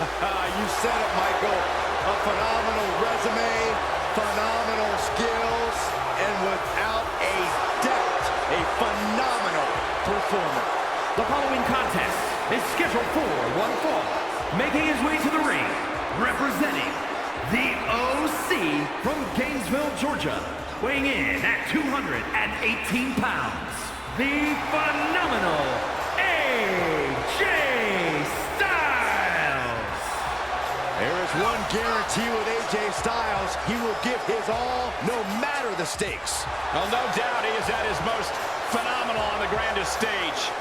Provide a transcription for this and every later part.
You said it, Michael. A phenomenal resume, phenomenal skills, and without a doubt, a phenomenal performer. The following contest is scheduled for one fall. Making his way to the ring, representing the OC from Gainesville, Georgia, weighing in at 218 pounds, the phenomenal AJ Styles. There is one guarantee with AJ Styles. He will give his all, no matter the stakes. Well, no doubt he is at his most phenomenal on the grandest stage.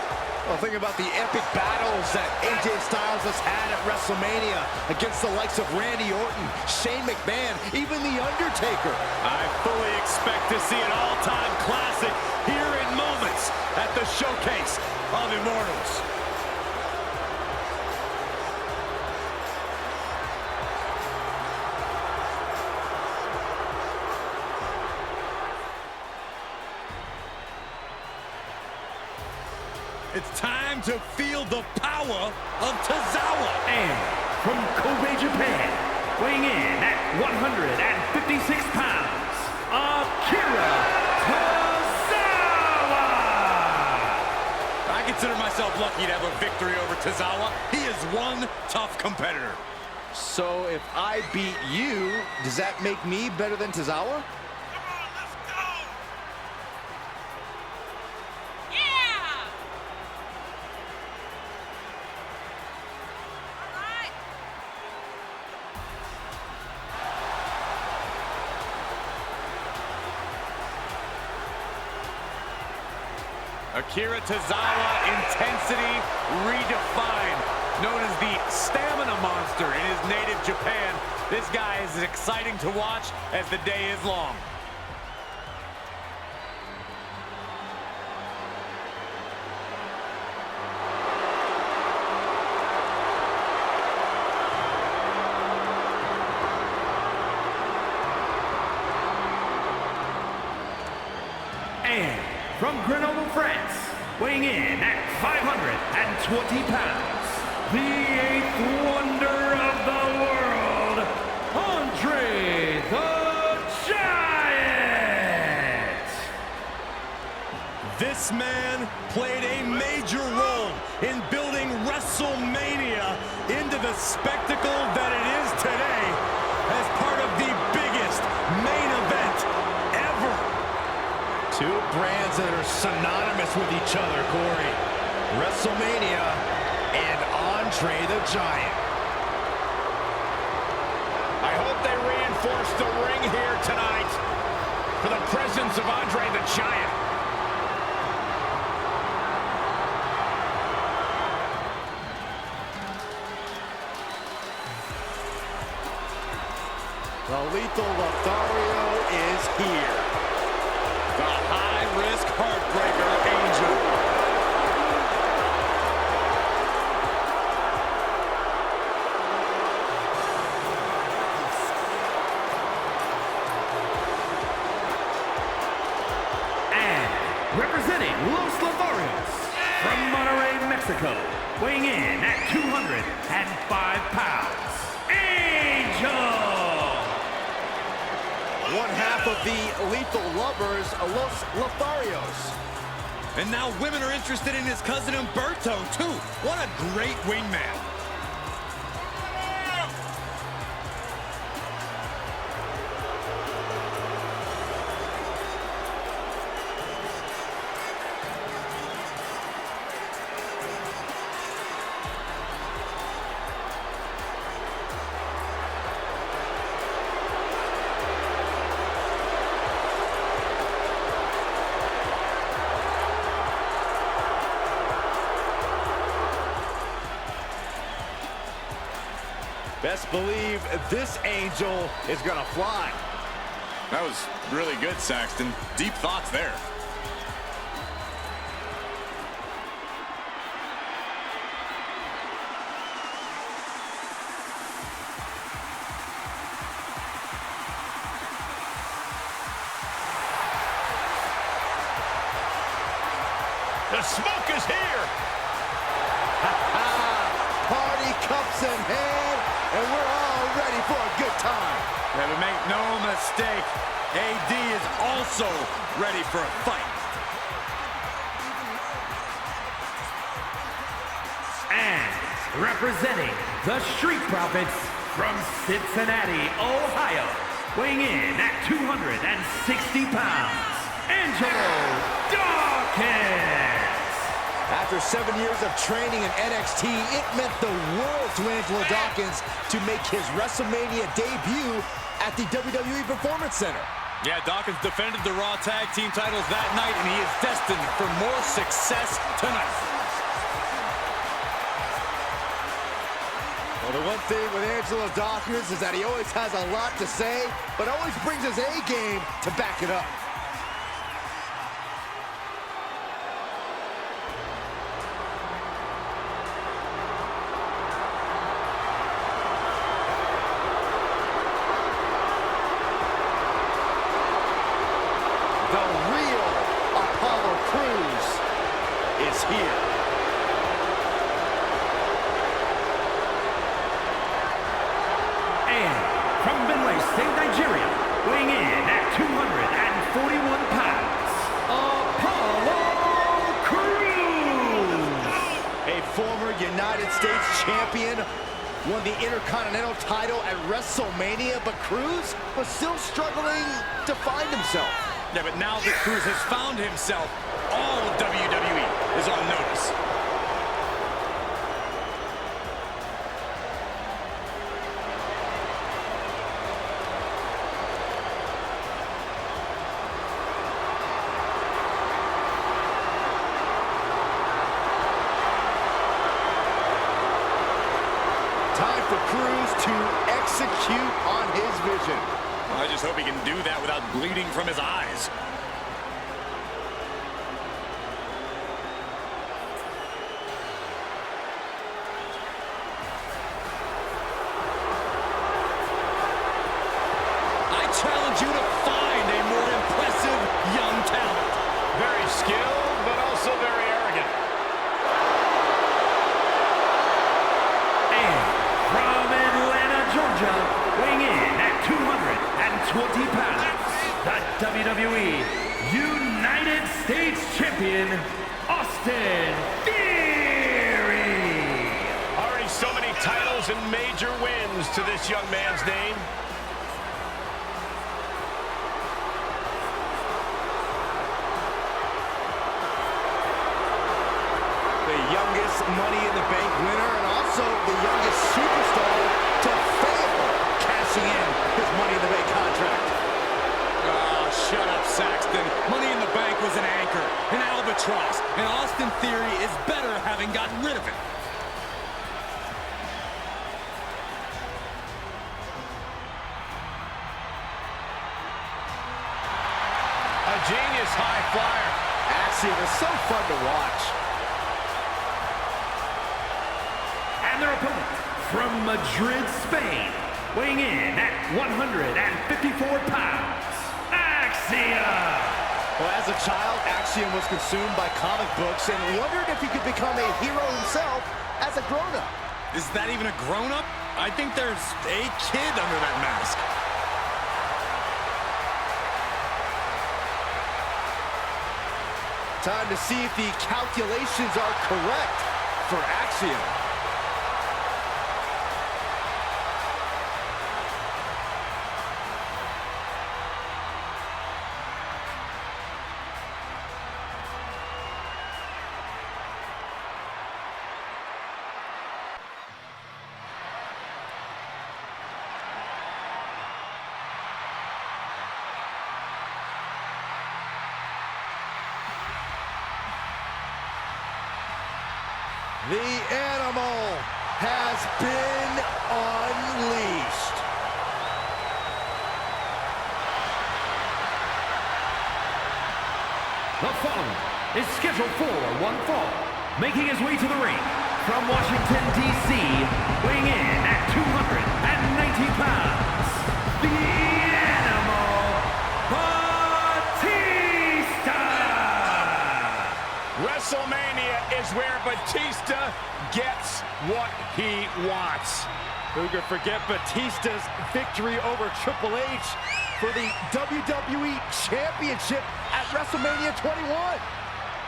Well, think about the epic battles that AJ Styles has had at WrestleMania against the likes of Randy Orton, Shane McMahon, even The Undertaker. I fully expect to see an all-time classic here in moments at the Showcase of Immortals. It's time to feel the power of Tozawa. And from Kobe, Japan, weighing in at 156 pounds, Akira Tozawa. I consider myself lucky to have a victory over Tozawa. He is one tough competitor. So if I beat you, does that make me better than Tozawa? Akira Tozawa, intensity redefined, known as the stamina monster in his native Japan. This guy is as exciting to watch as the day is long. And from Grenoble, France, weighing in at 520 pounds, the eighth wonder of the world, Andre the Giant! This man played a major role in building WrestleMania into the spectacle that it is today as part of the biggest main event ever. Two brands that are synonymous with each other, Corey. WrestleMania and Andre the Giant. I hope they reinforce the ring here tonight for the presence of Andre the Giant. The Lethal Lothario is here. The high-risk heartbreaker Angel. And representing Los Lotharios from Monterrey, Mexico, weighing in at 205 pounds, Angel! One half of the Lethal Lovers, Los Lotharios. And now women are interested in his cousin Humberto, too. What a great wingman. Best believe this Angel is gonna fly. That was really good, Saxton. Deep thoughts there. The smoke is here. party cups in hand, and we're all ready for a good time. Yeah, but make no mistake, AD is also ready for a fight. And representing the Street Profits from Cincinnati, Ohio, weighing in at 260 pounds, Angelo Dawkins. After 7 years of training in NXT, it meant the world to Angelo Dawkins to make his WrestleMania debut at the WWE Performance Center. Yeah, Dawkins defended the Raw Tag Team titles that night, and he is destined for more success tonight. Well, the one thing with Angelo Dawkins is that he always has a lot to say, but always brings his A game to back it up. The real Apollo Crews is here. And from Benue State, Nigeria, weighing in at 241 pounds, Apollo Crews. A former United States champion, won the Intercontinental title at WrestleMania, but Crews was still struggling to find himself. Yeah, but now that Crews has found himself, all of WWE is on notice. Time for Crews to execute on his vision. I just hope he can do that without bleeding from his eyes. I challenge you to find a more impressive young talent. Very skilled, but also very arrogant. And from Atlanta, Georgia, weighing in at 220 pounds, the WWE United States Champion, Austin Theory. Already so many titles and major wins to this young man's name. The youngest Money in the Bank winner and also the youngest superstar to fail cashing in his Money in the Bank contract. Oh, shut up, Saxton. Money in the Bank was an anchor, an albatross, and Austin Theory is better having gotten rid of it. A genius high flyer. Actually, it was so fun to watch. And their opponent from Madrid, Spain, weighing in at 154 pounds, Axiom. Well, as a child, Axiom was consumed by comic books and wondered if he could become a hero himself as a grown-up. Is that even a grown-up? I think there's a kid under that mask. Time to see if the calculations are correct for Axiom. The animal has been unleashed. The following is scheduled for one fall, making his way to the ring from Washington, D.C., weighing in at 290 pounds, the Animal Batista. WrestleMania is where Batista gets what he wants. Who could forget Batista's victory over Triple H for the WWE Championship at WrestleMania 21.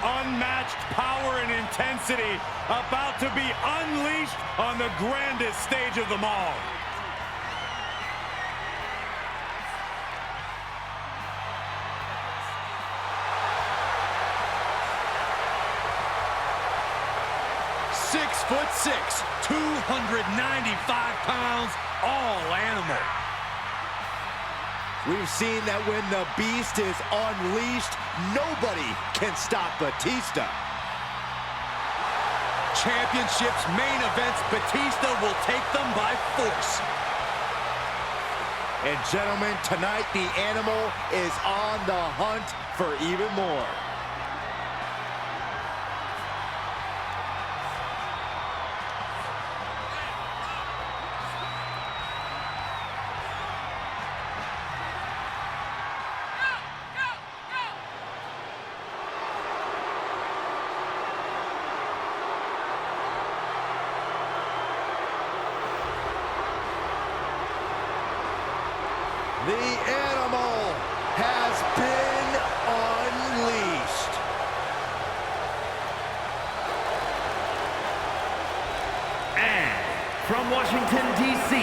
Unmatched power and intensity about to be unleashed on the grandest stage of them all. .6'6", 295 pounds, all animal. We've seen that when the beast is unleashed, nobody can stop Batista. Championships, main events, Batista will take them by force. And gentlemen, tonight the animal is on the hunt for even more. The animal has been unleashed. And from Washington, D.C.,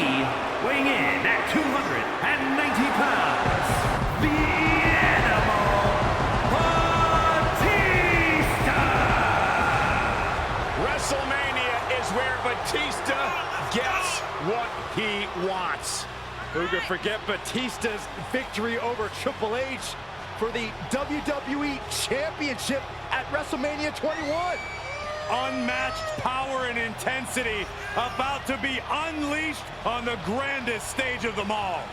weighing in at 290 pounds, the animal, Batista! WrestleMania is where Batista gets what he wants. Who could forget Batista's victory over Triple H for the WWE Championship at WrestleMania 21. Unmatched power and intensity about to be unleashed on the grandest stage of them all.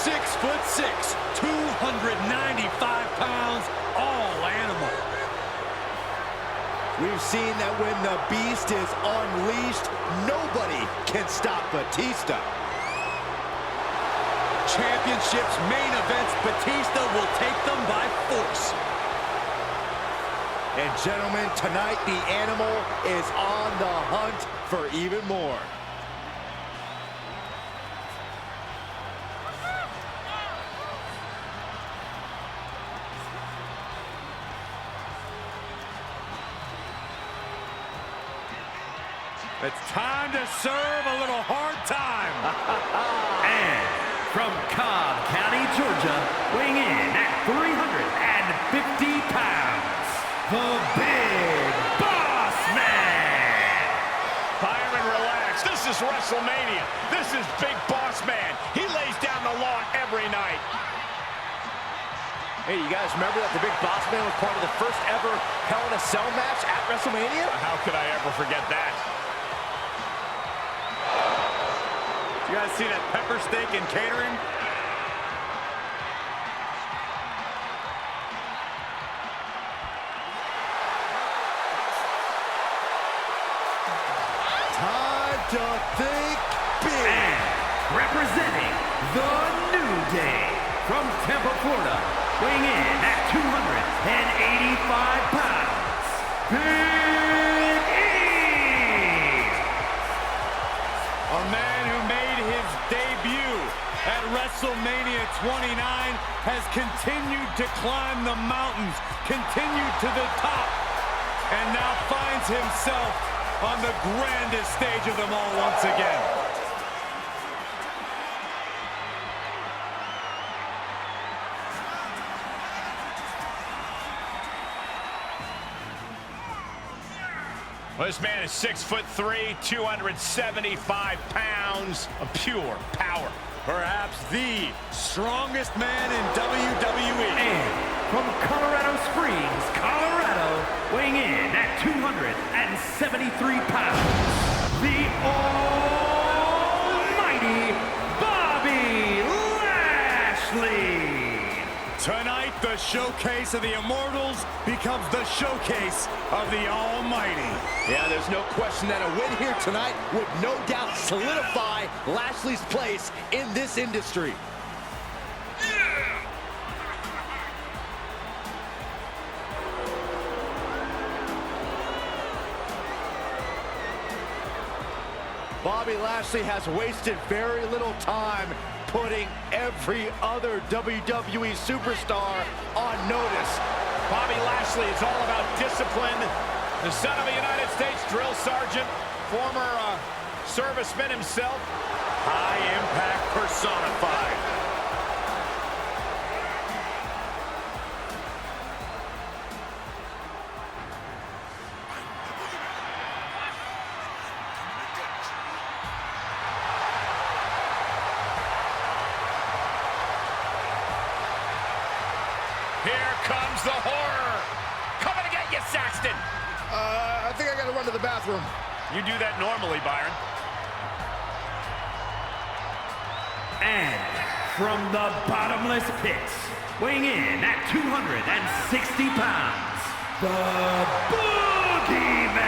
.6'6", 295 pounds, all animal. We've seen that when the beast is unleashed, nobody can stop Batista. Championships, main events, Batista will take them by force. And gentlemen, tonight the animal is on the hunt for even more. It's time to serve a little hard time. And from Cobb County, Georgia, weighing in at 350 pounds, the Big Boss Man. Byron, relax. This is WrestleMania. This is Big Boss Man. He lays down the law every night. Hey, you guys remember that the Big Boss Man was part of the first ever Hell in a Cell match at WrestleMania? How could I ever forget that? You guys see that pepper steak and catering? Time to think big. And representing the New Day from Tampa, Florida, weighing in at 285 pounds, Big E! A man who made his debut at WrestleMania 29 has continued to climb the mountains, continued to the top, and now finds himself on the grandest stage of them all once again. Well, this man is 6'3", 275 pounds of pure power. Perhaps the strongest man in WWE. And from Colorado Springs, Colorado, weighing in at 273 pounds, the almighty Bobby Lashley. Tonight, The showcase of the Immortals becomes the showcase of the Almighty. Yeah, there's no question that a win here tonight would no doubt solidify Lashley's place in this industry. Bobby Lashley has wasted very little time putting every other WWE superstar on notice. Bobby Lashley is all about discipline. The son of a United States drill sergeant, former serviceman himself. High impact personified. Here comes the horror. Coming to get you, Saxton. I think I gotta run to the bathroom. You do that normally, Byron. And from the bottomless pits, weighing in at 260 pounds, the Boogeyman!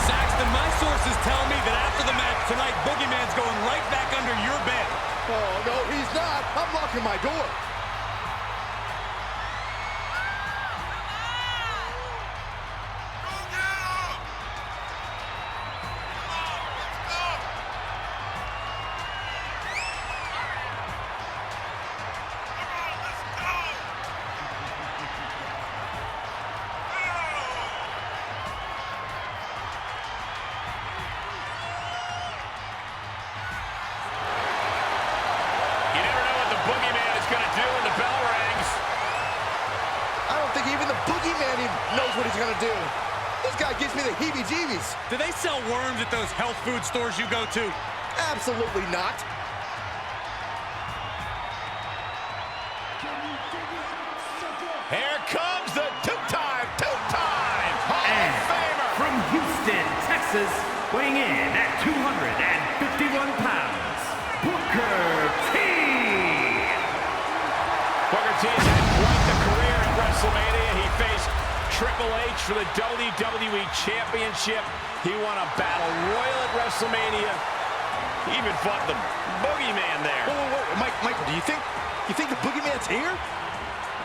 Saxton, my sources tell me that after the match tonight, Boogeyman's going right back under your bed. Oh, no, he's not. I'm locking my door. What he's gonna do. This guy gives me the heebie-jeebies. Do they sell worms at those health food stores you go to? Absolutely not. Here comes the two-time Hall of Famer. From Houston, Texas, weighing in at 251 pounds, Booker T. Booker T has had quite the career at WrestleMania. He faced Triple H for the WWE Championship. He won a battle royal at WrestleMania. He even fought the Boogeyman there. Whoa. Michael, do you think the Boogeyman's here?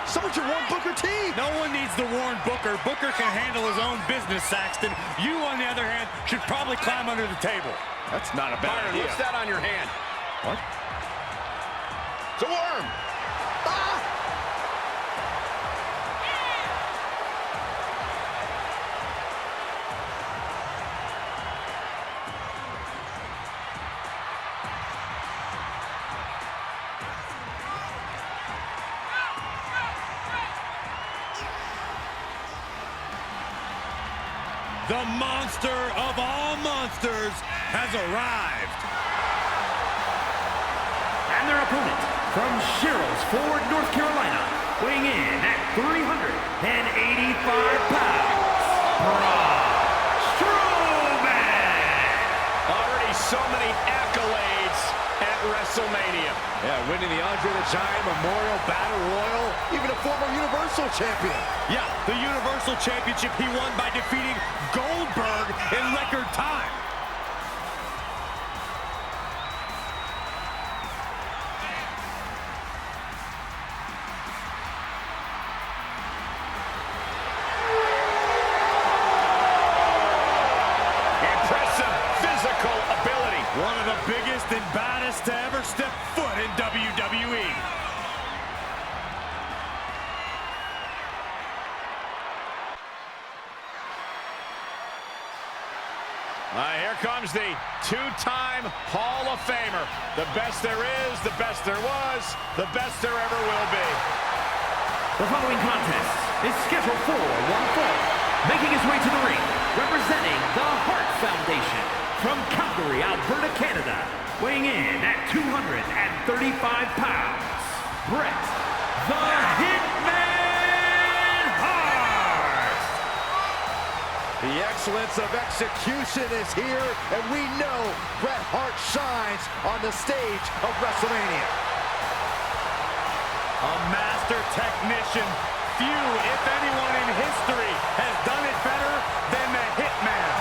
Someone should warn Booker T. No one needs to warn Booker. Booker can handle his own business, Saxton. You, on the other hand, should probably climb under the table. That's not a bad idea. What's that on your hand? What? It's a worm. Ah! The monster of all monsters has arrived. And their opponent, from Sherrills Ford, North Carolina, weighing in at 385 pounds, Braun Strowman! Already so many accolades at WrestleMania. Yeah, winning the Andre the Giant Memorial Battle Royal, even a former Universal Champion. Yeah, the Universal Championship he won by defeating Goldberg in record time. Impressive physical ability. One of the biggest and baddest to ever step foot in WWE. Here comes the two-time Hall of Famer. The best there is, the best there was, the best there ever will be. The following contest is scheduled for one fall. Making his way to the ring, representing the Hart Foundation, from Calgary, Alberta, Canada, weighing in at 235 pounds, Bret the Hitman Hart! The excellence of execution is here, and we know Bret Hart shines on the stage of WrestleMania. A master technician. Few, if anyone in history, has done it better than the Hitman.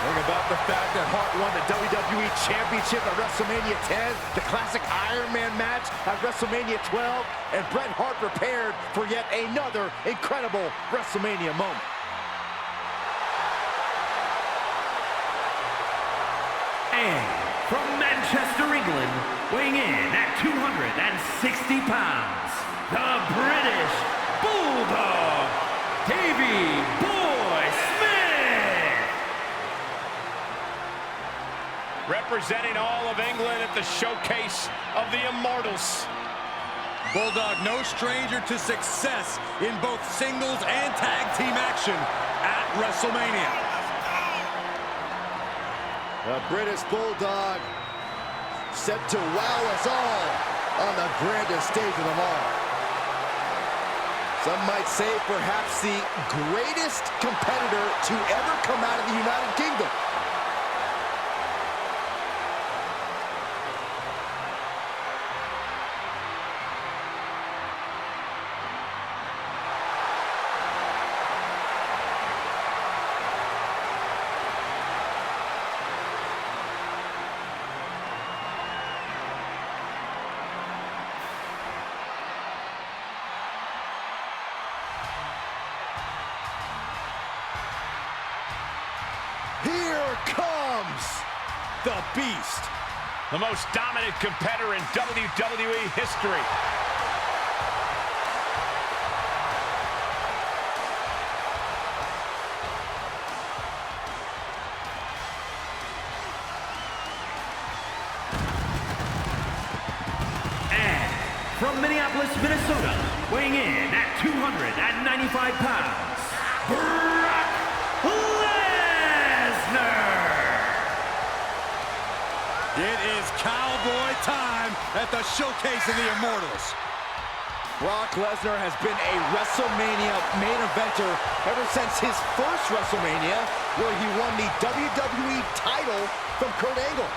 Think about the fact that Hart won the WWE Championship at WrestleMania 10, the classic Iron Man match at WrestleMania 12, and Bret Hart prepared for yet another incredible WrestleMania moment. And from Manchester, England, weighing in at 260 pounds, the British Bulldog, Davey Boy Smith. Representing all of England at the showcase of the Immortals. Bulldog, no stranger to success in both singles and tag team action at WrestleMania. The British Bulldog set to wow us all on the grandest stage of them all. Some might say perhaps the greatest competitor to ever come out of the United Kingdom. Here comes the Beast. The most dominant competitor in WWE history. And from Minneapolis, Minnesota, weighing in at 295 pounds, Brock Lesnar. It is cowboy time at the showcase of the Immortals. Brock Lesnar has been a WrestleMania main eventer ever since his first WrestleMania, where he won the WWE title from Kurt Angle.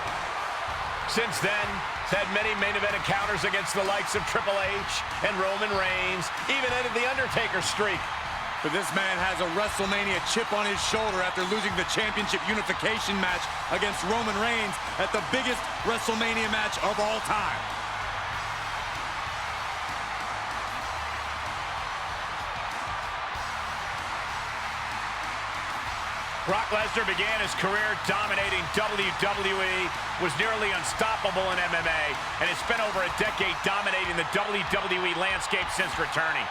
Since then, he's had many main event encounters against the likes of Triple H and Roman Reigns, even ended the Undertaker streak. But this man has a WrestleMania chip on his shoulder after losing the championship unification match against Roman Reigns at the biggest WrestleMania match of all time. Brock Lesnar began his career dominating WWE, was nearly unstoppable in MMA, and has spent over a decade dominating the WWE landscape since returning.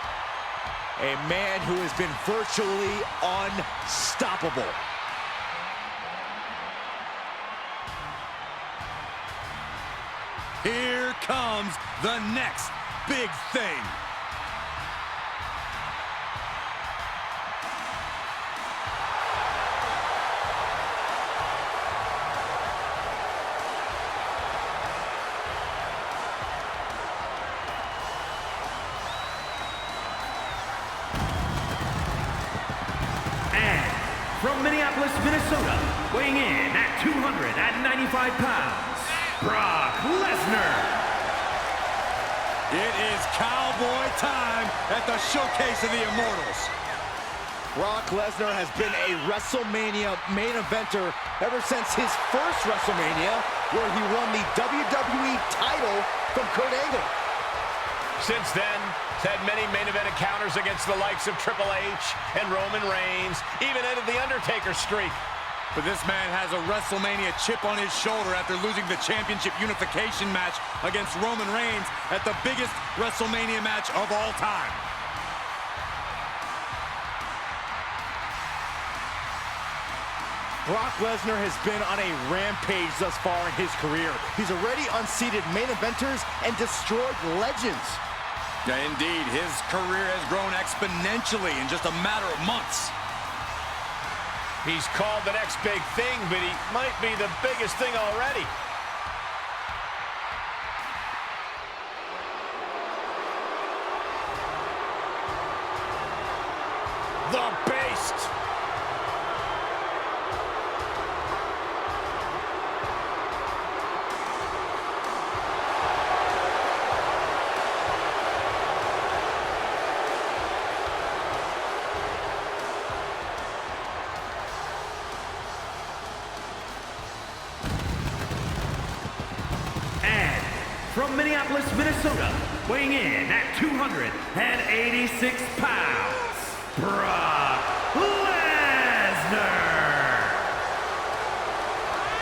A man who has been virtually unstoppable. Here comes the next big thing. From Minneapolis, Minnesota, weighing in at 295 pounds, Brock Lesnar. It is cowboy time at the showcase of the Immortals. Brock Lesnar has been a WrestleMania main eventer ever since his first WrestleMania, where he won the WWE title from Kurt Angle. Since then, he's had many main event encounters against the likes of Triple H and Roman Reigns, even ended the Undertaker streak. But this man has a WrestleMania chip on his shoulder after losing the championship unification match against Roman Reigns at the biggest WrestleMania match of all time. Brock Lesnar has been on a rampage thus far in his career. He's already unseated main eventers and destroyed legends. Yeah, indeed, his career has grown exponentially in just a matter of months. He's called the next big thing, but he might be the biggest thing already. The Beast. from Minneapolis, Minnesota, weighing in at 286 pounds, Brock Lesnar.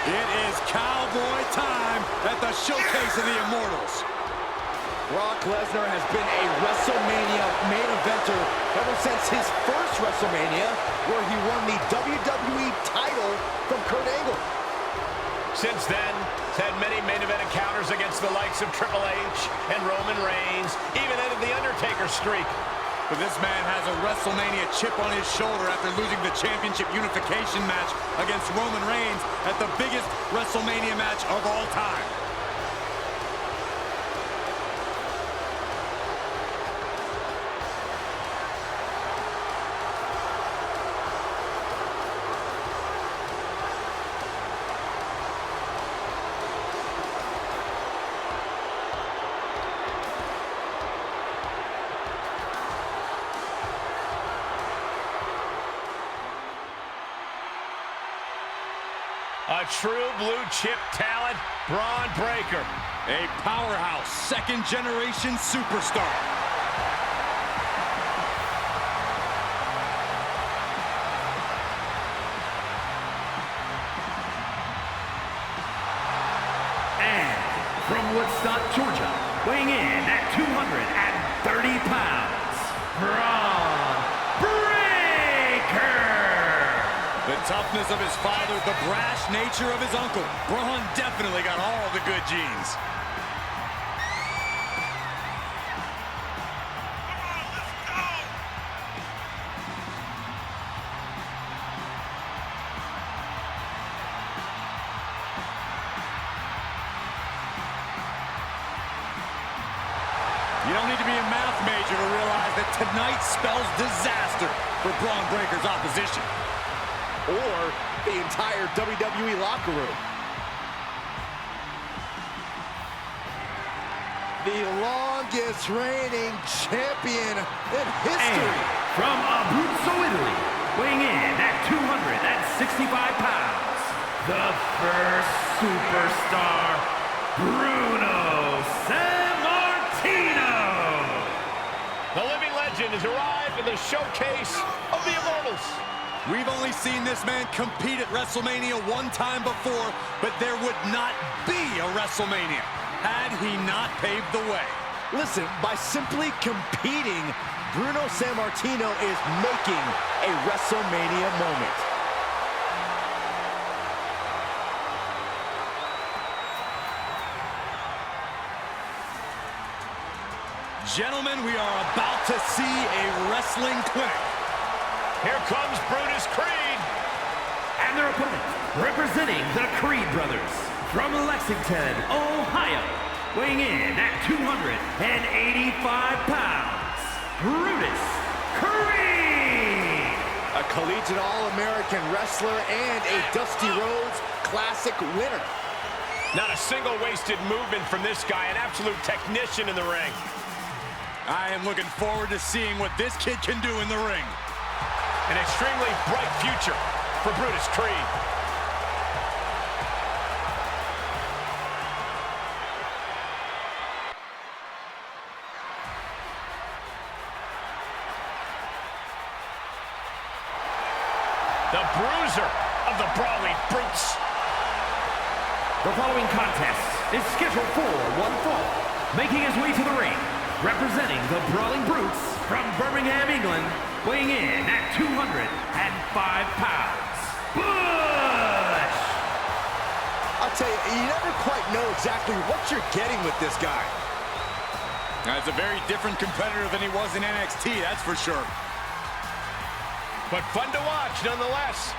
It is cowboy time at the Showcase of the Immortals. Brock Lesnar has been a WrestleMania main eventer ever since his first WrestleMania, where he won the WWE title from Kurt Angle. Since then, he's had many main event encounters against the likes of Triple H and Roman Reigns, even ended the Undertaker streak. But this man has a WrestleMania chip on his shoulder after losing the championship unification match against Roman Reigns at the biggest WrestleMania match of all time. A true blue chip talent, Braun Breaker. A powerhouse, second-generation superstar. And from Woodstock, Georgia, weighing in at 230 pounds, Braun Breaker. The toughness of his father, the brash nature of his uncle. Braun definitely got all the good genes. You don't need to be a math major to realize that tonight spells disaster for Braun Breaker's opposition. Or the entire WWE locker room. The longest reigning champion in history. And from Abruzzo, Italy, weighing in at 265 pounds, the first superstar, Bruno Sammartino. The living legend has arrived in the Showcase of the Immortals. We've only seen this man compete at WrestleMania one time before, but there would not be a WrestleMania had he not paved the way. Listen, by simply competing, Bruno Sammartino is making a WrestleMania moment. Gentlemen, we are about to see a wrestling clinic. Here comes Brutus Creed. And their opponent, representing the Creed brothers, from Lexington, Ohio, weighing in at 285 pounds, Brutus Creed. A collegiate All-American wrestler and a Dusty Rhodes Classic winner. Not a single wasted movement from this guy, an absolute technician in the ring. I am looking forward to seeing what this kid can do in the ring. An extremely bright future for Brutus Creed. The bruiser of the Brawling Brutes. The following contest is scheduled for one fall. Making his way to the ring, representing the Brawling Brutes from Birmingham, England, weighing in at 205 pounds, Bush! I'll tell you, you never quite know exactly what you're getting with this guy. That's a very different competitor than he was in NXT, that's for sure. But fun to watch nonetheless.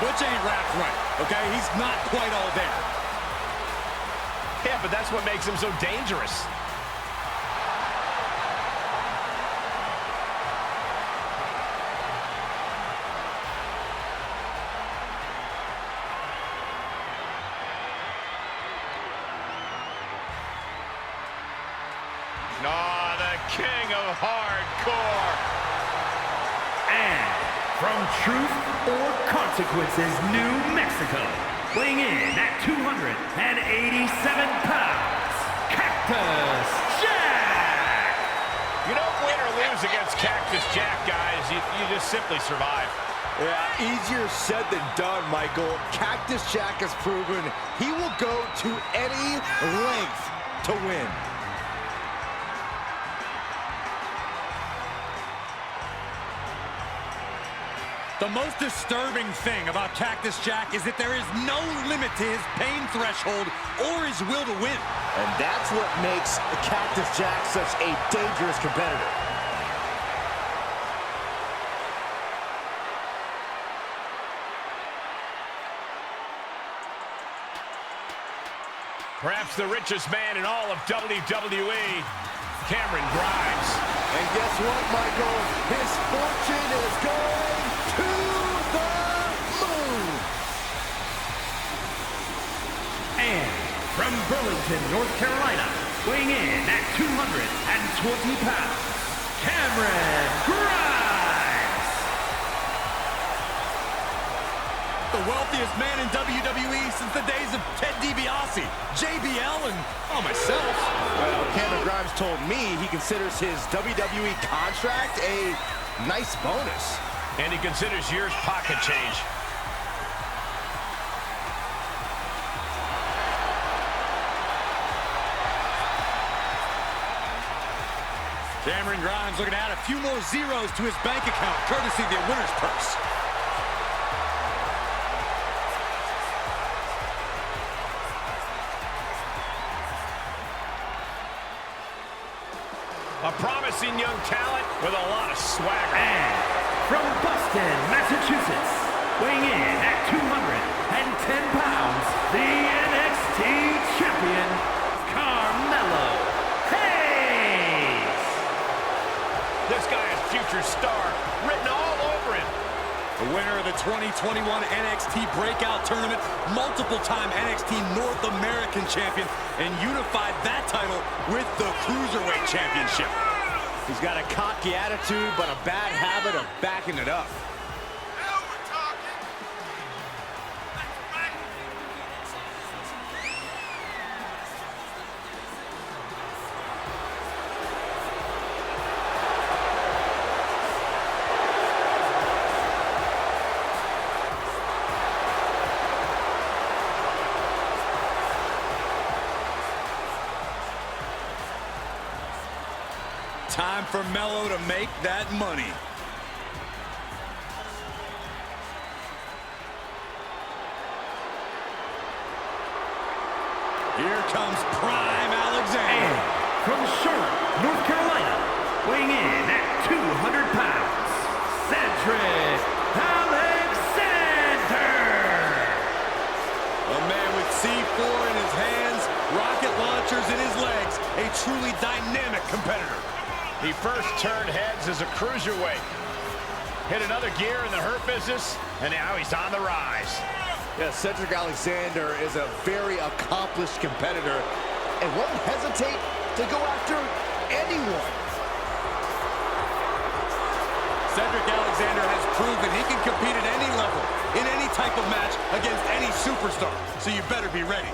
Butch ain't wrapped right, okay? He's not quite all there. Yeah, but that's what makes him so dangerous. king of hardcore. And from Truth or Consequences, New Mexico, weighing in at 287 pounds, Cactus Jack! You don't win or lose against Cactus Jack, guys. You just simply survive. Yeah, easier said than done, Michael. Cactus Jack has proven he will go to any length to win. The most disturbing thing about Cactus Jack is that there is no limit to his pain threshold or his will to win. And that's what makes Cactus Jack such a dangerous competitor. Perhaps the richest man in all of WWE, Cameron Grimes. And guess what, Michael? His fortune is going to the moon. And from Burlington, North Carolina, weighing in at 220 pounds, Cameron Grimes! The wealthiest man in WWE since the days of Ted DiBiase, JBL, and myself. Well, Cameron Grimes told me he considers his WWE contract a nice bonus. And he considers yours pocket change. Cameron Grimes looking to add a few more zeros to his bank account, courtesy of the winner's purse. A promising young talent with a lot of swagger. And from Boston, Massachusetts, weighing in at 210 pounds, the NXT champion, Carmelo Hayes. This guy is future star written all over him. The winner of the 2021 NXT Breakout Tournament, multiple-time NXT North American champion, and unified that title with the Cruiserweight Championship. He's got a cocky attitude, but a bad habit of backing it up. Now we're talking. That's right. Time for Melo to make that money. Here comes Prime Alexander. And from Charlotte, North Carolina, weighing in at 200 pounds, Cedric Alexander. A man with C4 in his hands, rocket launchers in his legs, a truly dynamic competitor. He first turned heads as a cruiserweight. Hit another gear in the Hurt Business, and now he's on the rise. Yeah, Cedric Alexander is a very accomplished competitor and won't hesitate to go after anyone. Cedric Alexander has proven he can compete at any level, in any type of match, against any superstar. So you better be ready.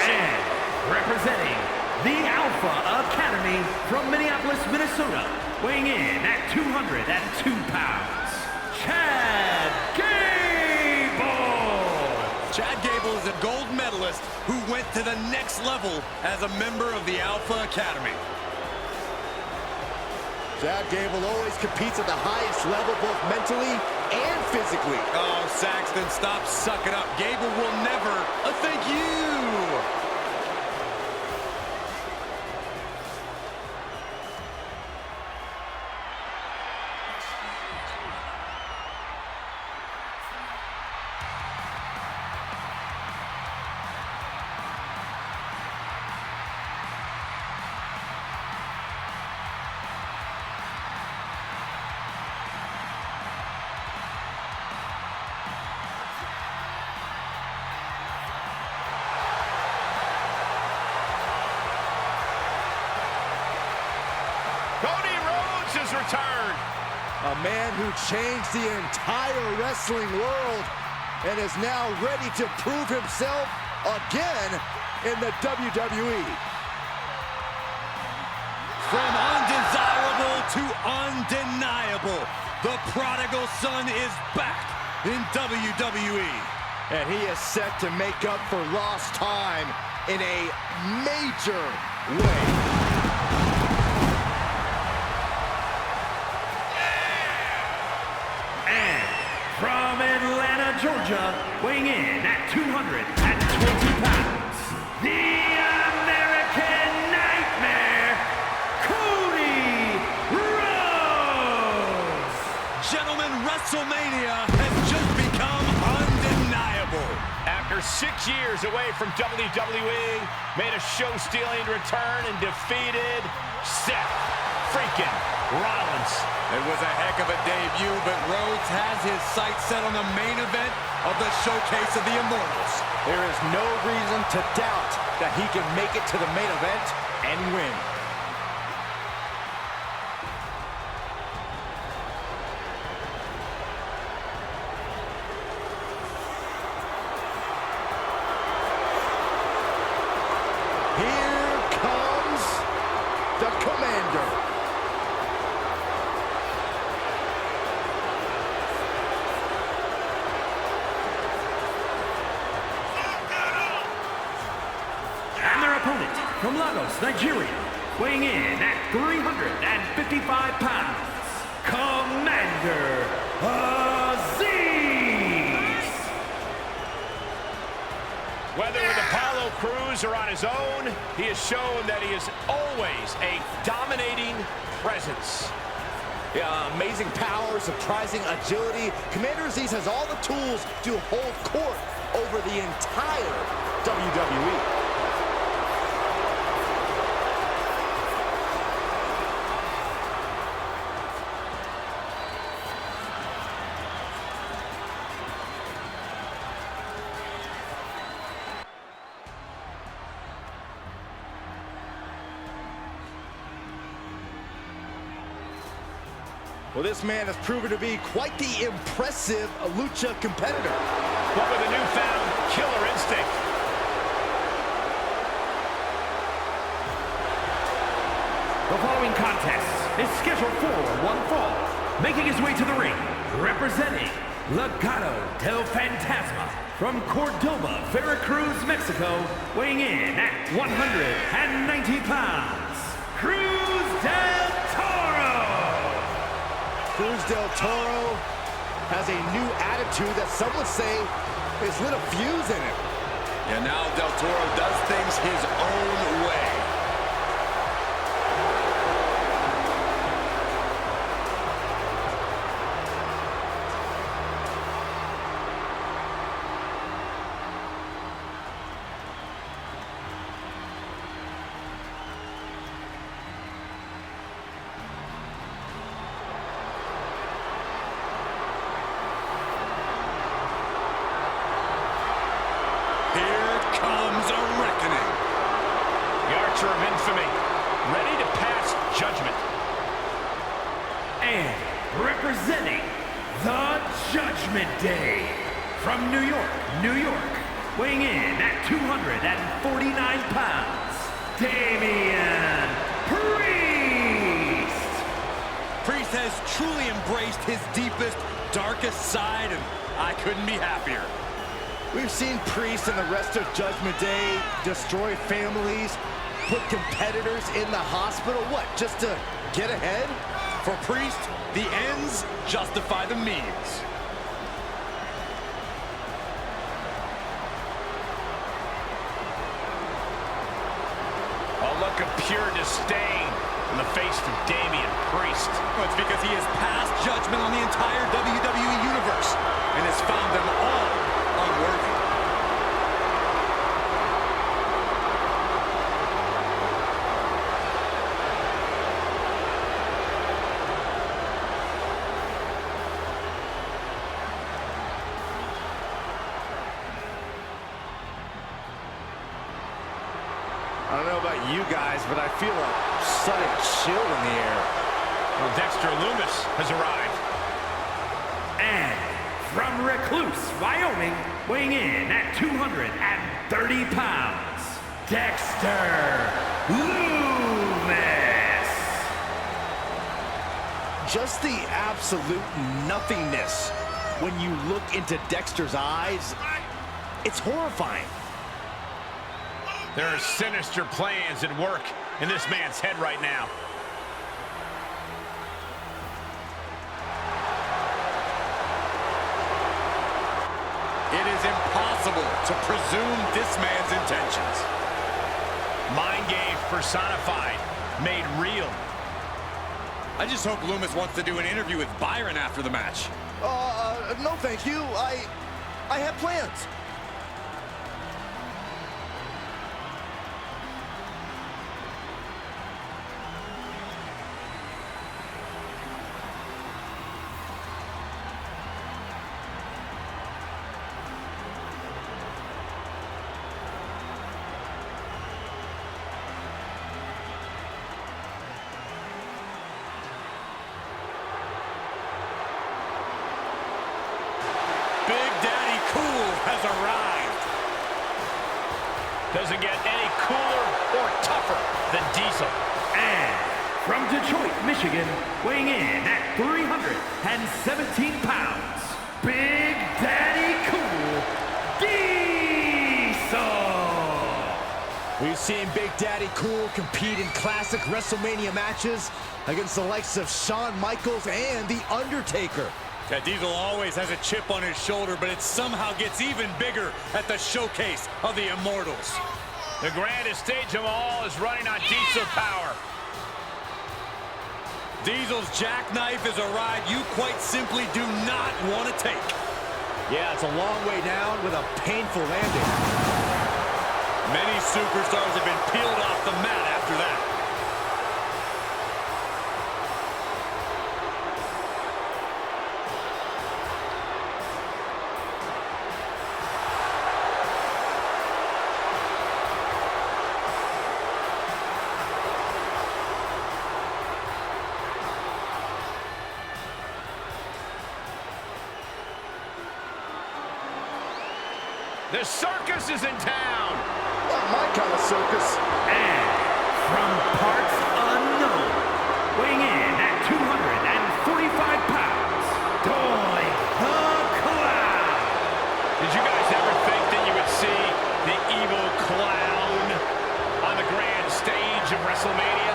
And representing the Alpha Academy from Minneapolis, Minnesota, weighing in at 202 pounds, Chad Gable. Chad Gable is a gold medalist who went to the next level as a member of the Alpha Academy. Chad Gable always competes at the highest level, both mentally and physically. Oh, Saxton, stop sucking up. Gable will never thank you. return. A man who changed the entire wrestling world and is now ready to prove himself again in the WWE. From undesirable to undeniable, the prodigal son is back in WWE. And he is set to make up for lost time in a major way. And from Atlanta, Georgia, weighing in at 220 pounds, the American Nightmare, Cody Rhodes. Gentlemen, WrestleMania has just become undeniable. After 6 years away from WWE, made a show-stealing return and defeated Seth freaking Rollins. It was a heck of a debut, but Rhodes has his sights set on the main event of the Showcase of the Immortals. There is no reason to doubt that he can make it to the main event and win. Here comes the Commander. And their opponent from Lagos, Nigeria, weighing in at 355 pounds, Commander Aziz. Whether with Apollo Crews or on his own, he has shown that he is always a dominating presence. Yeah, amazing power, surprising agility. Commander Aziz has all the tools to hold court over the entire WWE. Well, this man has proven to be quite the impressive lucha competitor. But with a newfound killer instinct. The following contest is scheduled for one fall. Making his way to the ring, representing Legado del Fantasma from Cordoba, Veracruz, Mexico, weighing in at 190 pounds, Cruz del Toro. Cruz del Toro has a new attitude that some would say has lit a fuse in him. Yeah, now Del Toro does things his own way. Of infamy, ready to pass judgment. And representing the Judgment Day from New York, New York, weighing in at 249 pounds, Damian Priest. Priest has truly embraced his deepest, darkest side, and I couldn't be happier. We've seen Priest and the rest of Judgment Day destroy families, put competitors in the hospital, what, just to get ahead? For Priest, the ends justify the means. A look of pure disdain on the face of Damian Priest. Well, it's because he has passed judgment on the entire WWE Universe and has found them all unworthy. I don't know about you guys, but I feel a sudden chill in the air. Well, Dexter Lumis has arrived. And from Recluse, Wyoming, weighing in at 230 pounds, Dexter Lumis. Just the absolute nothingness when you look into Dexter's eyes. It's horrifying. There are sinister plans at work in this man's head right now. It is impossible to presume this man's intentions. Mind games personified, made real. I just hope Lumis wants to do an interview with Byron after the match. No thank you. I have plans. Has arrived. Doesn't get any cooler or tougher than Diesel. And from Detroit, Michigan, weighing in at 317 pounds, Big Daddy Cool, Diesel. We've seen Big Daddy Cool compete in classic WrestleMania matches against the likes of Shawn Michaels and The Undertaker. Yeah, Diesel always has a chip on his shoulder, but it somehow gets even bigger at the showcase of the Immortals. The grandest stage of all is running on Diesel power. Diesel's jackknife is a ride you quite simply do not want to take. Yeah, it's a long way down with a painful landing. Many superstars have been peeled off the mat after that. The circus is in town. Not my kind of circus. And from parts unknown, weighing in at 245 pounds, Doink the Clown. Did you guys ever think that you would see the evil clown on the grand stage of WrestleMania?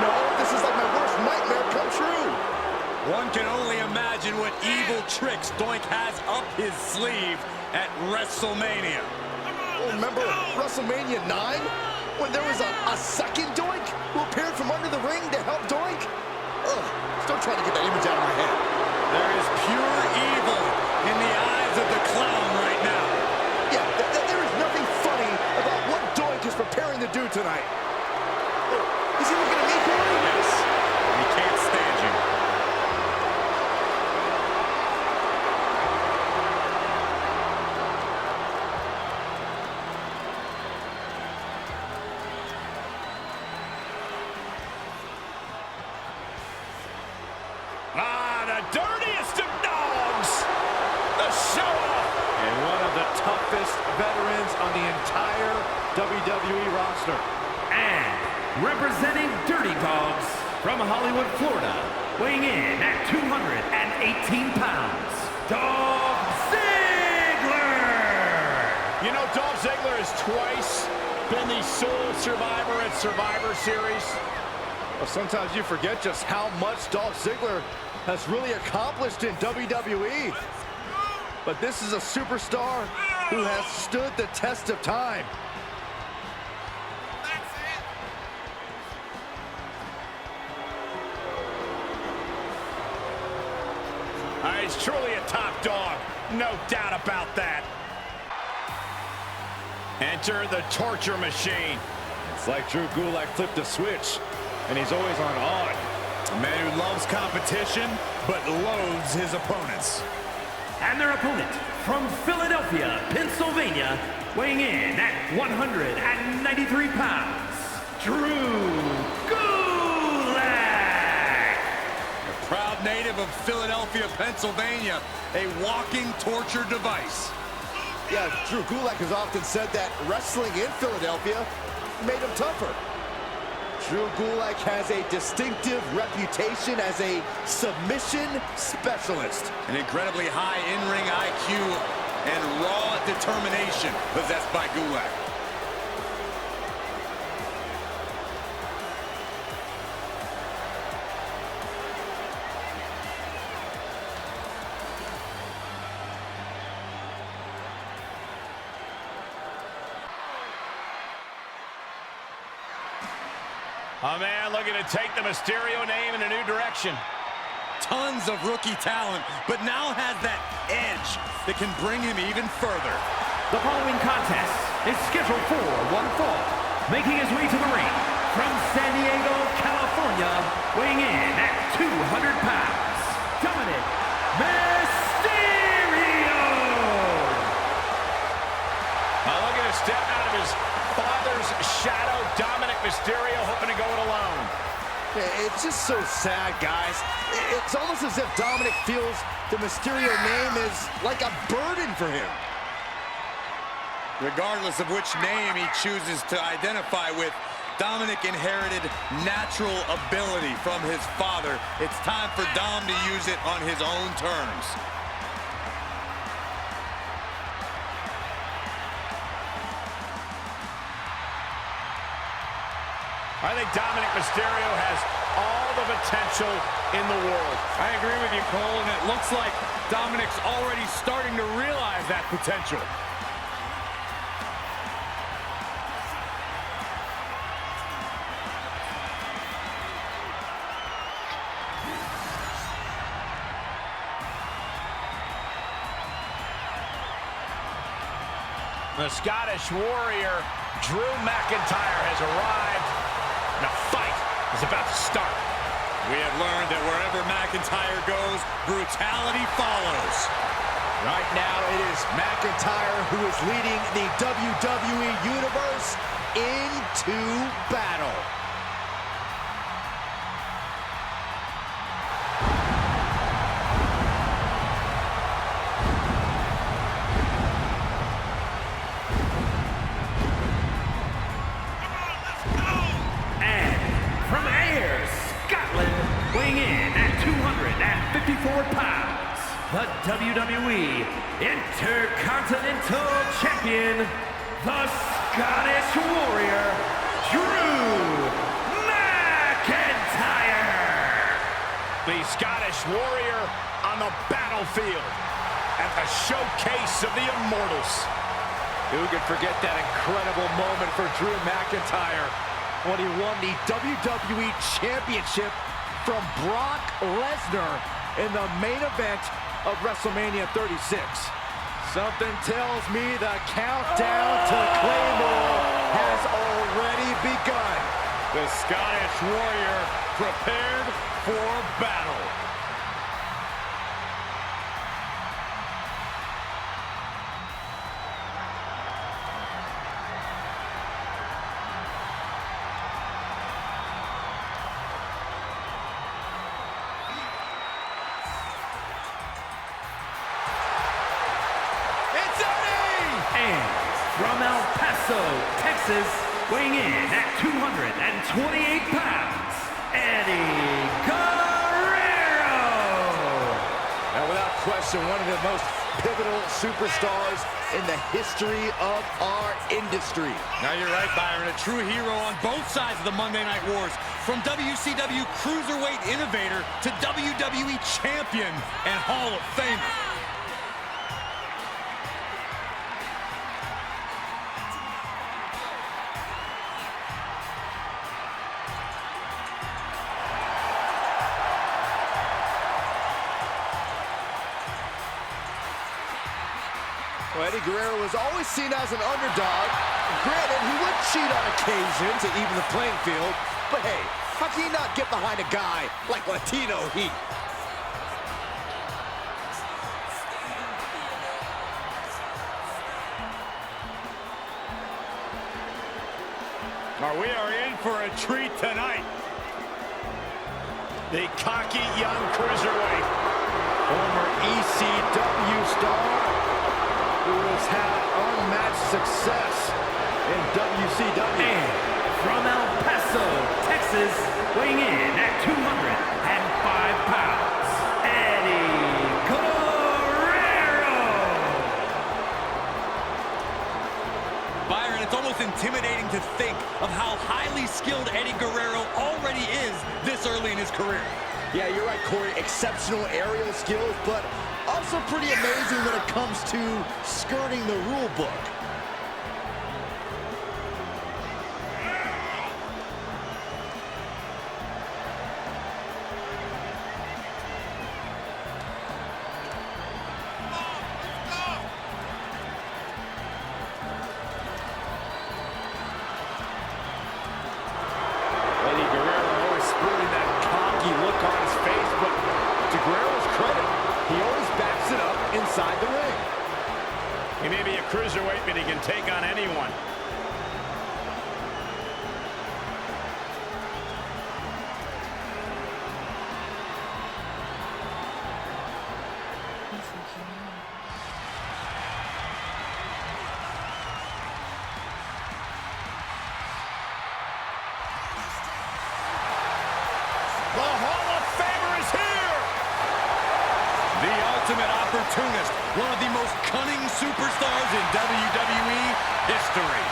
No, this is like my worst nightmare come true. One can only imagine what evil tricks Doink has up his sleeve at WrestleMania. Oh, remember WrestleMania 9? When there was a second Doink who appeared from under the ring to help Doink? Ugh, still trying to get that image out of my head. There is pure evil in the eyes of the clown right now. Yeah, there is nothing funny about what Doink is preparing to do tonight. Oh, is he looking at me, Corey? Yes, he can't stand you. The dirtiest of dogs, the show-off, And one of the toughest veterans on the entire WWE roster. And representing Dirty Dogs from Hollywood, Florida, weighing in at 218 pounds, Dolph Ziggler. You know, Dolph Ziggler has twice been the sole survivor at Survivor Series. Well, sometimes you forget just how much Dolph Ziggler has really accomplished in WWE. But this is a superstar who has stood the test of time. He's truly a top dog, no doubt about that. Enter the torture machine. It's like Drew Gulak flipped a switch, and he's always on. A man who loves competition, but loathes his opponents. And their opponent from Philadelphia, Pennsylvania, weighing in at 193 pounds, Drew Gulak. proud native of Philadelphia, Pennsylvania, a walking torture device. Yeah, Drew Gulak has often said that wrestling in Philadelphia made him tougher. Drew Gulak has a distinctive reputation as a submission specialist. An incredibly high in-ring IQ and raw determination possessed by Gulak. A man looking to take the Mysterio name in a new direction. Tons of rookie talent, but now has that edge that can bring him even further. The following contest is scheduled for one fall. Making his way to the ring from San Diego, California, weighing in at 200 pounds, Dominic Mysterio! Looking to step out of his father's shadow, Dominic Mysterio hoping to go it alone. It's just so sad, guys. It's almost as if Dominic feels the Mysterio name is like a burden for him. Regardless of which name he chooses to identify with, Dominic inherited natural ability from his father. It's time for Dom to use it on his own terms. I think Dominic Mysterio has all the potential in the world. I agree with you, Cole, and it looks like Dominic's already starting to realize that potential. The Scottish Warrior, Drew McIntyre, has arrived. And a fight is about to start. We have learned that wherever McIntyre goes, brutality follows. Right now, it is McIntyre who is leading the WWE Universe into battle. Weighing in at 254 pounds, the WWE Intercontinental Champion, the Scottish Warrior, Drew McIntyre. The Scottish Warrior on the battlefield at the showcase of the Immortals. Who could forget that incredible moment for Drew McIntyre when he won the WWE Championship from Brock Lesnar in the main event of WrestleMania 36. Something tells me the countdown to Claymore has already begun. The Scottish Warrior prepared for battle. From El Paso, Texas, weighing in at 228 pounds, Eddie Guerrero. Now, without question, one of the most pivotal superstars in the history of our industry. Now you're right, Byron, a true hero on both sides of the Monday Night Wars. From WCW Cruiserweight Innovator to WWE Champion and Hall of Famer. Well, Eddie Guerrero was always seen as an underdog. Granted, he would cheat on occasion to even the playing field. But hey, how can you not get behind a guy like Latino Heat? We are in for a treat tonight. The cocky young cruiserweight. Former ECW star who has had unmatched success in WCW. And from El Paso, Texas, weighing in at 205 pounds, Eddie Guerrero. Byron, it's almost intimidating to think of how highly skilled Eddie Guerrero already is this early in his career. Yeah, you're right, Corey. Exceptional aerial skills, but also pretty amazing when it comes to skirting the rule book. Eddie Guerrero always sporting that cocky look on his face, but to Guerrero's credit, he always backs it up inside the ring. He may be a cruiserweight, but he can take on anyone. The Hall of Famer is here! The ultimate opportunist, one of the most cunning superstars in WWE history.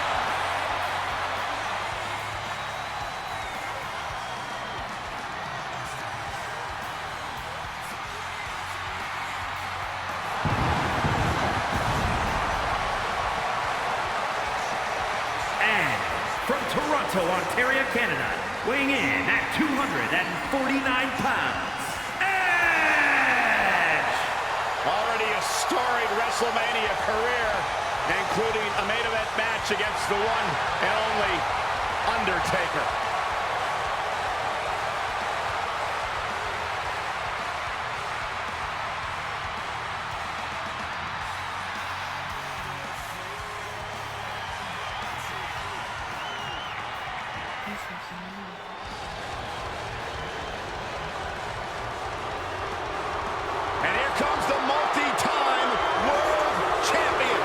And from Toronto, Ontario, Canada, weighing in at 249 pounds, Edge! Already a storied WrestleMania career, including a main event match against the one and only Undertaker. And here comes the multi-time world champion.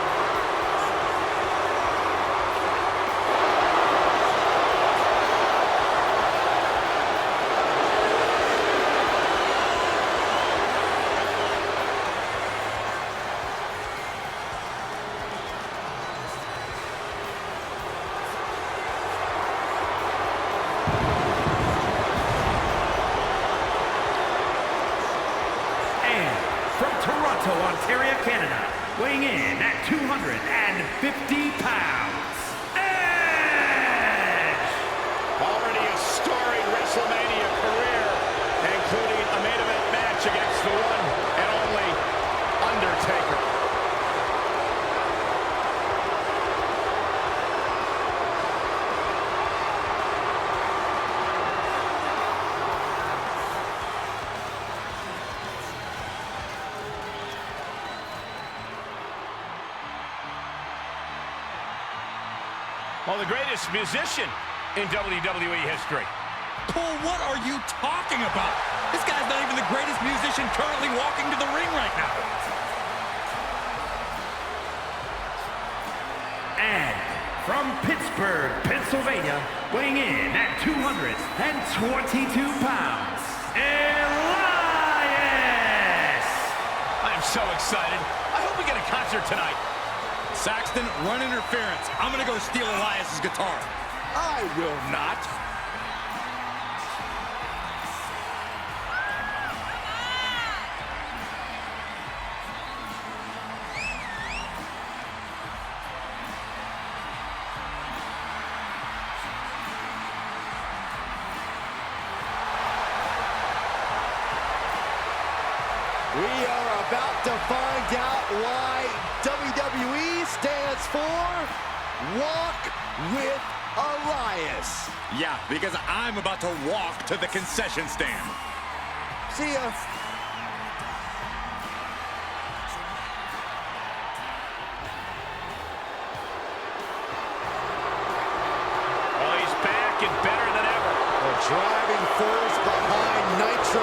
And from Toronto, Ontario, Canada, weighing in at 250 pounds, Edge! Already a storied WrestleMania career, including a main event match against the one and only Undertaker. Well, the greatest musician in WWE history. Cole, what are you talking about? This guy's not even the greatest musician currently walking to the ring right now. And from Pittsburgh, Pennsylvania, weighing in at 222 pounds, Elias! I'm so excited. I hope we get a concert tonight. Saxton, run interference. I'm going to go steal Elias's guitar. I will not. We are about to find out why WWE stands for Walk with Elias. Yeah, because I'm about to walk to the concession stand. See ya. Well, he's back and better than ever. The driving force behind Nitro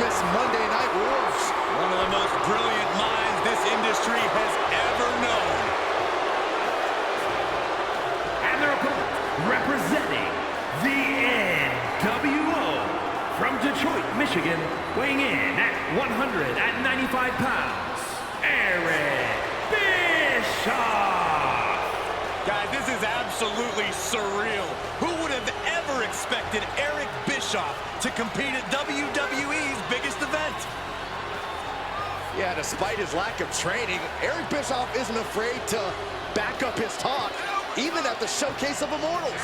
infamous Monday Night Wars. One of the most brilliant minds this industry has ever known. And their opponent, representing the NWO from Detroit, Michigan, weighing in at 195 pounds, Eric Bischoff. Guys, this is absolutely surreal. Who would have ever expected Eric Bischoff to compete at WWE's biggest event? Yeah, despite his lack of training, Eric Bischoff isn't afraid to back up his talk, even at the Showcase of Immortals.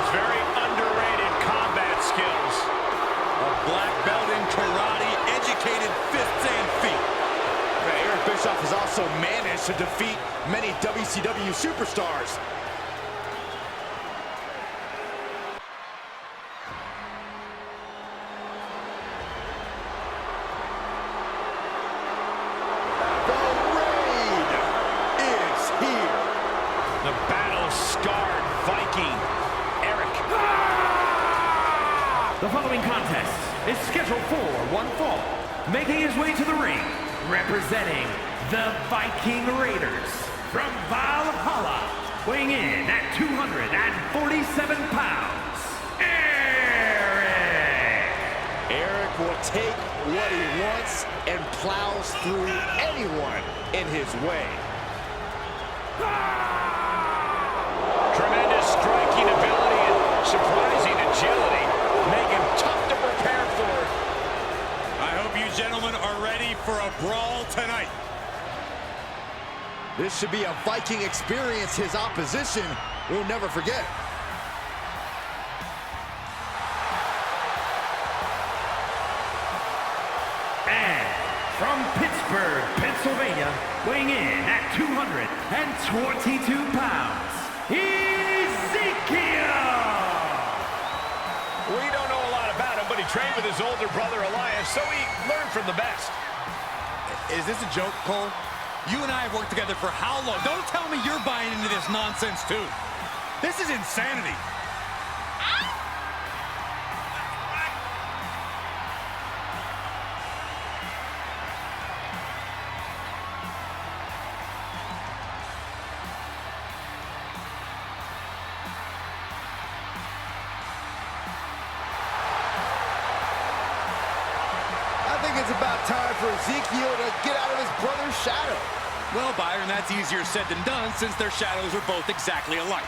Very underrated combat skills. A black belt in karate, educated fists and feet. Eric Bischoff has also managed to defeat many WCW superstars. The Raid is here. The battle-scarred Viking, Eric. The following contest is scheduled for one fall, making his way to the ring, representing the Viking Raiders from Valhalla, weighing in at 247 pounds, Eric. Eric will take what he wants and plows through anyone in his way. Tremendous striking ability and surprising agility make him tough to prepare for. I hope you gentlemen are ready for a brawl tonight. This should be a Viking experience his opposition will never forget. And from Pittsburgh, Pennsylvania, weighing in at 222 pounds, Ezekiel! We don't know a lot about him, but he trained with his older brother Elias, so he learned from the best. Is this a joke, Cole? You and I have worked together for how long? Don't tell me you're buying into this nonsense, too. This is insanity. I think it's about time for Ezekiel to get out of his brother's shadow. Well, Byron, that's easier said than done since their shadows are both exactly alike.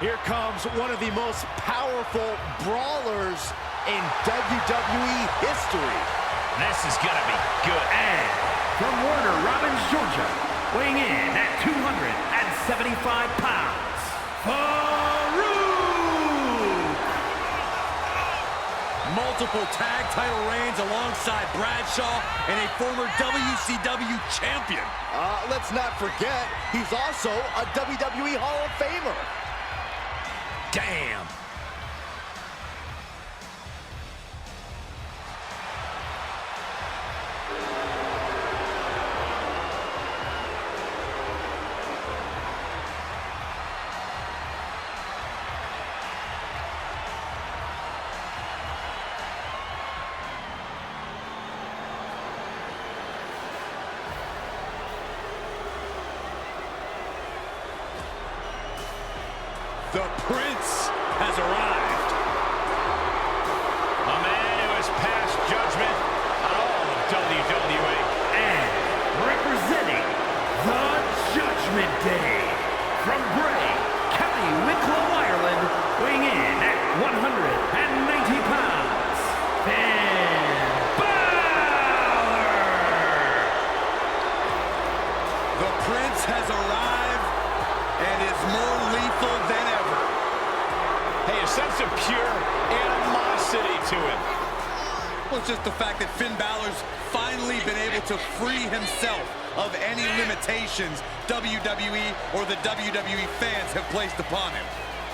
Here comes one of the most powerful brawlers in WWE history. This is gonna be good. And from Warner Robins, Georgia, weighing in at 275 pounds, Farouk! Multiple tag title reigns alongside Bradshaw and a former WCW champion. Let's not forget, he's also a WWE Hall of Famer. Damn. The Prince has arrived. A man who has passed judgment on all of WWE. And representing the Judgment Day, from Bray, County Wicklow, Ireland, weighing in at 190 pounds, Finn Balor! Prince has arrived and is more lethal than ever. Hey, a sense of pure animosity to him. Well, it's just the fact that Finn Balor's finally been able to free himself of any limitations WWE or the WWE fans have placed upon him.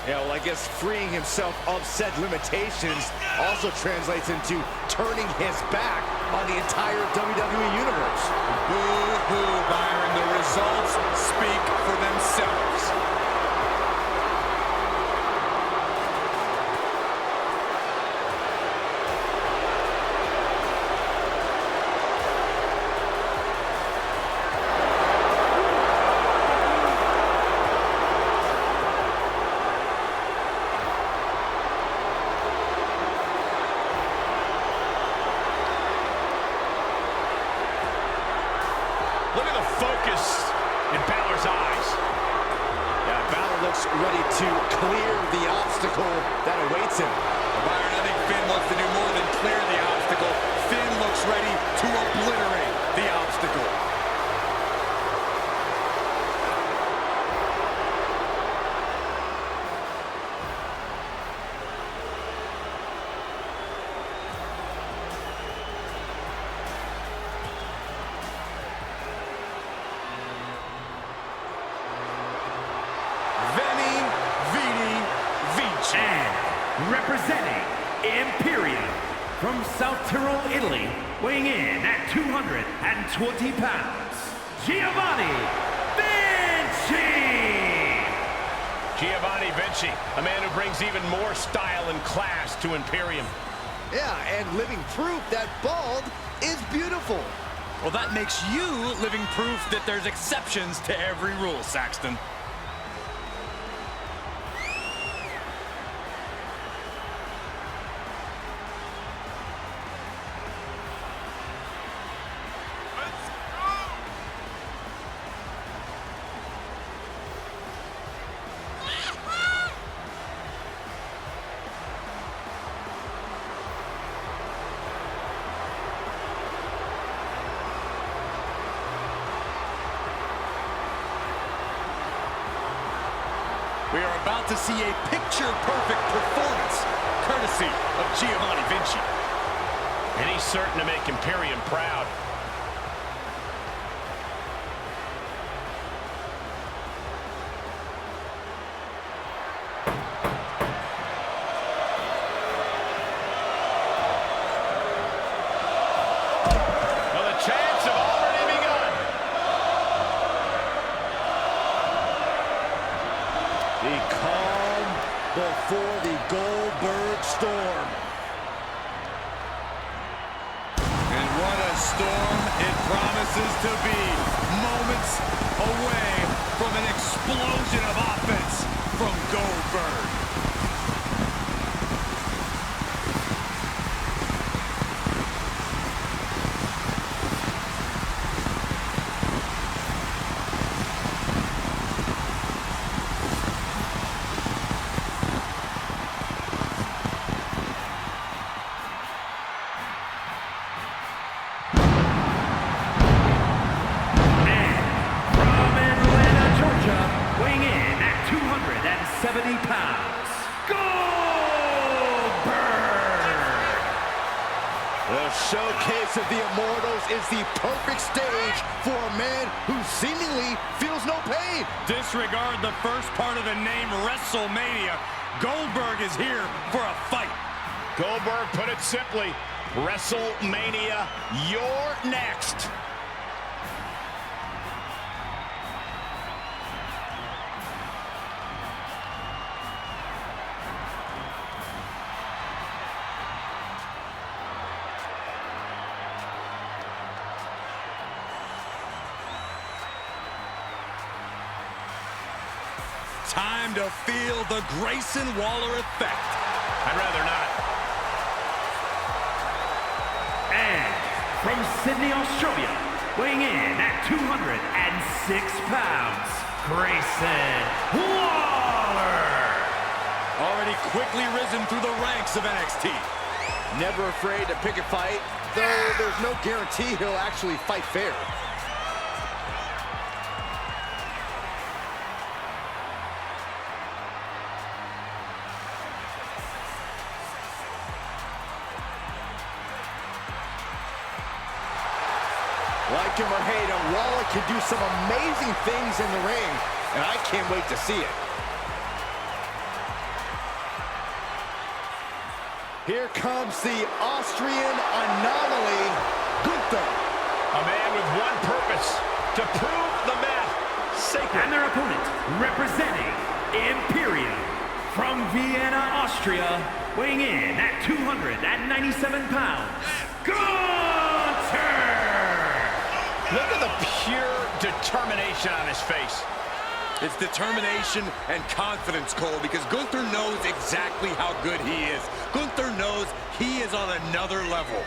Yeah, well, I guess freeing himself of said limitations also translates into turning his back on the entire WWE Universe. Boo-hoo, Byron. The results speak for themselves. Look at the focus in Balor's eyes. Yeah, Balor looks ready to clear the obstacle that awaits him. Byron, I think Finn wants to do more than clear the obstacle. Finn looks ready to obliterate the obstacle. And representing Imperium from South Tyrol, Italy, weighing in at 220 pounds, Giovanni Vinci! Giovanni Vinci, a man who brings even more style and class to Imperium. Yeah, and living proof that bald is beautiful. Well, that makes you living proof that there's exceptions to every rule, Saxton. We are about to see a picture-perfect performance, courtesy of Giovanni Vinci. And he's certain to make Imperium proud. Well, the chants have already begun. The calm before the Goldberg storm. And what a storm it promises to be. Moments away from an explosion of offense from Goldberg. Weighing in at 270 pounds, Goldberg! The showcase of the Immortals is the perfect stage for a man who seemingly feels no pain. Disregard the first part of the name WrestleMania. Goldberg is here for a fight. Goldberg put it simply, WrestleMania, you're next. Time to feel the Grayson Waller effect. I'd rather not. And from Sydney, Australia, weighing in at 206 pounds, Grayson Waller! Already quickly risen through the ranks of NXT. Never afraid to pick a fight, though there's no guarantee he'll actually fight fair. him or hate him, Waller can do some amazing things in the ring, and I can't wait to see it. Here comes the Austrian anomaly, Gunther. A man with one purpose, to prove the math sacred. And their opponent, representing Imperium from Vienna, Austria, weighing in at 297 pounds, Gunther! Look at the pure determination on his face. It's determination and confidence, Cole, because Gunther knows exactly how good he is. Gunther knows he is on another level.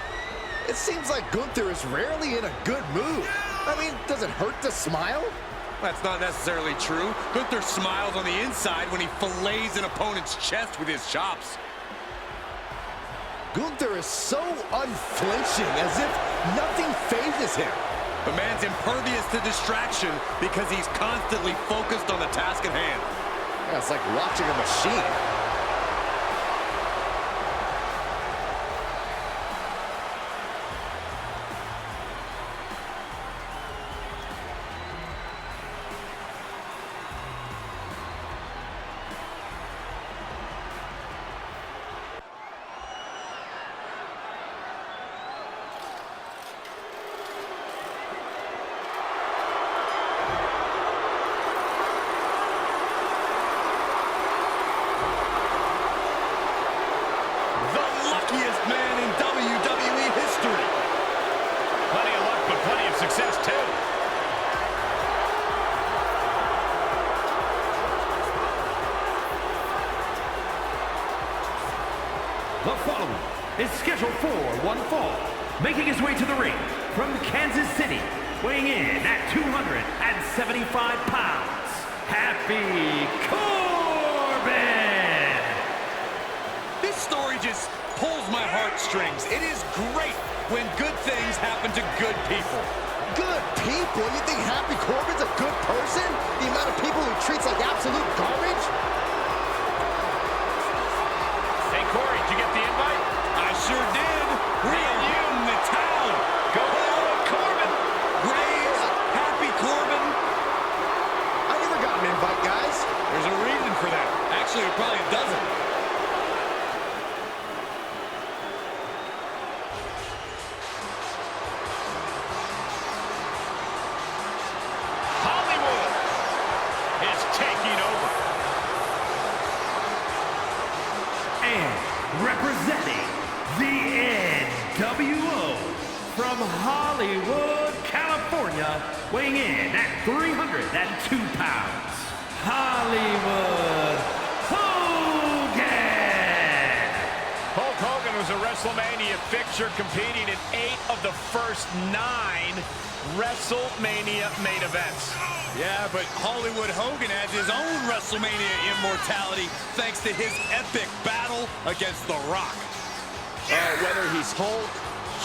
It seems like Gunther is rarely in a good mood. I mean, does it hurt to smile? That's not necessarily true. Gunther smiles on the inside when he fillets an opponent's chest with his chops. Gunther is so unflinching, as if nothing phases him. The man's impervious to distraction because he's constantly focused on the task at hand. Yeah, it's like watching a machine. Success too. The following is scheduled for one fall, making his way to the ring from Kansas City, weighing in at 275 pounds, Happy Corbin! This story just pulls my heartstrings. It is great when good things happen to good people. Good people? You think Happy Corbin's a good person? The amount of people he treats like absolute garbage? Hey, Corey, did you get the invite? I sure did. Reuniting the town. Go Corbin. Raise Happy Corbin. I never got an invite, guys. There's a reason for that. Actually, it probably doesn't. Representing the NWO from Hollywood, California, weighing in at 302 pounds, Hollywood Hogan! Hulk Hogan was a WrestleMania fixture, competing in 8 of the first 9 WrestleMania main events. Yeah, but Hollywood Hogan has his own WrestleMania immortality thanks to his epic battle against The Rock. Whether he's Hulk,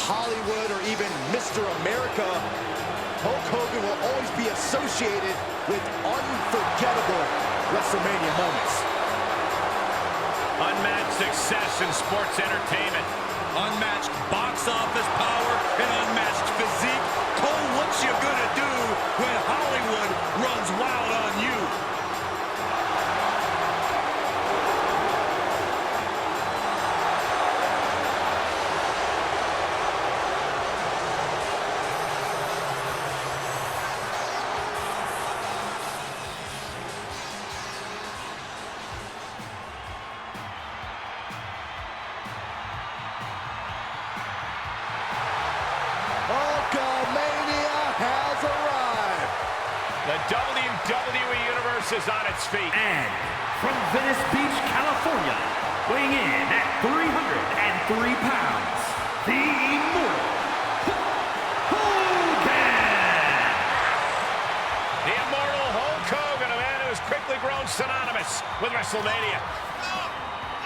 Hollywood, or even Mr. America, Hulk Hogan will always be associated with unforgettable WrestleMania moments. Unmatched success in sports entertainment. Unmatched box office power and unmatched physique. Cole, what's you gonna do when Hollywood runs wild on you? The WWE Universe is on its feet. And from Venice Beach, California, weighing in at 303 pounds, the Immortal Hogan! The Immortal Hulk Hogan, a man who has quickly grown synonymous with WrestleMania.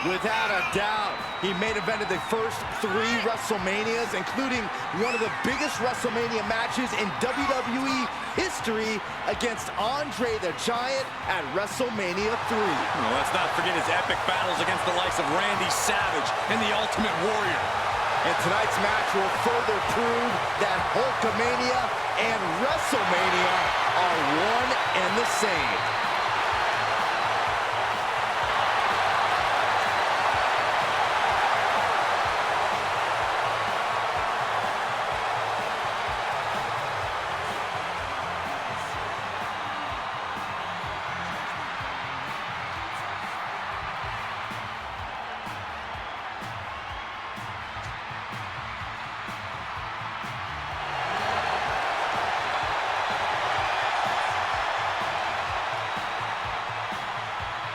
Without a doubt, he main evented the first 3 WrestleManias, including one of the biggest WrestleMania matches in WWE history against Andre the Giant at WrestleMania 3. Well, let's not forget his epic battles against the likes of Randy Savage and the Ultimate Warrior. And tonight's match will further prove that Hulkamania and WrestleMania are one and the same.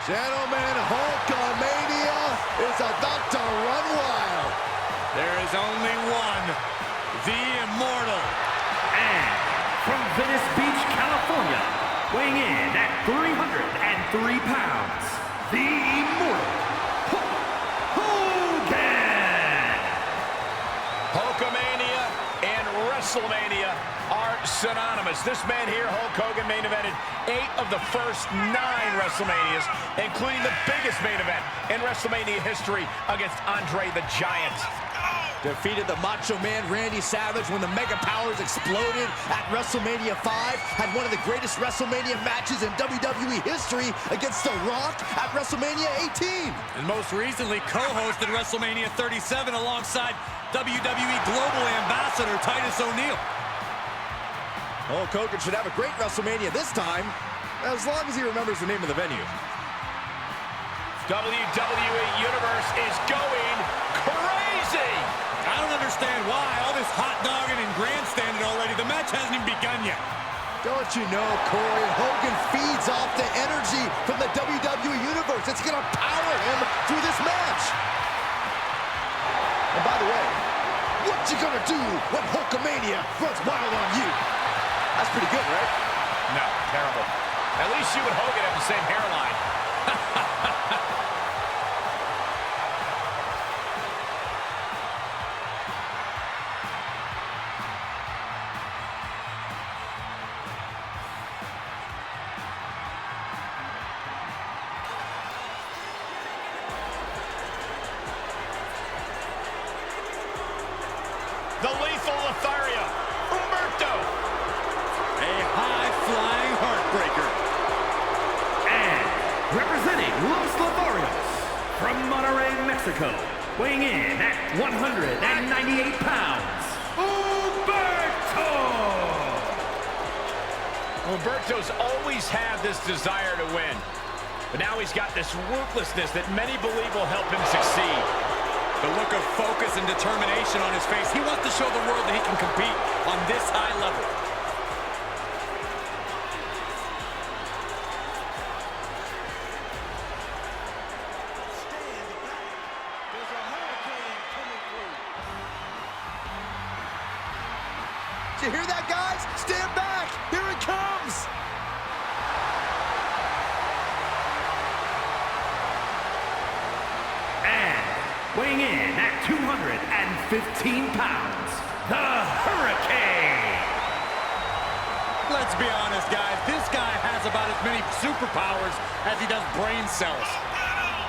Gentlemen, Hulkamania is about to run wild. There is only one, the Immortal. And from Venice Beach, California, weighing in at 303 pounds, the Immortal, Hulk Hogan. Hulkamania and WrestleMania are synonymous. This man here, Hulk Hogan, main evented 8 of the first 9 WrestleManias, including the biggest main event in WrestleMania history against Andre the Giant. Defeated the Macho Man Randy Savage when the Mega Powers exploded at WrestleMania 5. Had one of the greatest WrestleMania matches in WWE history against The Rock at WrestleMania 18. And most recently co-hosted WrestleMania 37 alongside WWE Global Ambassador Titus O'Neil. Hulk Hogan should have a great WrestleMania this time, as long as he remembers the name of the venue. WWE Universe is going crazy! I don't understand why. All this hot dogging and grandstanding already. The match hasn't even begun yet. Don't you know, Corey, Hogan feeds off the energy from the WWE Universe. It's going to power him through this match. And by the way, what you going to do when Hulkamania runs wild on you? That's pretty good, right? No, terrible. At least you and Hogan have the same hairline. The lethal Lothario, Humberto. A high-flying heartbreaker. And representing Los Lotharios from Monterrey, Mexico, weighing in at 198 pounds, Humberto! Humberto's always had this desire to win, but now he's got this ruthlessness that many believe will help him succeed. The look of focus and determination on his face. He wants to show the world that he can compete on this high level. Did you hear that, guys? Stand back! Here it comes! Weighing in at 215 pounds, the Hurricane. Let's be honest, guys. This guy has about as many superpowers as he does brain cells.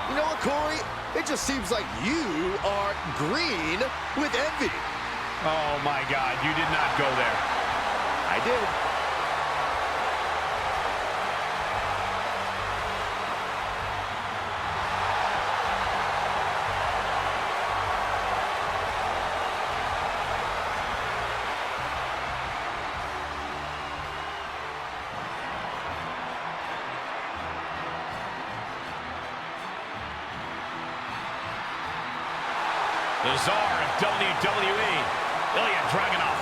You know what, Corey? It just seems like you are green with envy. Oh my God, you did not go there. I did. The czar of WWE, Ilya Dragunov.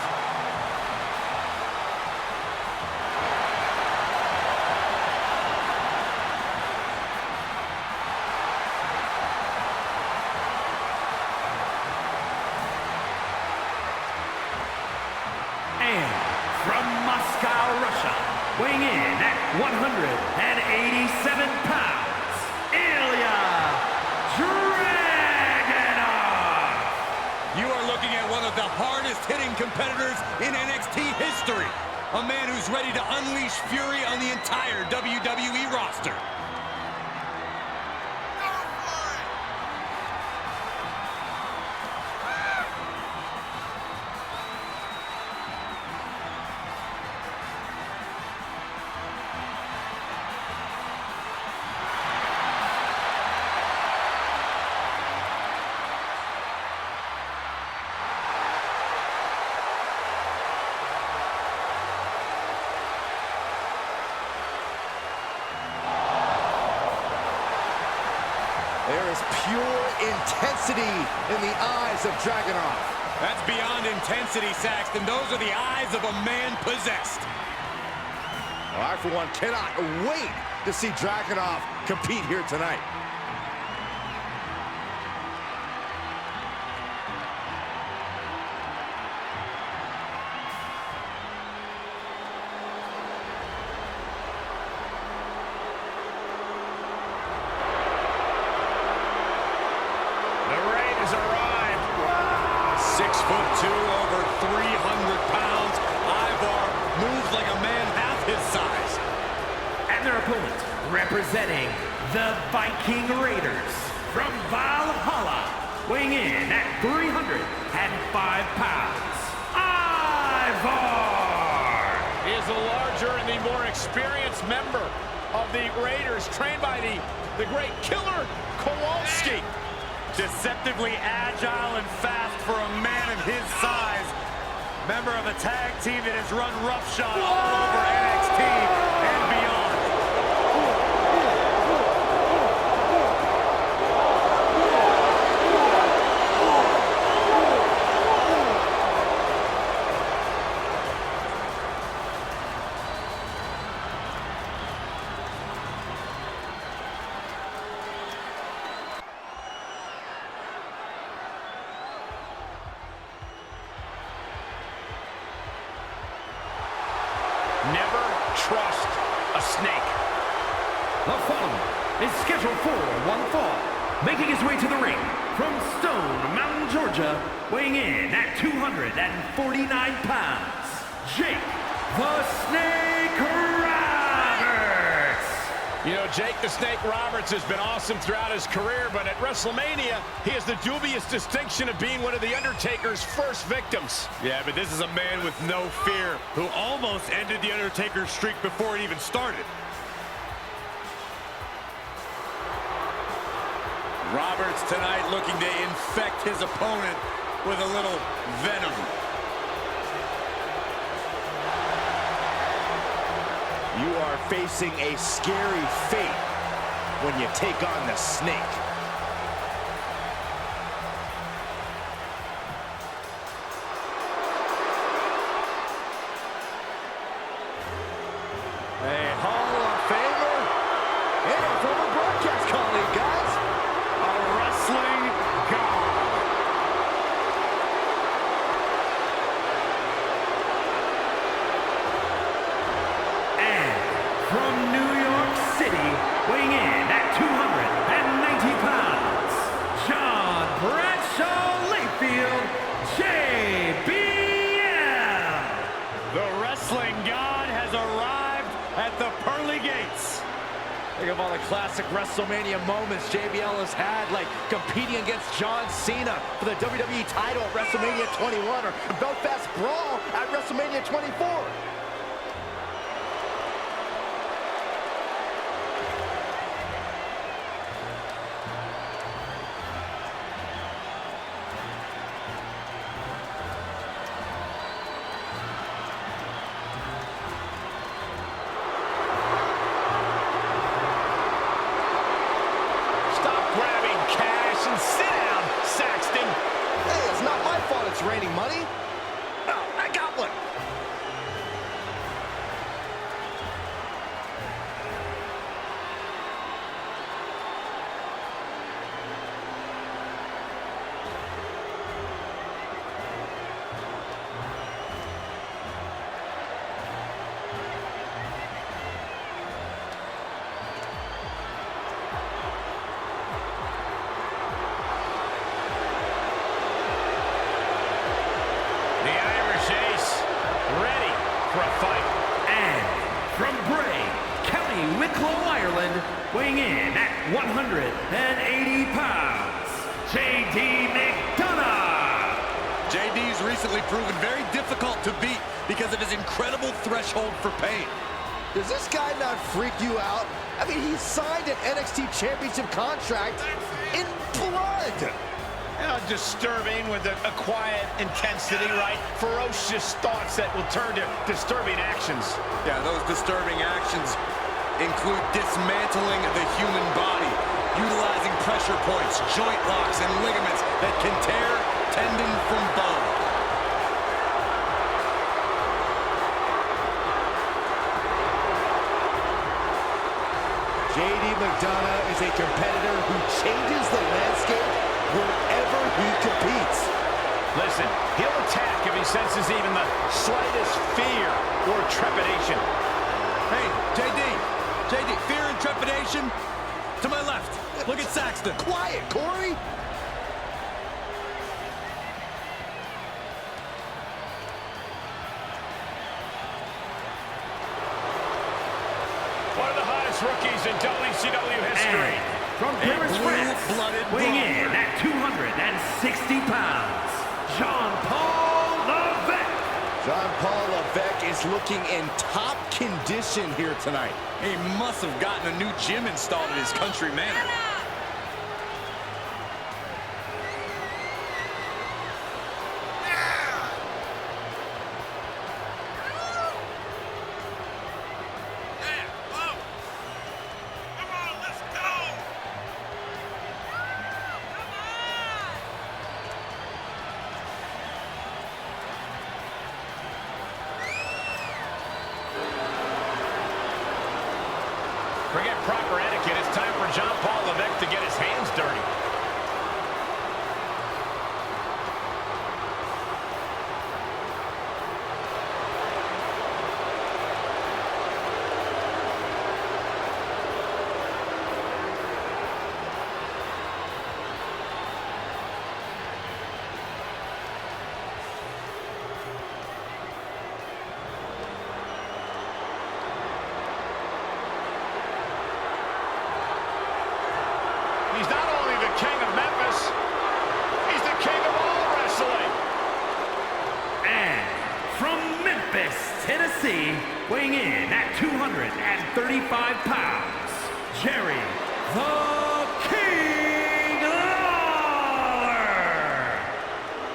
And from Moscow, Russia, weighing in at 187 pounds, Ilya Dragunov. You are looking at one of the hardest-hitting competitors in NXT history. A man who's ready to unleash fury on the entire WWE roster. There is pure intensity in the eyes of Dragunov. That's beyond intensity, Saxton. Those are the eyes of a man possessed. Well, I, for one, cannot wait to see Dragunov compete here tonight. The Rain has arrived. 6'2", over 300 pounds. Ivar moves like a man half his size. And their opponent, representing the Viking Raiders from Valhalla, weighing in at 305 pounds, Ivar! He is the larger and the more experienced member of the Raiders, trained by the great Killer Kowalski. Deceptively agile and fast for a man of his size. Member of a tag team that has run roughshod all over NXT and beyond. Never trust a snake. The following is scheduled for one fall, making his way to the ring from Stone Mountain, Georgia, weighing in at 249 pounds, Jake the Snake Roberts! You know, Jake the Snake Roberts has been awesome throughout his career, but at WrestleMania, he has the dubious distinction of being one of The Undertaker's first victims. Yeah, but this is a man with no fear who almost ended The Undertaker's streak before it even started. Roberts tonight looking to infect his opponent with a little venom. You are facing a scary fate when you take on the Snake. A Hall of Famer and a former broadcast colleague, guys. A wrestling god. And from New York City, weighing in at 290 pounds, John Bradshaw Layfield, JBL! The wrestling god has arrived at the pearly gates. Think of all the classic WrestleMania moments JBL has had, like competing against John Cena for the WWE title at WrestleMania 21 or Belfast Brawl at WrestleMania 24. Sit down, Saxton. Hey, it's not my fault it's raining money. Oh, I got one. weighing in at 180 pounds, J.D. McDonough. JD's recently proven very difficult to beat because of his incredible threshold for pain. Does this guy not freak you out? I mean, he signed an NXT Championship contract in blood. You know, disturbing with a quiet intensity, right? Ferocious thoughts that will turn to disturbing actions. Yeah, those disturbing actions include dismantling the human body, utilizing pressure points, joint locks, and ligaments that can tear tendon from bone. JD McDonough is a competitor who changes the landscape wherever he competes. Listen, he'll attack if he senses even the slightest fear or trepidation. Hey, JD, fear and trepidation to my left. Look at Saxton. Quiet, Corey. One of the hottest rookies in WCW history. And from Paris, France, weighing in at 260 pounds, Jean-Paul Levesque. Jean-Paul Levesque is looking in top condition here tonight. He must have gotten a new gym installed in his country manor. Yeah, whoa. Come on, let's go. Forget proper etiquette. It's time for Jean-Paul Levesque to get his hands dirty. He's not only the king of Memphis, he's the king of all wrestling. And from Memphis, Tennessee, weighing in at 235 pounds, Jerry the King Lawler.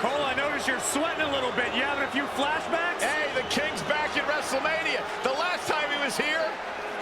Cole, I notice you're sweating a little bit. You having a few flashbacks? Hey, the King's back in WrestleMania. The last time he was here,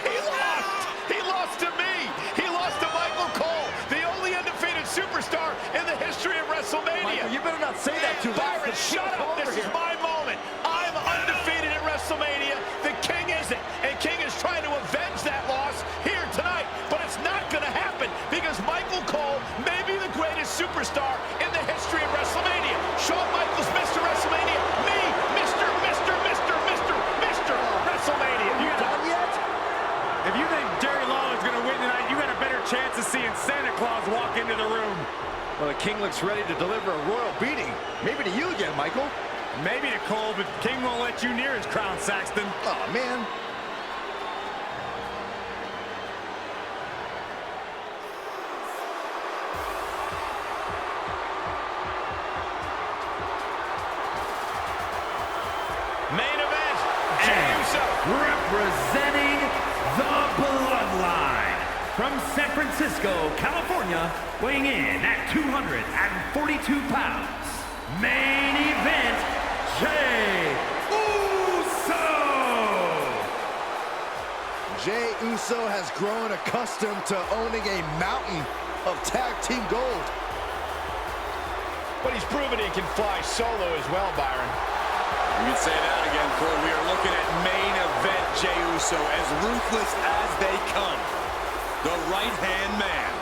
he lost. He lost to me. He lost to Michael Cole, the only undefeated superstar in the history of WrestleMania. Michael, you better not say that too loud. Byron, shut up. This is my moment. I'm undefeated at WrestleMania. The King isn't. And King is trying to avenge that loss here tonight. But it's not going to happen because Michael Cole may be the greatest superstar in the history of WrestleMania. Shawn Michaels, Mr. WrestleMania. Me, Mr. WrestleMania. You done yet? If you think Jerry Lawler's going to win tonight, you got a better chance of seeing Santa Claus walk into the room. Well, the King looks ready to deliver a royal beating. Maybe to you again, Michael. Maybe to Cole, but King won't let you near his crown, Saxton. Oh, man. Main event, Jey Uso. Representing the Bloodline, from San Francisco, California, weighing in at 242 pounds, main event, Jey Uso. Jey Uso has grown accustomed to owning a mountain of tag team gold. But he's proven he can fly solo as well, Byron. You can say that again, Cole. We are looking at main event Jey Uso, as ruthless as they come. The right-hand man.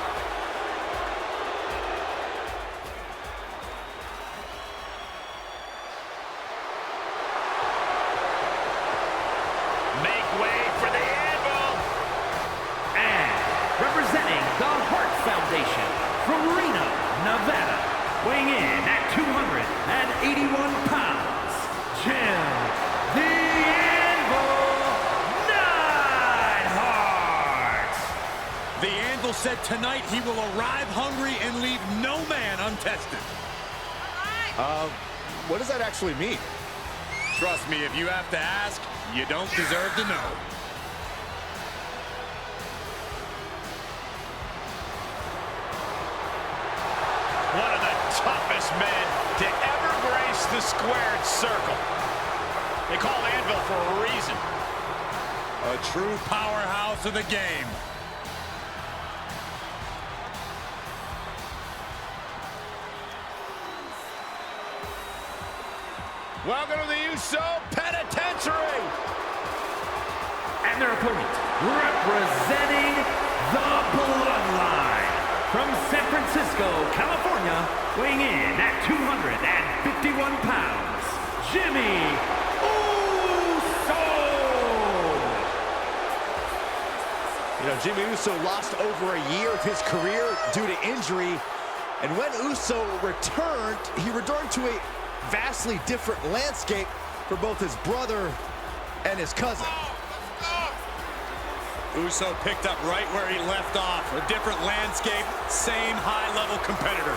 Make way for the Anvil. And representing the Hart Foundation, from Reno, Nevada, weighing in at 281 pounds, Jim the Anvil Neidhart. The Anvil said tonight he will arrive hungry and leave no man untested. What does that actually mean? Trust me, if you have to ask, you don't deserve to know. One of the toughest men to ever grace the squared circle. They call Anvil for a reason. A true powerhouse of the game. Welcome to the Uso Penitentiary. And their opponent, representing the Bloodline, from San Francisco, California, weighing in at 251 pounds, Jimmy Uso! You know, Jimmy Uso lost over a year of his career due to injury, and when Uso returned, he returned to a vastly different landscape for both his brother and his cousin. Uso picked up right where he left off. A different landscape, same high-level competitor.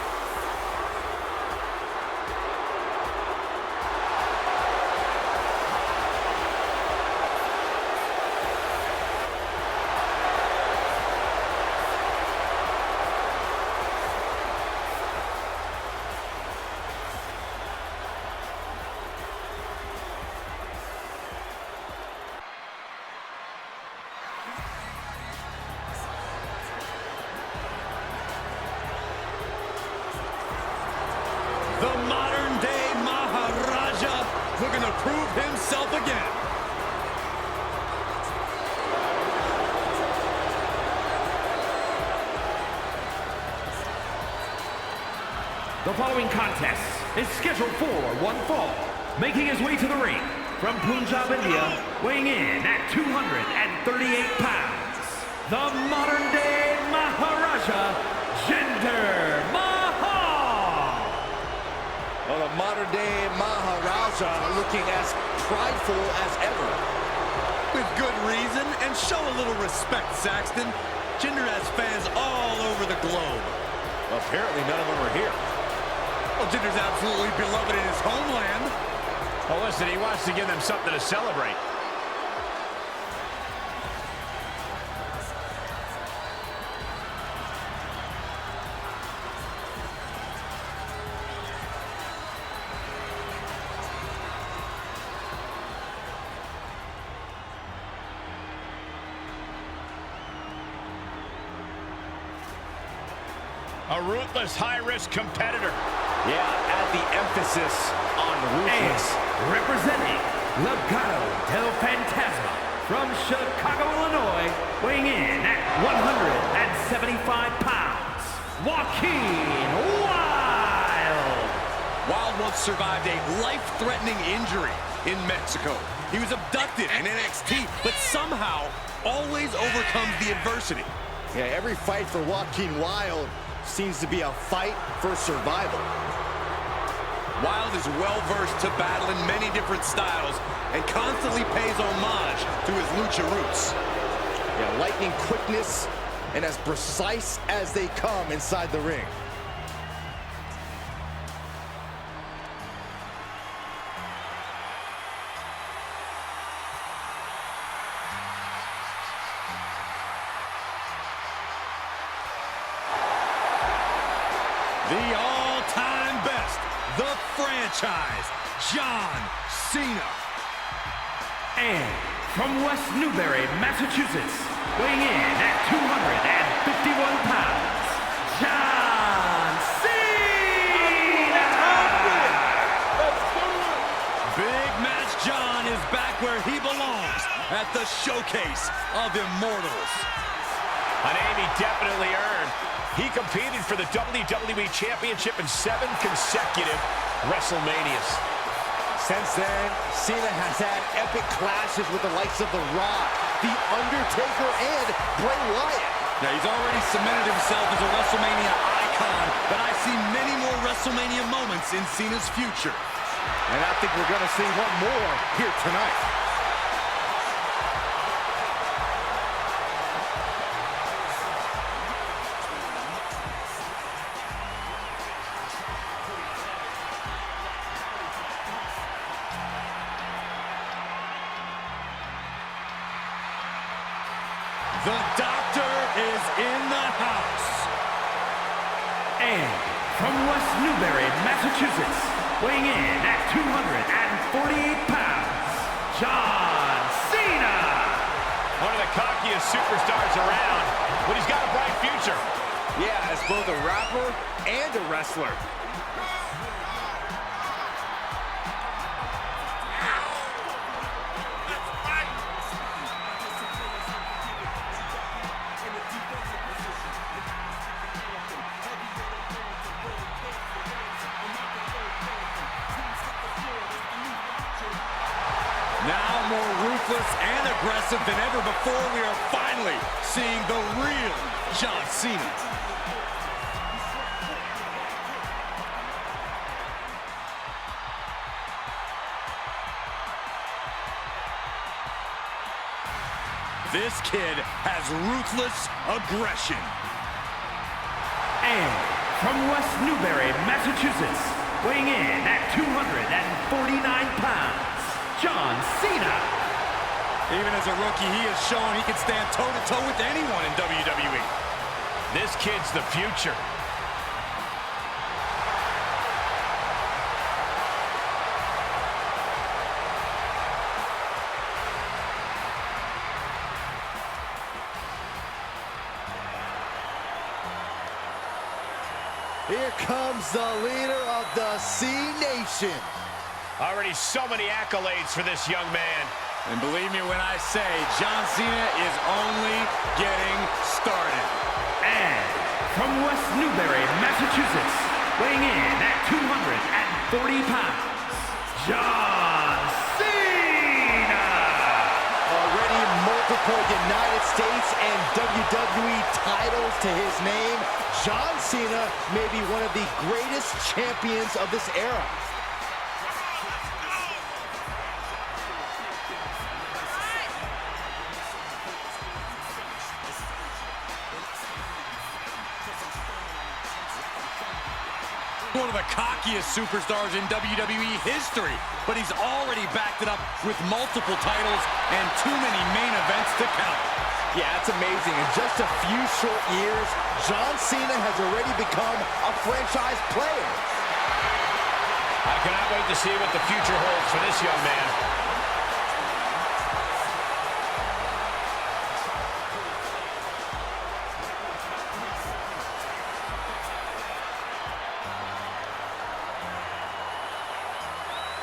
The modern-day Maharaja looking to prove himself again. The following contest is scheduled for one fall, making his way to the ring from Punjab, India, weighing in at 238 pounds, the modern-day Maharaja, Jinder Mahal. Well, the modern-day Maharaja looking as prideful as ever. With good reason, and show a little respect, Saxton. Jinder has fans all over the globe. Well, apparently none of them are here. Well, Jinder's absolutely beloved in his homeland. Well, listen, he wants to give them something to celebrate. A ruthless, high-risk competitor. Yeah, add the emphasis on ruthless. And representing Legado del Fantasma from Chicago, Illinois, weighing in at 175 pounds, Joaquin Wilde. Wilde once survived a life-threatening injury in Mexico. He was abducted in NXT, but somehow always overcomes the adversity. Yeah, every fight for Joaquin Wilde seems to be a fight for survival. Wilde is well-versed to battle in many different styles and constantly pays homage to his lucha roots. Yeah, lightning quickness and as precise as they come inside the ring. The all-time best, the franchise, John Cena. And from West Newbury, Massachusetts, weighing in at 251 pounds, John Cena! Big Match John is back where he belongs, at the Showcase of Immortals. A name he definitely earned. He competed for the WWE Championship in 7 consecutive WrestleManias. Since then, Cena has had epic clashes with the likes of The Rock, The Undertaker, and Bray Wyatt. Now, he's already cemented himself as a WrestleMania icon, but I see many more WrestleMania moments in Cena's future. And I think we're going to see one more here tonight. The doctor is in the house. And from West Newbury, Massachusetts, weighing in at 248 pounds, John Cena! One of the cockiest superstars around, but he's got a bright future. Yeah, as both a rapper and a wrestler. more ruthless and aggressive than ever before. We are finally seeing the real John Cena. This kid has ruthless aggression. And from West Newbury, Massachusetts, weighing in at 249 pounds, John Cena. Even as a rookie, he has shown he can stand toe-to-toe with anyone in WWE. This kid's the future. Here comes the leader of the C-Nation. Already so many accolades for this young man. And believe me when I say, John Cena is only getting started. And from West Newbury, Massachusetts, weighing in at 240 pounds, John Cena. Already multiple United States and WWE titles to his name, John Cena may be one of the greatest champions of this era. One of the cockiest superstars in WWE history, but he's already backed it up with multiple titles and too many main events to count. Yeah, it's amazing. In just a few short years, John Cena has already become a franchise player. I cannot wait to see what the future holds for this young man.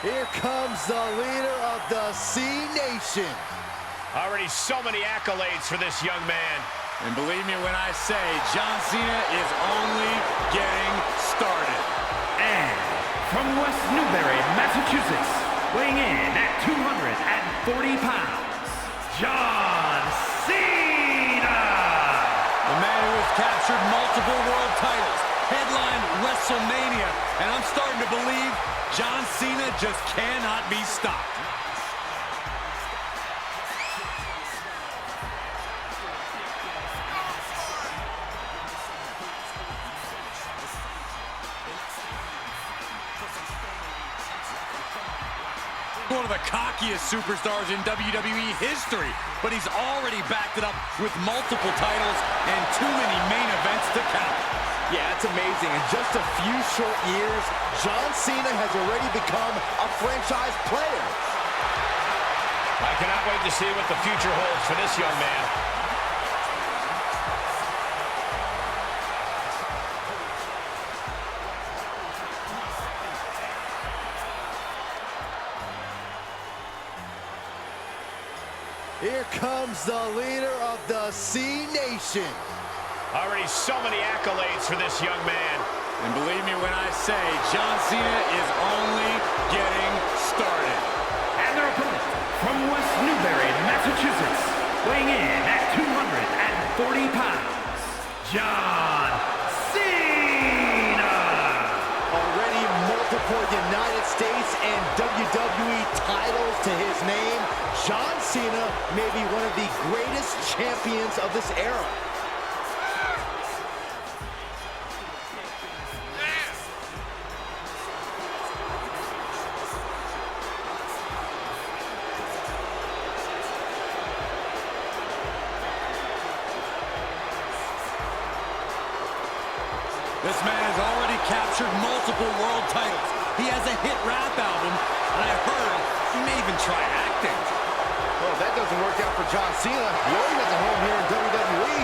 Here comes the leader of the C-Nation. Already so many accolades for this young man. And believe me when I say, John Cena is only getting started. And from West Newbury, Massachusetts, weighing in at 240 pounds, John Cena. The man who has captured multiple world titles, headlined WrestleMania, and I'm starting to believe John Cena just cannot be stopped. One of the cockiest superstars in WWE history, but he's already backed it up with multiple titles and too many main events to count. Yeah, it's amazing. In just a few short years, John Cena has already become a franchise player. I cannot wait to see what the future holds for this young man. Here comes the leader of the C-Nation. Already so many accolades for this young man. And believe me when I say, John Cena is only getting started. And their opponent, from West Newbury, Massachusetts, weighing in at 240 pounds, John Cena. Already multiple United States and WWE titles to his name, John Cena may be one of the greatest champions of this era. This man has already captured multiple world titles. He has a hit rap album, and I heard he may even try acting. Well, if that doesn't work out for John Cena, he already has a home here in WWE.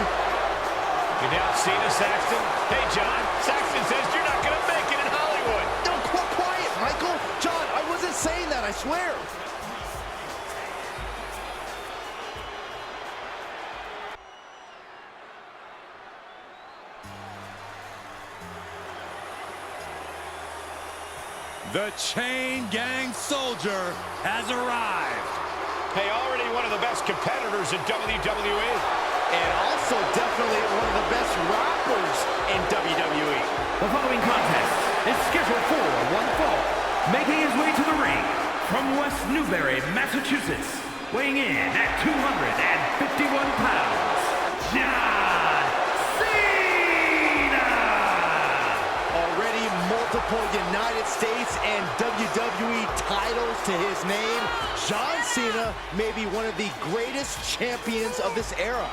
You doubt Cena, Saxton? Hey, John, Saxton says you're not going to make it in Hollywood. No, quiet, Michael. John, I wasn't saying that, I swear. The Chain Gang Soldier has arrived. Hey, already one of the best competitors in WWE. And also definitely one of the best rappers in WWE. The following contest is scheduled for one fall. Making his way to the ring from West Newbury, Massachusetts, weighing in at 251 pounds, John Cena! Already multiple United States and WWE titles to his name, John Cena may be one of the greatest champions of this era.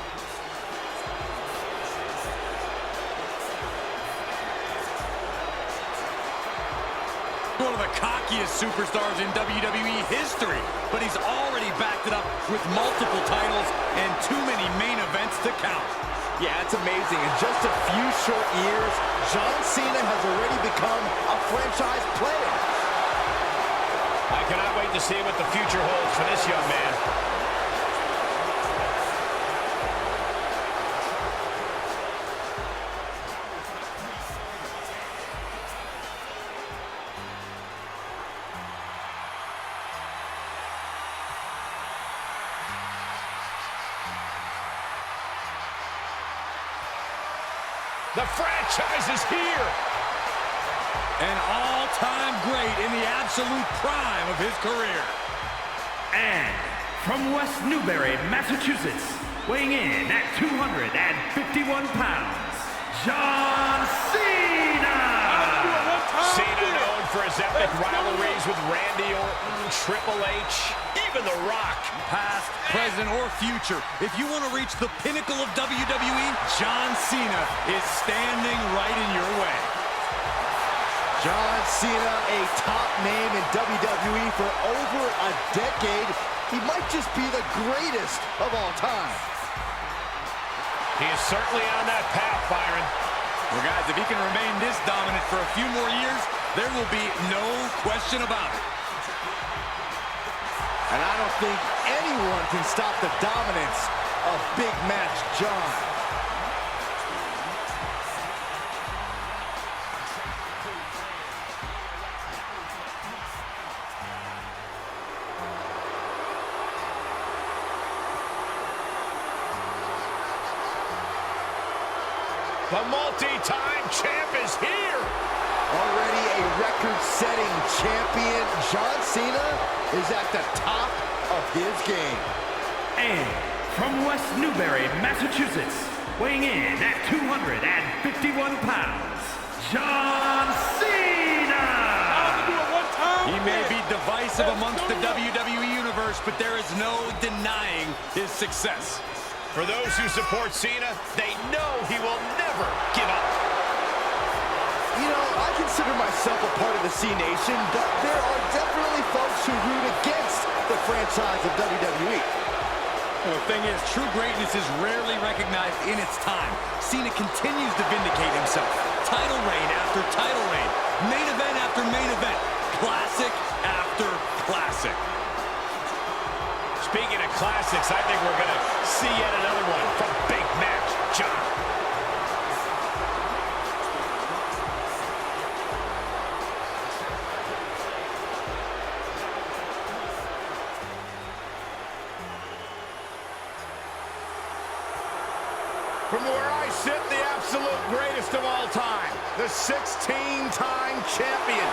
One of the cockiest superstars in WWE history, but he's already backed it up with multiple titles and too many main events to count. Yeah, it's amazing. In just a few short years, John Cena has already become a franchise player. I cannot wait to see what the future holds for this young man. The franchise is here. An all-time great in the absolute prime of his career. And from West Newbury, Massachusetts, weighing in at 251 pounds, John Cena! Cena known for his epic rivalries with Randy Orton, Triple H, even The Rock. Past, present, or future, if you want to reach the pinnacle of WWE, John Cena is standing right in your way. John Cena, a top name in WWE for over a decade. He might just be the greatest of all time. He is certainly on that path, Byron. Well, guys, if he can remain this dominant for a few more years, there will be no question about it. And I don't think anyone can stop the dominance of Big Match John. The multi-time champ is here. Already a record-setting champion, John Cena is at the top of his game. And from West Newbury, Massachusetts, weighing in at 251 pounds, John Cena! He may be divisive amongst the WWE Universe, but there is no denying his success. For those who support Cena, they know he will never give up. You know, I consider myself a part of the C Nation, but there are definitely folks who root against the franchise of WWE. Well, the thing is, true greatness is rarely recognized in its time. Cena continues to vindicate himself. Title reign after title reign. Main event after main event. Classic after classic. Speaking of classics, I think we're going to see yet another one from Big Match John. From where I sit, the absolute greatest of all time, the 16-time champion.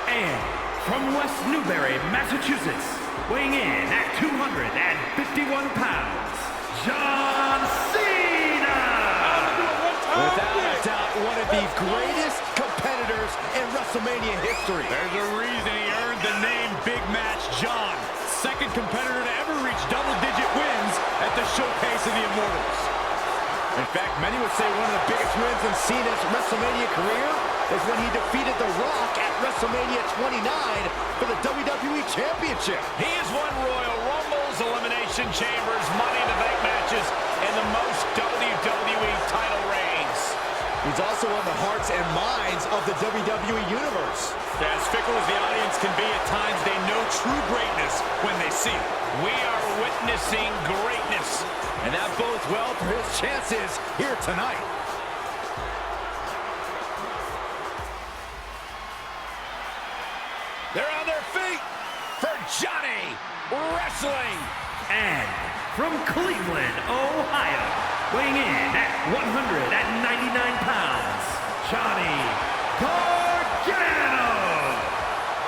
And from West Newbury, Massachusetts, weighing in at 251 pounds, John Cena! Without a doubt, one of the greatest competitors in WrestleMania history. There's a reason he earned the name Big Match John. Second competitor to ever reach double-digit wins at the Showcase of the Immortals. In fact, many would say one of the biggest wins in Cena's WrestleMania career is when he defeated The Rock at WrestleMania 29 for the WWE Championship. He has won Royal Rumbles, Elimination Chambers, Money in the Bank matches, and the most WWE title reigns. He's also won the hearts and minds of the WWE Universe. As fickle as the audience can be at times, they know true greatness when they see it. We are witnessing greatness. And that bodes well for his chances here tonight. They're on their feet for Johnny Wrestling. And from Cleveland, Ohio, weighing in at 199 pounds, Johnny Gargano.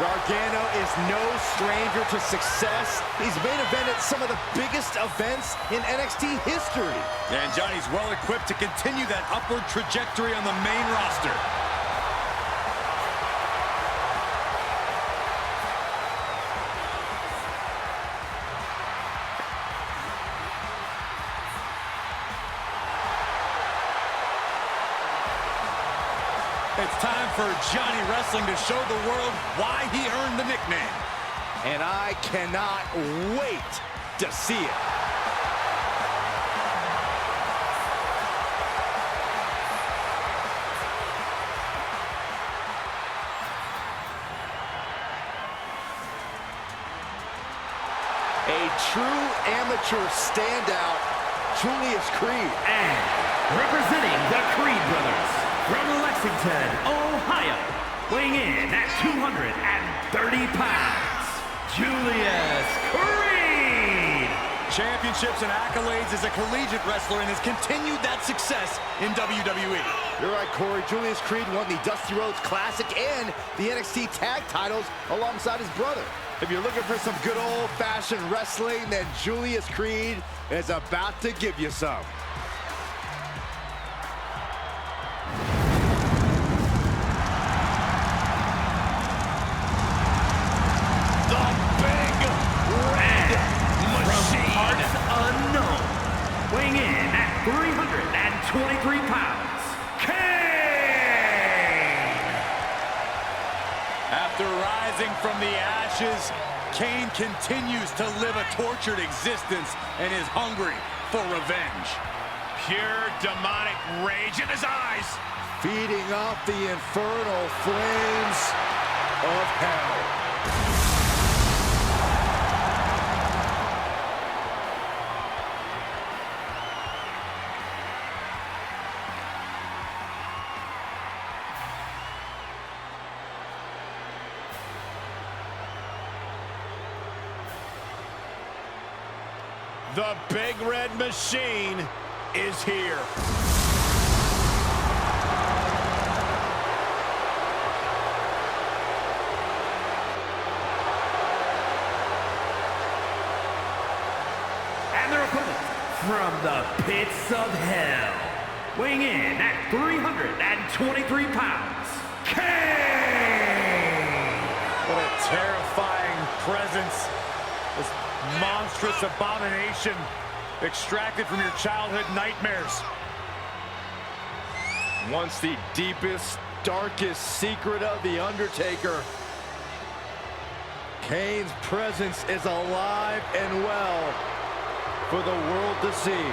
Gargano is no stranger to success. He's main evented some of the biggest events in NXT history. And Johnny's well equipped to continue that upward trajectory on the main roster. It's time for Johnny Wrestling to show the world why he earned the nickname. And I cannot wait to see it. A true amateur standout, Julius Creed. And representing the Creed brothers, from Lexington, Ohio, weighing in at 230 pounds, Julius Creed. Championships and accolades as a collegiate wrestler and has continued that success in WWE. You're right, Corey. Julius Creed won the Dusty Rhodes Classic and the NXT Tag titles alongside his brother. If you're looking for some good old-fashioned wrestling, then Julius Creed is about to give you some. Weighing in at 323 pounds, Kane! After rising from the ashes, Kane continues to live a tortured existence and is hungry for revenge. Pure demonic rage in his eyes. Feeding off the infernal flames of hell. The Big Red Machine is here. And their opponent from the pits of hell, weighing in at 323 pounds, Kane! What a terrifying presence. This monstrous abomination extracted from your childhood nightmares. Once the deepest, darkest secret of The Undertaker, Kane's presence is alive and well for the world to see.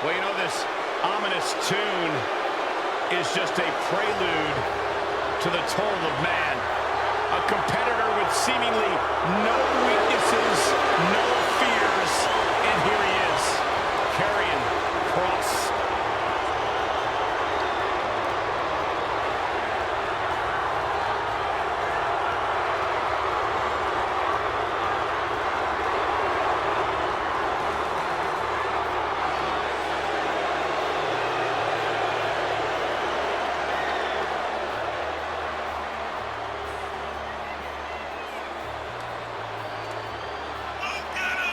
Well, you know, this ominous tune is just a prelude to the toll of man. A competitor with seemingly no weaknesses, no fears, and here he is, carrying cross. Look at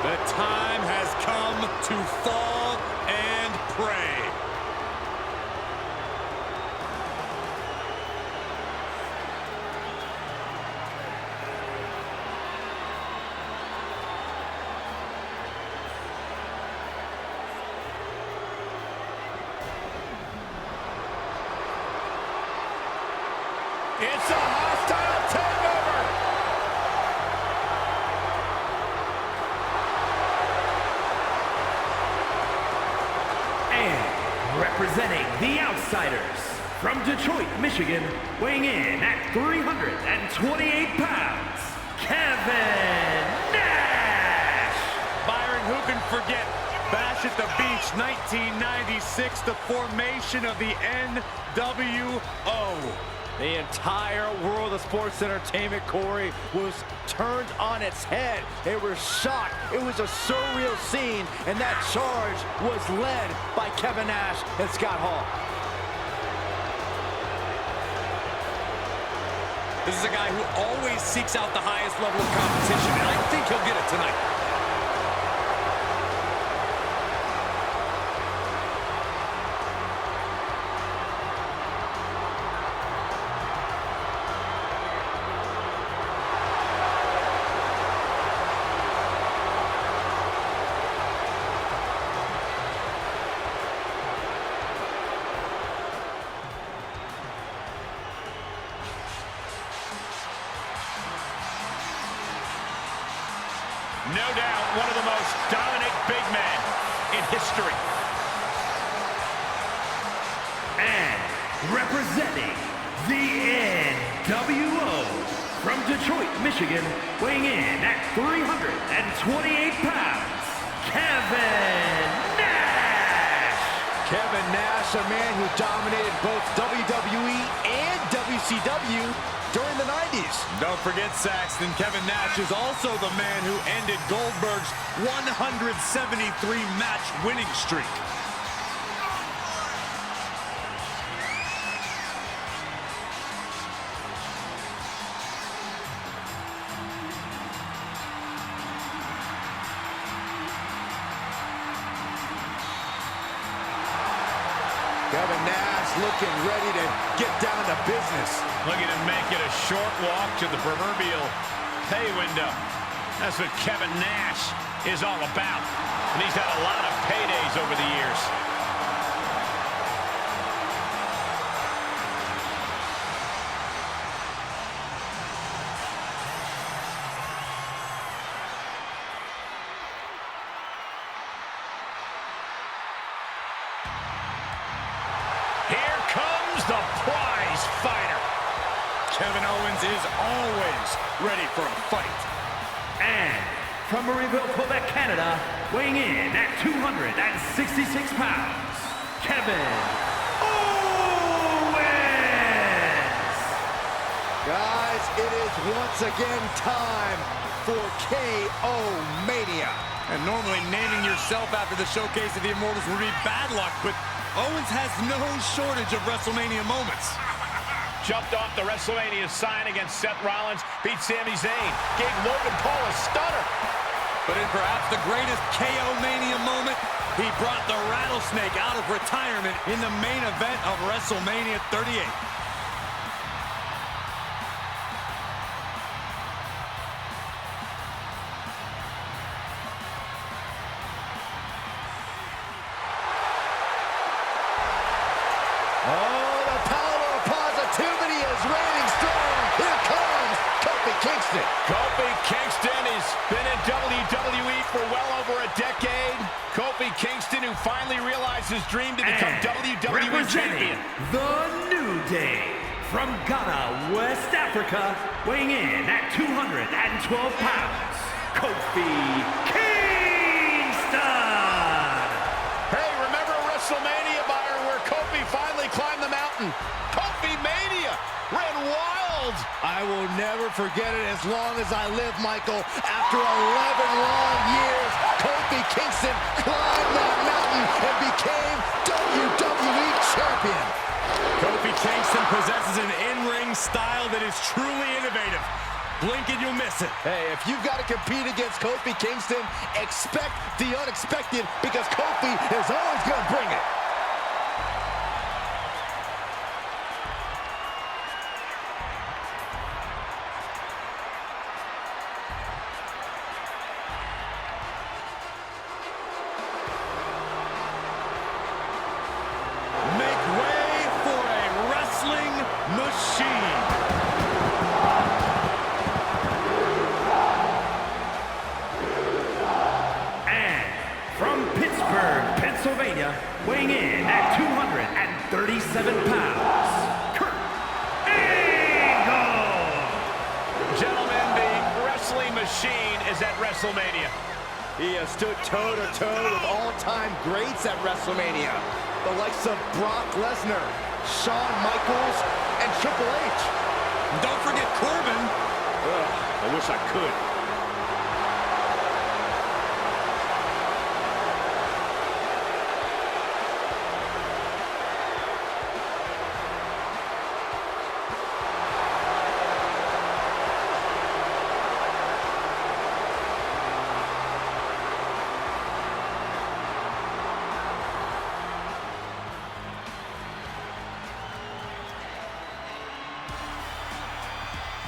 The time has come to fall and pray. It's a hostile takeover. And representing the Outsiders from Detroit, Michigan, weighing in at 328 pounds, Kevin Nash. Byron, who can forget Bash at the Beach 1996, the formation of the NWO. The entire world of sports entertainment, Corey, was turned on its head. They were shocked. It was a surreal scene, and that charge was led by Kevin Nash and Scott Hall. This is a guy who always seeks out the highest level of competition, and I think he'll get it tonight. No doubt one of the most dominant big men in history. And representing the NWO from Detroit, Michigan, weighing in at 328 pounds, Kevin Nash. Kevin Nash, a man who dominated both WWE and WCW during the 90s. Don't forget, Saxton, Kevin Nash is also the man who ended Goldberg's 173-match winning streak. Kevin Nash looking ready to get down to business. Looking to make it a short walk to the proverbial pay window. That's what Kevin Nash is all about. And he's had a lot of paydays over the years. Here comes the prize fighter. Kevin Owens is always ready for a fight. And from Marieville, Quebec, Canada, weighing in at 266 pounds, Kevin Owens. Guys, it is once again time for KO Mania. And normally naming yourself after the showcase of the Immortals would be bad luck, but Owens has no shortage of WrestleMania moments. Jumped off the WrestleMania sign against Seth Rollins, beat Sami Zayn, gave Logan Paul a stunner. But in perhaps the greatest KO Mania moment, he brought the Rattlesnake out of retirement In the main event of WrestleMania 38. Oh, the power of positivity is reigning strong. Here comes Kofi Kingston. Kofi Kingston has been in WWE for well over a decade. Kofi Kingston, who finally realized his dream to become And WWE representing champion. the New Day from Ghana, West Africa, weighing in at 212 pounds, Kofi Kingston. Hey, remember WrestleMania, Byron, where Kofi finally climbed the mountain? Kofi Mania ran wild. I will never forget it as long as I live, Michael. After 11 long years, Kofi Kingston climbed that mountain and became WWE champion. Kofi Kingston possesses an in-ring style that is truly innovative. Blink and you'll miss it. Hey, if you've got to compete against Kofi Kingston, expect the unexpected, because Kofi is always going to bring it. Make way for a wrestling machine. And from Pittsburgh, Pennsylvania, weighing in at 237 pounds, Kurt Angle! Gentlemen, the wrestling machine is at WrestleMania. He has stood toe-to-toe with all-time greats at WrestleMania. The likes of Brock Lesnar, Shawn Michaels, and Triple H. Don't forget Corbin. Ugh, I wish I could.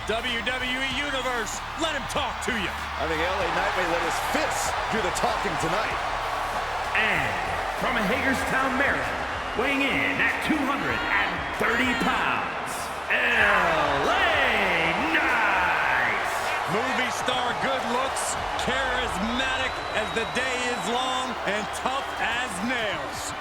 WWE Universe, let him talk to you. I think LA Knight may let his fists do the talking tonight. And from Hagerstown, Maryland, weighing in at 230 pounds, LA Knight! Movie star good looks, charismatic as the day is long, and tough as nails.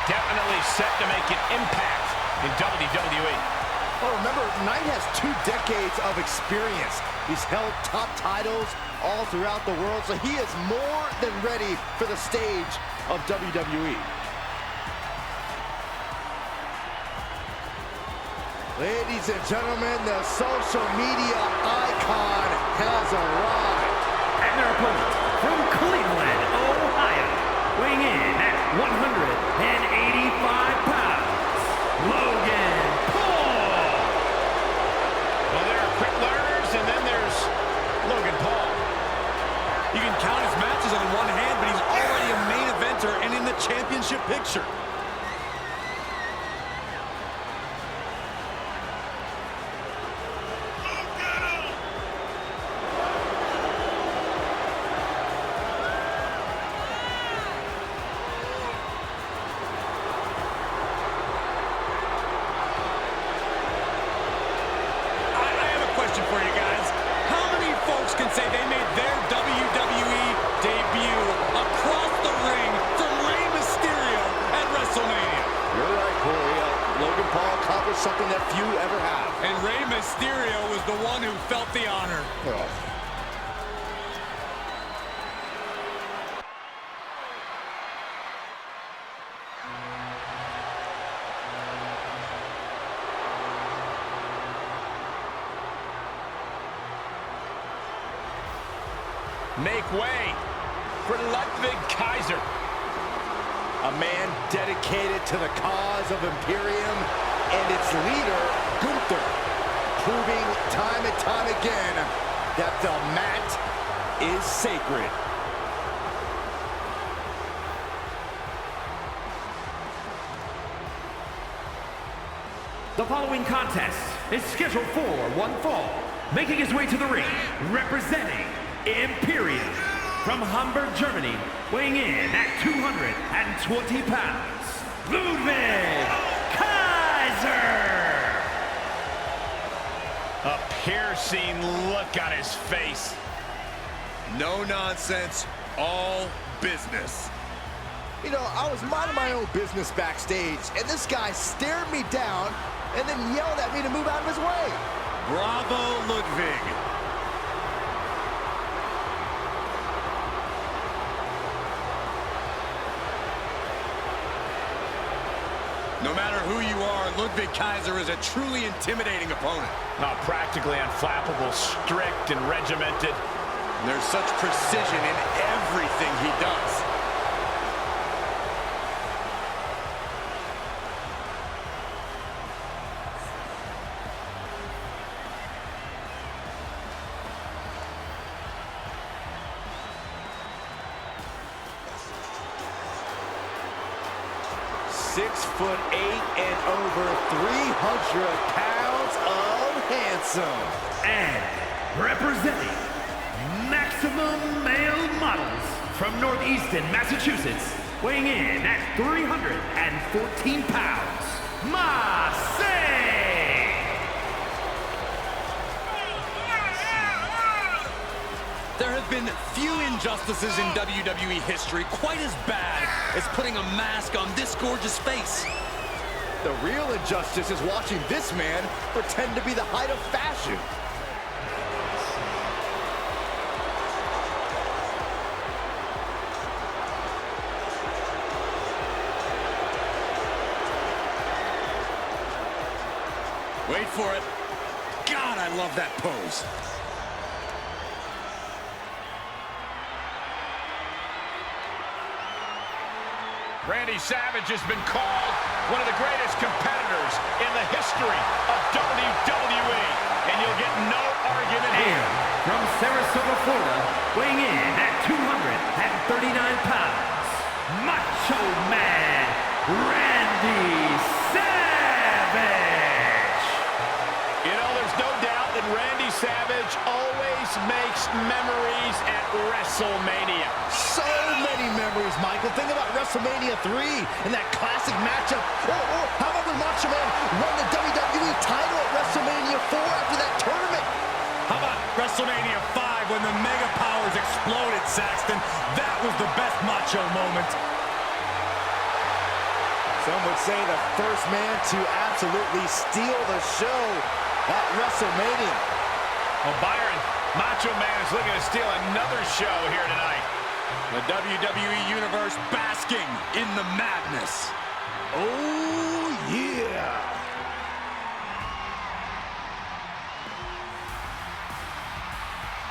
Definitely set to make an impact in WWE. Well, remember, Knight has 2 decades of experience. He's held top titles all throughout the world, so he is more than ready for the stage of WWE. Ladies and gentlemen, the social media icon has arrived. And their opponent from Cleveland, Ohio, weighing in at 185 pounds, Logan Paul. Well, there are quick learners, and then there's Logan Paul. You can count his matches on one hand, but he's already a main eventer and in the championship picture. For you guys, how many folks can say they made their WWE debut across the ring from Rey Mysterio at WrestleMania? You're right, Corey. Logan Paul accomplished something that few ever have. And Rey Mysterio was the one who felt the honor. Make way for Ludwig Kaiser. A man dedicated to the cause of Imperium and its leader, Gunther, proving time and time again that the mat is sacred. The following contest is scheduled for one fall, making his way to the ring, representing Imperium from Hamburg, Germany, weighing in at 220 pounds, Ludwig Kaiser! A piercing look on his face. No nonsense, all business. You know, I was minding my own business backstage, and this guy stared me down and then yelled at me to move out of his way. Bravo, Ludwig. No matter who you are, Ludwig Kaiser is a truly intimidating opponent. Practically unflappable, strict and regimented. There's such precision in everything he does. And over 300 pounds of handsome. And representing Maximum Male Models from Northeastern Massachusetts, weighing in at 314 pounds, Marseille! There have been few injustices in WWE history quite as bad as putting a mask on this gorgeous face. The real injustice is watching this man pretend to be the height of fashion. Wait for it. God, I love that pose. Randy Savage has been called one of the greatest competitors in the history of WWE. And you'll get no argument here. And from Sarasota, Florida, weighing in at 239 pounds, Macho Man, Randy Savage! You know, there's no doubt that Randy Savage always makes memories at WrestleMania. So many memories, Michael. Think about WrestleMania 3 and that classic matchup. Or how about when Macho Man won the WWE title at WrestleMania 4 after that tournament? How about WrestleMania 5 when the Mega Powers exploded, Saxton? That was the best Macho moment. Some would say the first man to absolutely steal the show at WrestleMania. Well, Byron, Macho Man is looking to steal another show here tonight. The WWE Universe basking in the madness. Oh, yeah.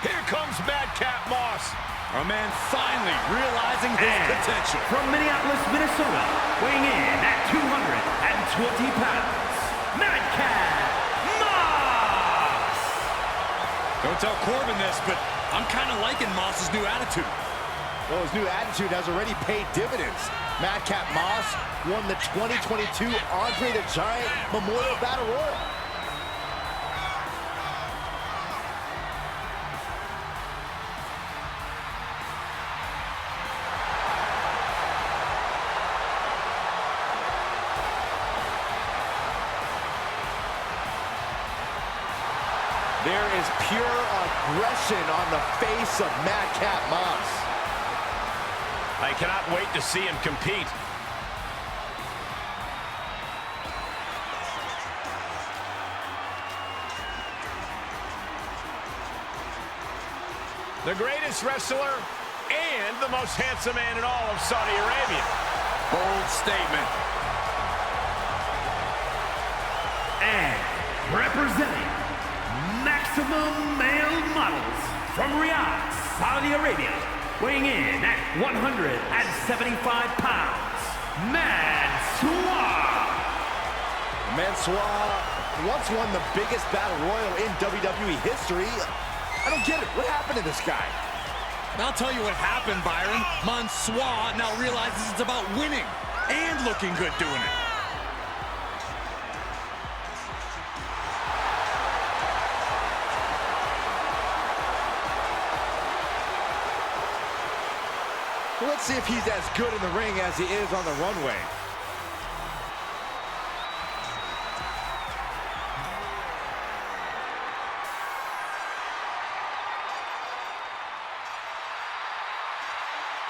Here comes Madcap Moss. Our man finally realizing his potential. From Minneapolis, Minnesota, weighing in at 220 pounds, Madcap Moss! Don't tell Corbin this, but I'm kind of liking Moss's new attitude. Well, his new attitude has already paid dividends. Madcap Moss won the 2022 Andre the Giant Memorial Battle Royal. There is pure aggression on the face of Madcap Moss. I cannot wait to see him compete. The greatest wrestler and the most handsome man in all of Saudi Arabia. Bold statement. And representing Maximum Male Models from Riyadh, Saudi Arabia, weighing in at 175 pounds, Mansoor! Mansoor once won the biggest battle royal in WWE history. I don't get it. What happened to this guy? I'll tell you what happened, Byron. Mansoor now realizes it's about winning and looking good doing it. Let's see if he's as good in the ring as he is on the runway.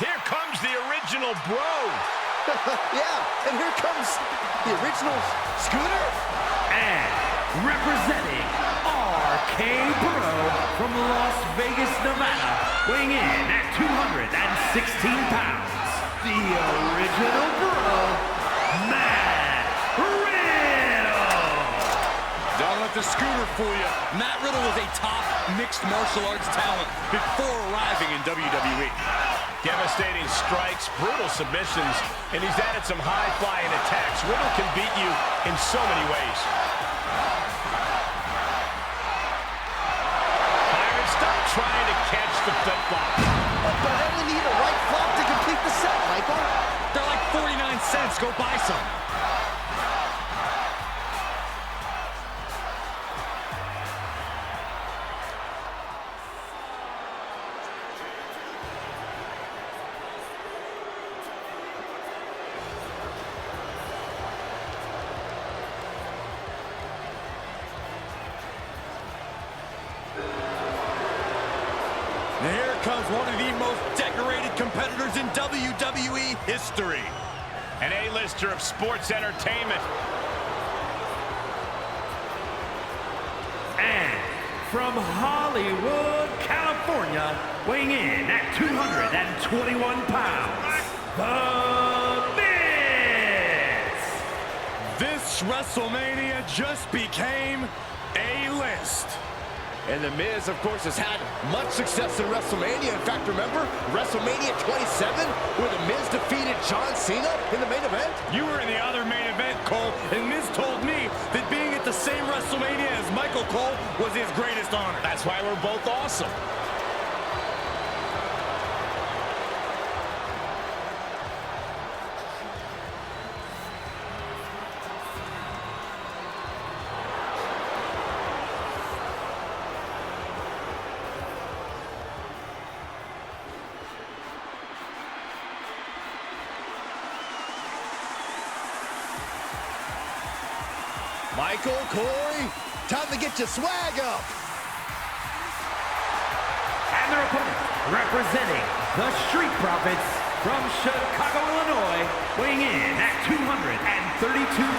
Here comes the original bro. Yeah, and here comes the original Scooter. And representing RK Bro from Las Vegas, Nevada, weighing in at 216 pounds, the original Bro, Matt let the scooter fool you. Matt Riddle was a top mixed martial arts talent before arriving in WWE. Devastating strikes, brutal submissions, and he's added some high-flying attacks. Riddle can beat you in so many ways. Byron, stop trying to catch the flip-flop. But I only need a right flop to complete the set, Michael. They're like 49 cents. Go buy some. And here comes one of the most decorated competitors in WWE history. An A-lister of sports entertainment. And from Hollywood, California, weighing in at 221 pounds, The Miz! This WrestleMania just became A-list. And The Miz, of course, has had much success in WrestleMania. In fact, remember WrestleMania 27, where The Miz defeated John Cena in the main event? You were in the other main event, Cole, and Miz told me that being at the same WrestleMania as Michael Cole was his greatest honor. That's why we're both awesome. Michael, Corey, time to get your swag up. And their opponent, representing the Street Profits from Chicago, Illinois, weighing in at 232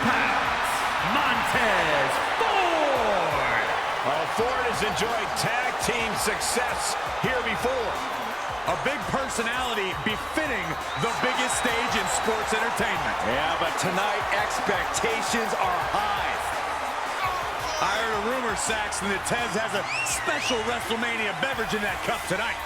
pounds, Montez Ford! Ford has enjoyed tag team success here before. A big personality befitting the biggest stage in sports entertainment. Yeah, but tonight expectations are high. I heard a rumor, Saxton, that Tez has a special WrestleMania beverage in that cup tonight.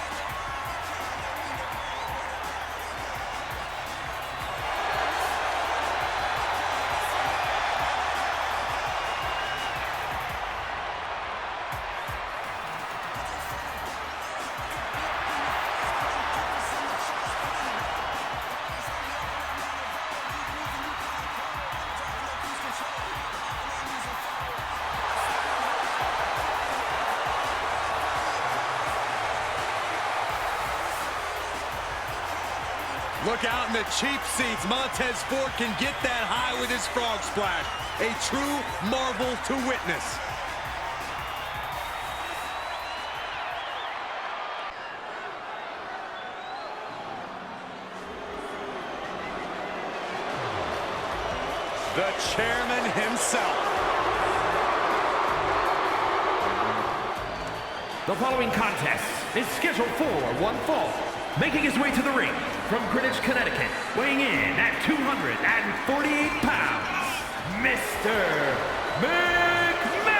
Look out in the cheap seats. Montez Ford can get that high with his frog splash. A true marvel to witness. The chairman himself. The following contest is scheduled for one fall. Making his way to the ring from Greenwich, Connecticut, weighing in at 248 pounds, Mr. McMahon!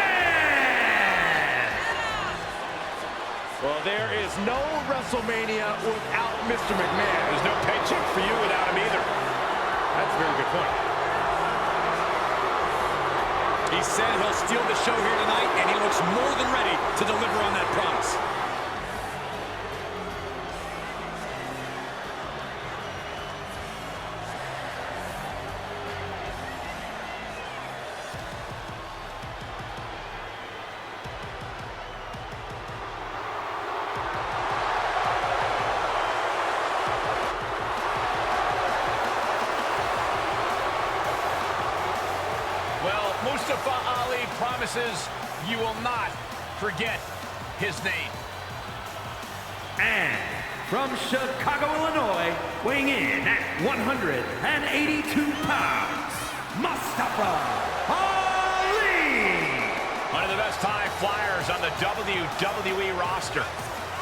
Well, there is no WrestleMania without Mr. McMahon. There's no paycheck for you without him either. That's a very good point. He said he'll steal the show here tonight, and he looks more than ready to deliver on that promise. Mustafa Ali promises you will not forget his name. And from Chicago, Illinois, weighing in at 182 pounds, Mustafa Ali! One of the best high flyers on the WWE roster.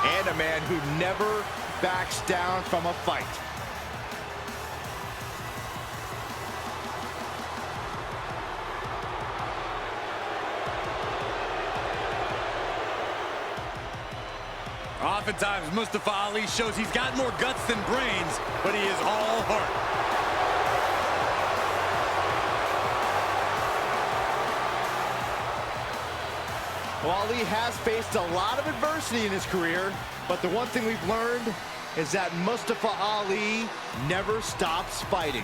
And a man who never backs down from a fight. Oftentimes, Mustafa Ali shows he's got more guts than brains, but he is all heart. Well, Ali has faced a lot of adversity in his career, but the one thing we've learned is that Mustafa Ali never stops fighting.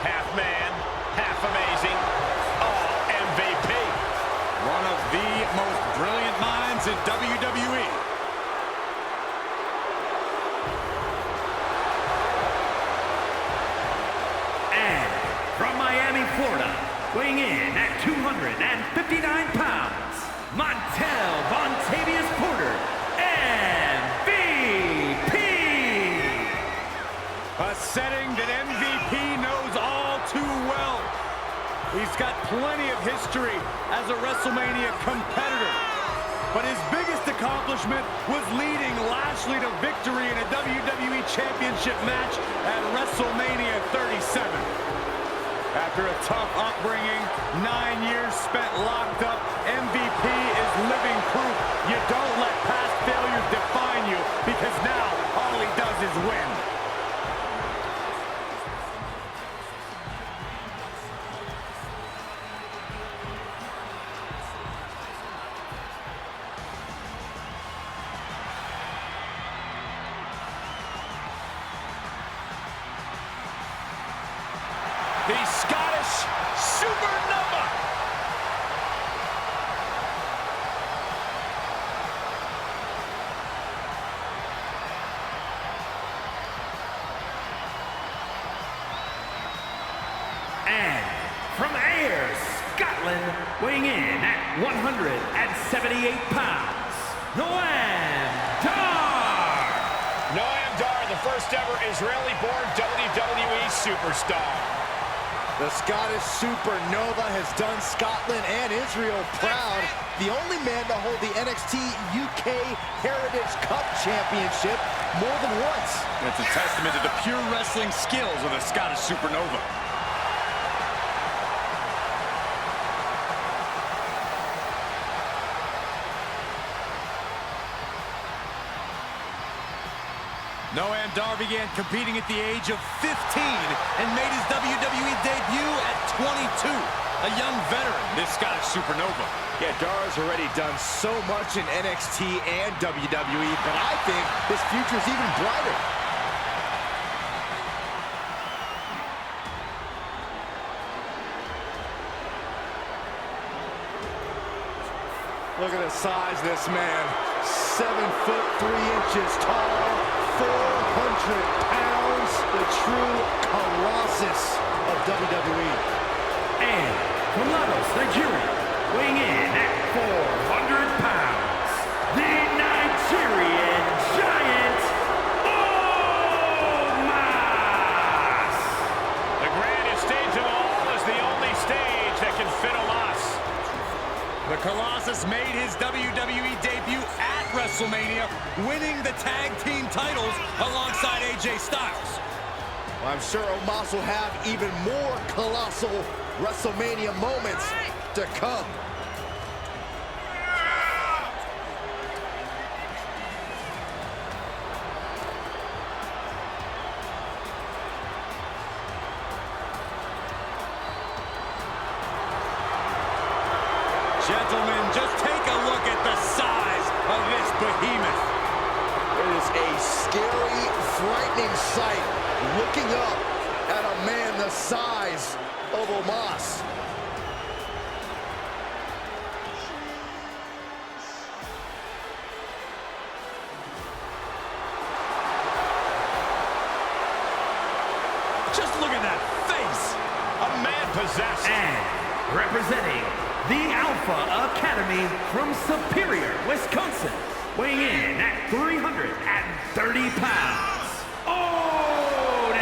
Half man, half amazing, all MVP. One of the most brilliant minds in WWE. And from Miami, Florida, weighing in at 259 pounds, Montel Vontavious Porter, MVP. A setting that MVP knows all too well. He's got plenty of history as a WrestleMania competitor. But his biggest accomplishment was leading Lashley to victory in a WWE Championship match at WrestleMania 37. After a tough upbringing, 9 years spent locked up, MVP is living proof you don't let past failures define you, because now all he does is win. The Scottish Supernova. And from Ayr, Scotland, weighing in at 178 pounds, Noam Dar. Noam Dar, the first ever Israeli-born WWE superstar. The Scottish Supernova has done Scotland and Israel proud. The only man to hold the NXT UK Heritage Cup Championship more than once. It's a testament to the pure wrestling skills of the Scottish Supernova. Noam Dar began competing at the age of 15 and made his WWE debut at 22. A young veteran, this Scottish Supernova. Yeah, Dar's already done so much in NXT and WWE, but I think his future's even brighter. Look at the size of this man. 7'3" tall. 400 pounds, the true colossus of WWE. And from Lagos, Nigeria, weighing in at 400 pounds, the Nigerian Giant, Omos. The grandest stage of all is the only stage that can fit Omos. The Colossus made his WWE debut at WrestleMania, winning the tag team titles alongside AJ Styles. Well, I'm sure Omos will have even more colossal WrestleMania moments to come. Gentlemen, just take a look at the size of this behemoth. It is a scary, frightening sight looking up at a man the size of Omos. Just look at that face. A man possessed. And representing the Alpha Academy from Superior, Wisconsin, weighing in at 330 pounds, Otis!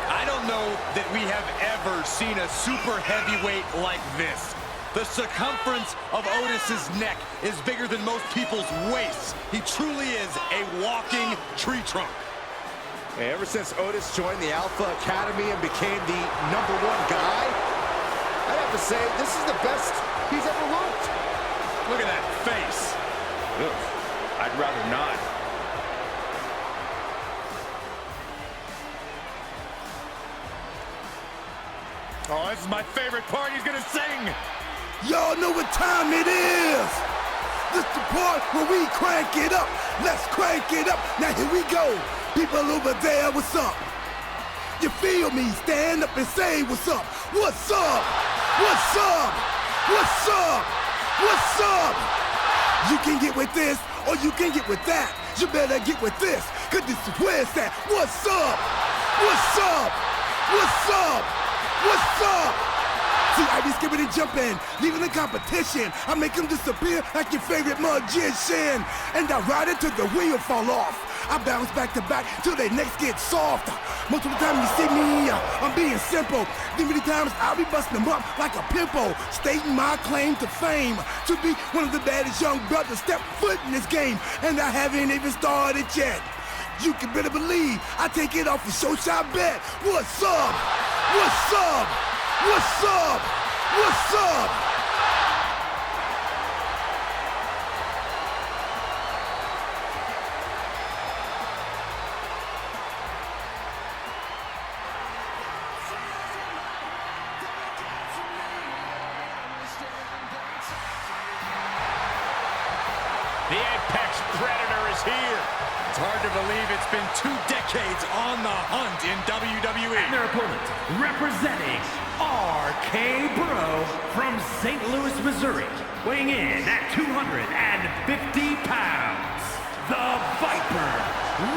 I don't know that we have ever seen a super heavyweight like this. The circumference of Otis's neck is bigger than most people's waists. He truly is a walking tree trunk. Ever since Otis joined the Alpha Academy and became the #1 guy, I'd have to say this is the best he's ever looked. Look at that face. Ugh, I'd rather not. Oh, this is my favorite part. He's gonna sing. Y'all know what time it is. This the part where we crank it up. Let's crank it up. Now here we go. People over there, what's up? You feel me? Stand up and say what's up. What's up? What's up? What's up? What's up? You can get with this or you can get with that. You better get with this, cause this is where it's at. What's up? What's up? What's up? What's up? See, I be skipping and jumping, leaving the competition. I make them disappear like your favorite magician. And I ride it till the wheel fall off. I bounce back to back till their necks get soft. Most of the time you see me, I'm being simple. Then many times I'll be busting them up like a pimple, stating my claim to fame, to be one of the baddest young brothers step foot in this game. And I haven't even started yet. You can better believe I take it off for show shot bet. What's up? What's up? What's up? What's up? The Apex Predator is here. It's hard to believe it's been 2 decades on the hunt in WWE. And their opponent, representing RK Bro from St. Louis, Missouri, weighing in at 250 pounds, the Viper,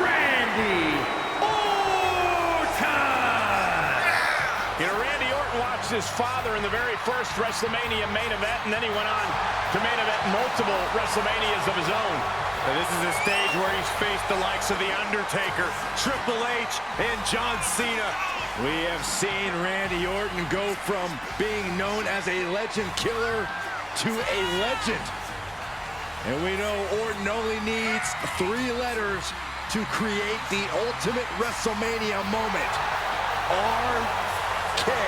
Randy Orton! You know, Randy Orton watched his father in the very first WrestleMania main event, and then he went on to main event multiple WrestleManias of his own. Now, this is a stage where he's faced the likes of The Undertaker, Triple H, and John Cena. We have seen Randy Orton go from being known as a legend killer to a legend. And we know Orton only needs 3 letters to create the ultimate WrestleMania moment. RKO.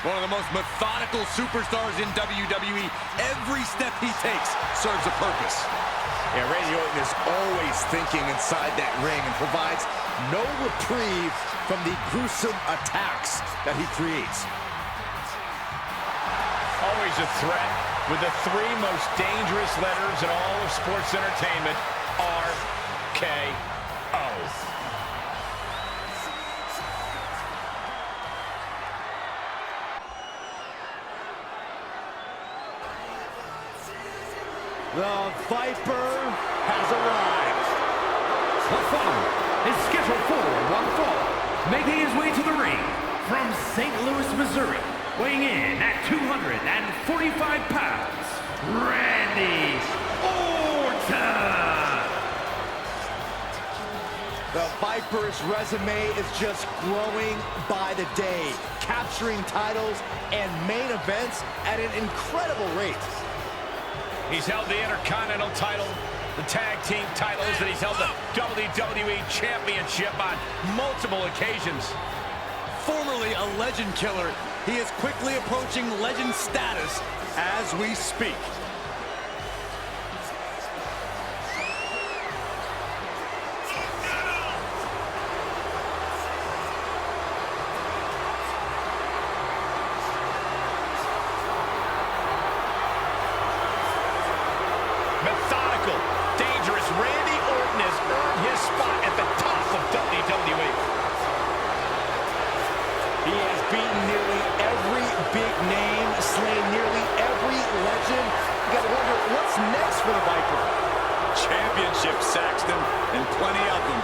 One of the most methodical superstars in WWE. Every step he takes serves a purpose. Yeah, Randy Orton is always thinking inside that ring and provides no reprieve from the gruesome attacks that he creates. Always a threat with the 3 most dangerous letters in all of sports entertainment, RKO. The Viper has arrived. The following is scheduled for one fall, making his way to the ring from St. Louis, Missouri, weighing in at 245 pounds, Randy Orton. The Viper's resume is just growing by the day, capturing titles and main events at an incredible rate. He's held the Intercontinental title, the tag team titles, and he's held the WWE Championship on multiple occasions. Formerly a legend killer, he is quickly approaching legend status as we speak. Methodical, dangerous Randy Orton has earned his spot at the top of WWE. He has beaten nearly every big name, slain nearly every legend. You gotta wonder, what's next for the Viper? Championship, Saxton, and plenty of them.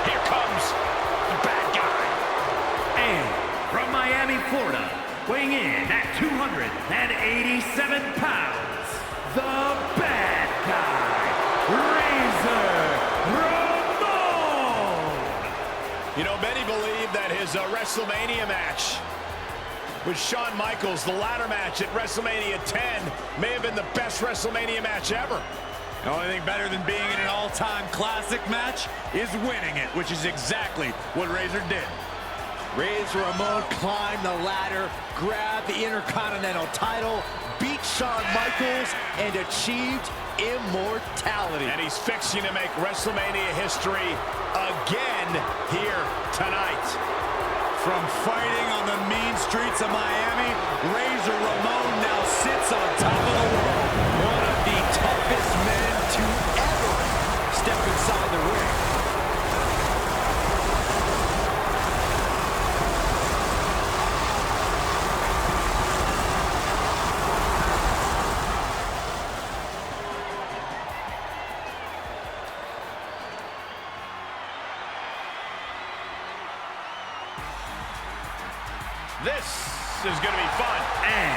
Here comes the bad guy. And from Miami, Florida, weighing in at 287 pounds, the bad guy, Razor Ramon. You know, many believe that his WrestleMania match with Shawn Michaels, the ladder match at WrestleMania 10, may have been the best WrestleMania match ever. The only thing better than being in an all-time classic match is winning it, which is exactly what Razor did. Razor Ramon climbed the ladder, grabbed the Intercontinental title, beat Shawn Michaels, and achieved immortality. And he's fixing to make WrestleMania history again here tonight. From fighting on the mean streets of Miami, Razor Ramon now sits on top of the world. One of the toughest men to ever step inside the ring. This is going to be fun. And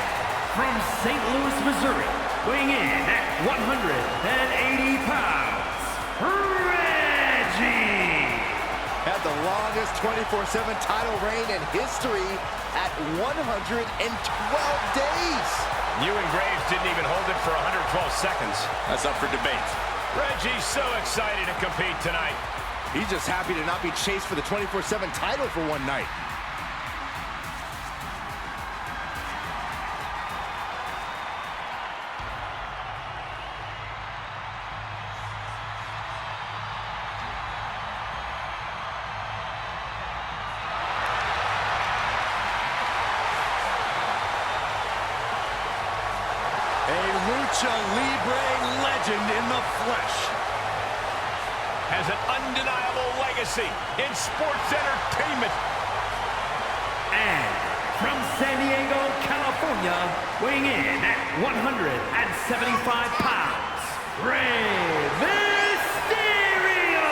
from St. Louis, Missouri, weighing in at 180 pounds, Reggie. Had the longest 24/7 title reign in history at 112 days. You and Graves didn't even hold it for 112 seconds. That's up for debate. Reggie's so excited to compete tonight. He's just happy to not be chased for the 24/7 title for one night. Lucha Libre legend in the flesh. Has an undeniable legacy in sports entertainment. And from San Diego, California, weighing in at 175 pounds, Rey Mysterio.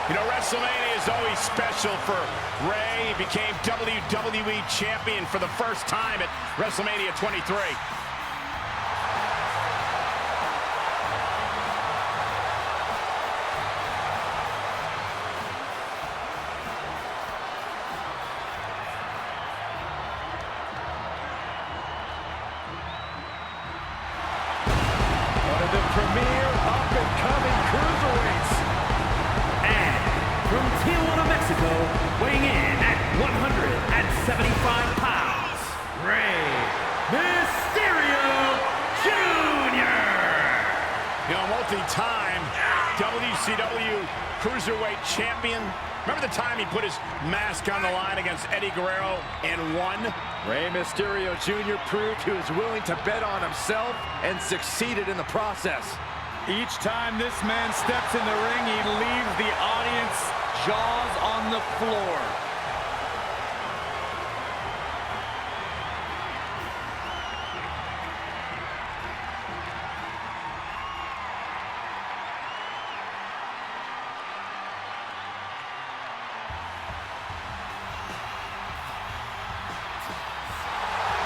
You know, WrestleMania is always special for Rey. He became WWE Champion for the first time at WrestleMania 23. Premier up-and-coming cruiserweights. And from Tijuana, Mexico, weighing in at 175 pounds, Rey Mysterio Jr. You know, multi-time WCW Cruiserweight Champion. Remember the time he put his mask on the line against Eddie Guerrero and won? Rey Mysterio Jr. proved he was willing to bet on himself and succeeded in the process. Each time this man steps in the ring, he leaves the audience jaws on the floor.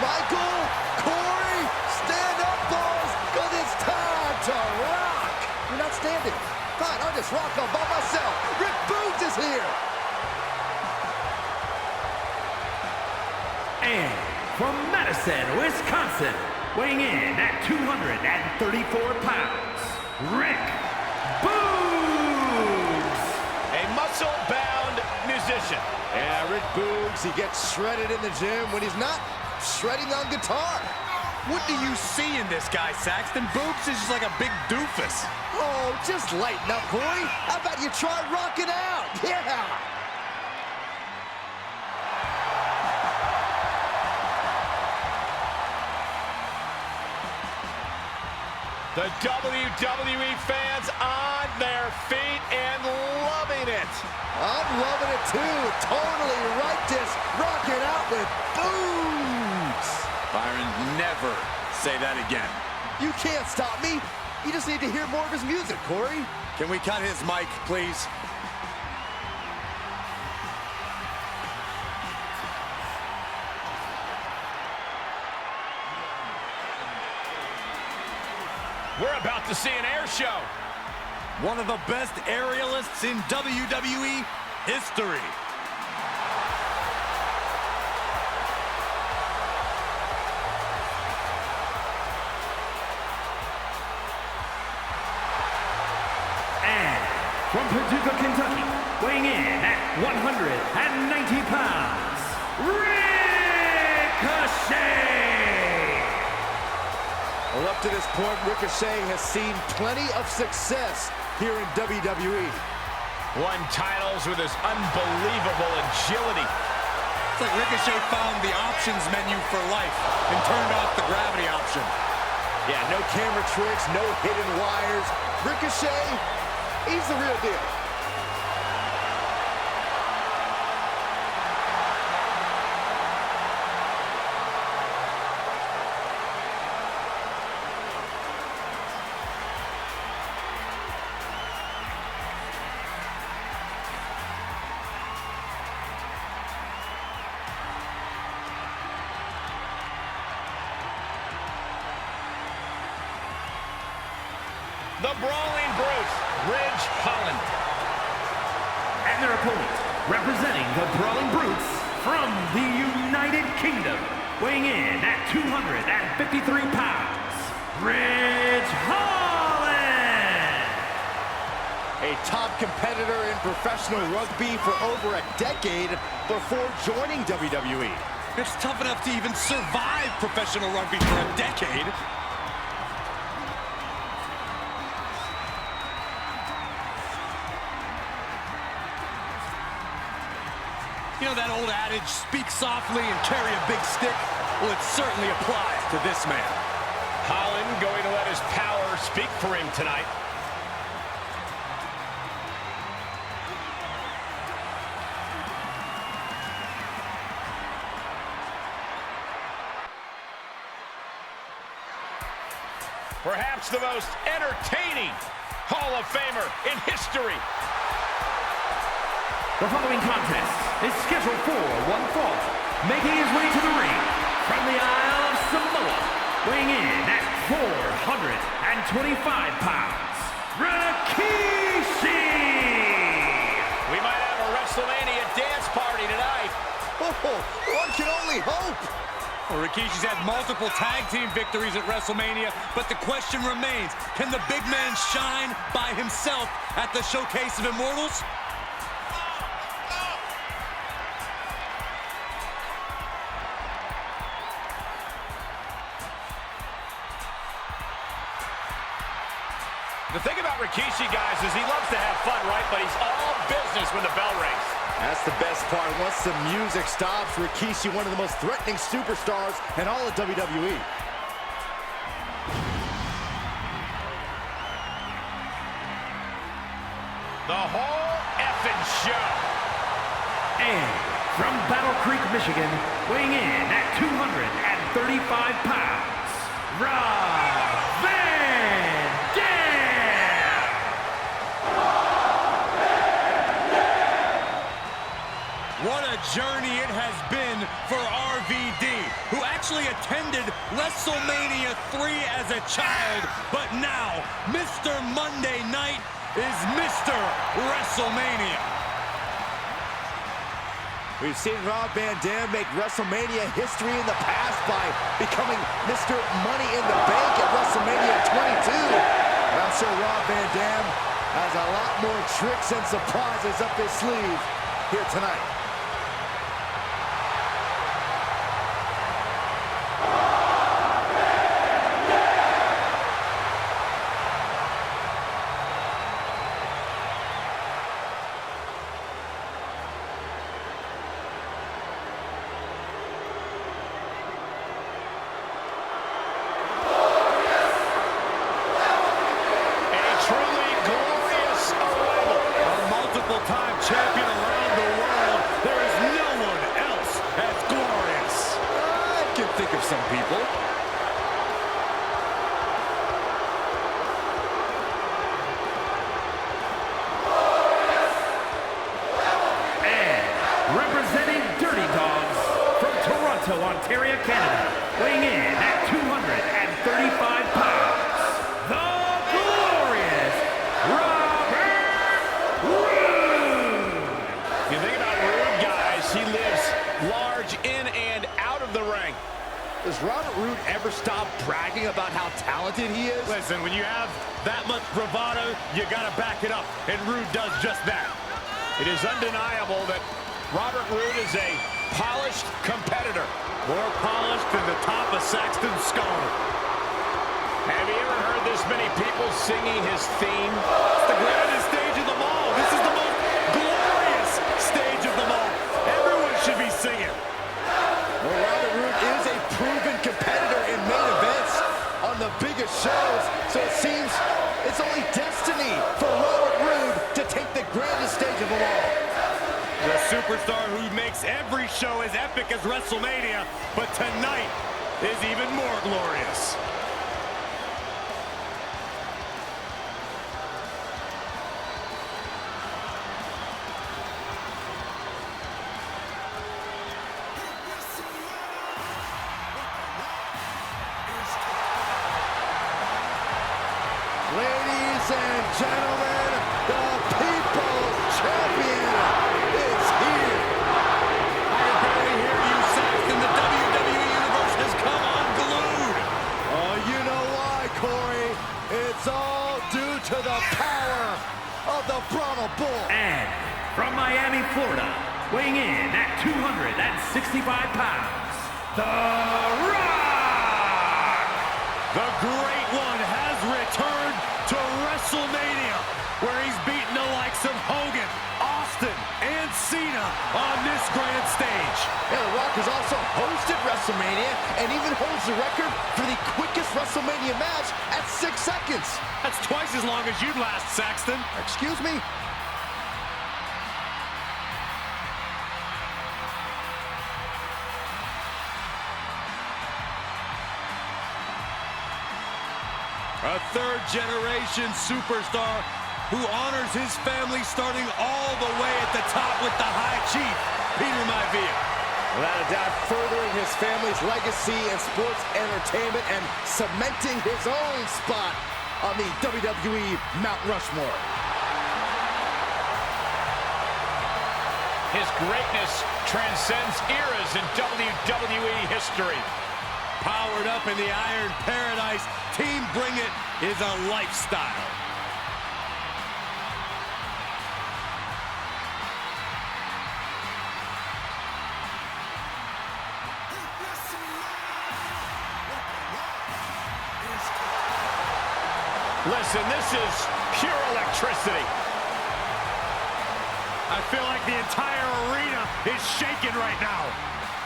Michael, Corey, stand up, boys, because it's time to rock. You're not standing. Fine, I'll just rock all by myself. Rick Boogs is here. And from Madison, Wisconsin, weighing in at 234 pounds, Rick Boogs. A muscle-bound musician. Yeah, Rick Boogs, he gets shredded in the gym when he's not shredding on guitar. What do you see in this guy, Saxton? Boogs is just like a big doofus. Oh, just lighten up, Corey. How about you try rocking out? Yeah. The WWE fans on their feet and loving it. I'm loving it too. Totally righteous. Rocking out with Boogs. Byron, never say that again. You can't stop me. You just need to hear more of his music, Corey. Can we cut his mic, please? We're about to see an air show. One of the best aerialists in WWE history. From Paducah, Kentucky, weighing in at 190 pounds, Ricochet! Well, up to this point, Ricochet has seen plenty of success here in WWE. Won titles with his unbelievable agility. It's like Ricochet found the options menu for life and turned off the gravity option. Yeah, no camera tricks, no hidden wires. Ricochet, he's the real deal. The Brawling Brute, Ridge Holland. And their opponent, representing the Brawling Brutes from the United Kingdom, weighing in at 253 pounds, Ridge Holland! A top competitor in professional rugby for over a decade before joining WWE. It's tough enough to even survive professional rugby for a decade. You know that old adage, speak softly and carry a big stick? Well, it certainly applies to this man. Holland going to let his power speak for him tonight. Perhaps the most entertaining Hall of Famer in history. The following contest is scheduled for one fall, making his way to the ring from the Isle of Samoa, weighing in at 425 pounds, Rikishi! We might have a WrestleMania dance party tonight. Oh, one can only hope. Well, Rikishi's had multiple tag team victories at WrestleMania, but the question remains, can the big man shine by himself at the Showcase of Immortals? The thing about Rikishi, guys, is he loves to have fun, right? But he's all business when the bell rings. That's the best part. Once the music stops, Rikishi, one of the most threatening superstars in all of WWE. The whole effing show. And from Battle Creek, Michigan, weighing in at 235 pounds, Rob Van Dam! What a journey it has been for RVD, who actually attended WrestleMania 3 as a child, but now Mr. Monday Night is Mr. WrestleMania. We've seen Rob Van Dam make WrestleMania history in the past by becoming Mr. Money in the Bank at WrestleMania 22. And I'm sure Rob Van Dam has a lot more tricks and surprises up his sleeve here tonight. Champion around the world, there is no one else as glorious. I can think of some people. And representing Dirty Dogs from Toronto, Ontario, Canada, weighing in at 235 pounds, the Does Robert Roode ever stop bragging about how talented he is? Listen, when you have that much bravado, you gotta back it up, and Roode does just that. It is undeniable that Robert Roode is a polished competitor. More polished than the top of Saxton's skull. Have you ever heard this many people singing his theme? It's the grandest stage of them all. This is the most glorious stage of them all. Everyone should be singing. Well, Robert Roode is a proven competitor in main events on the biggest shows, so it seems it's only destiny for Robert Roode to take the grandest stage of them all. The superstar who makes every show as epic as WrestleMania, but tonight is even more glorious. Ladies and gentlemen, the People's Champion is here. I can barely hear you, Saxton. The WWE Universe has come unglued. Oh, you know why, Corey? It's all due to the power of the Brahma Bull. And from Miami, Florida, weighing in at 265 pounds, The Rock! The Great One has returned to WrestleMania, where he's beaten the likes of Hogan, Austin, and Cena on this grand stage. Yeah, The Rock has also hosted WrestleMania and even holds the record for the quickest WrestleMania match at 6 seconds. That's twice as long as you'd last, Saxton. Excuse me? A third-generation superstar who honors his family starting all the way at the top with the High Chief, Peter Maivia. Without a doubt, furthering his family's legacy in sports entertainment and cementing his own spot on the WWE Mount Rushmore. His greatness transcends eras in WWE history. Powered up in the Iron Paradise, Team Bring It is a lifestyle. Listen, this is pure electricity. I feel like the entire arena is shaking right now.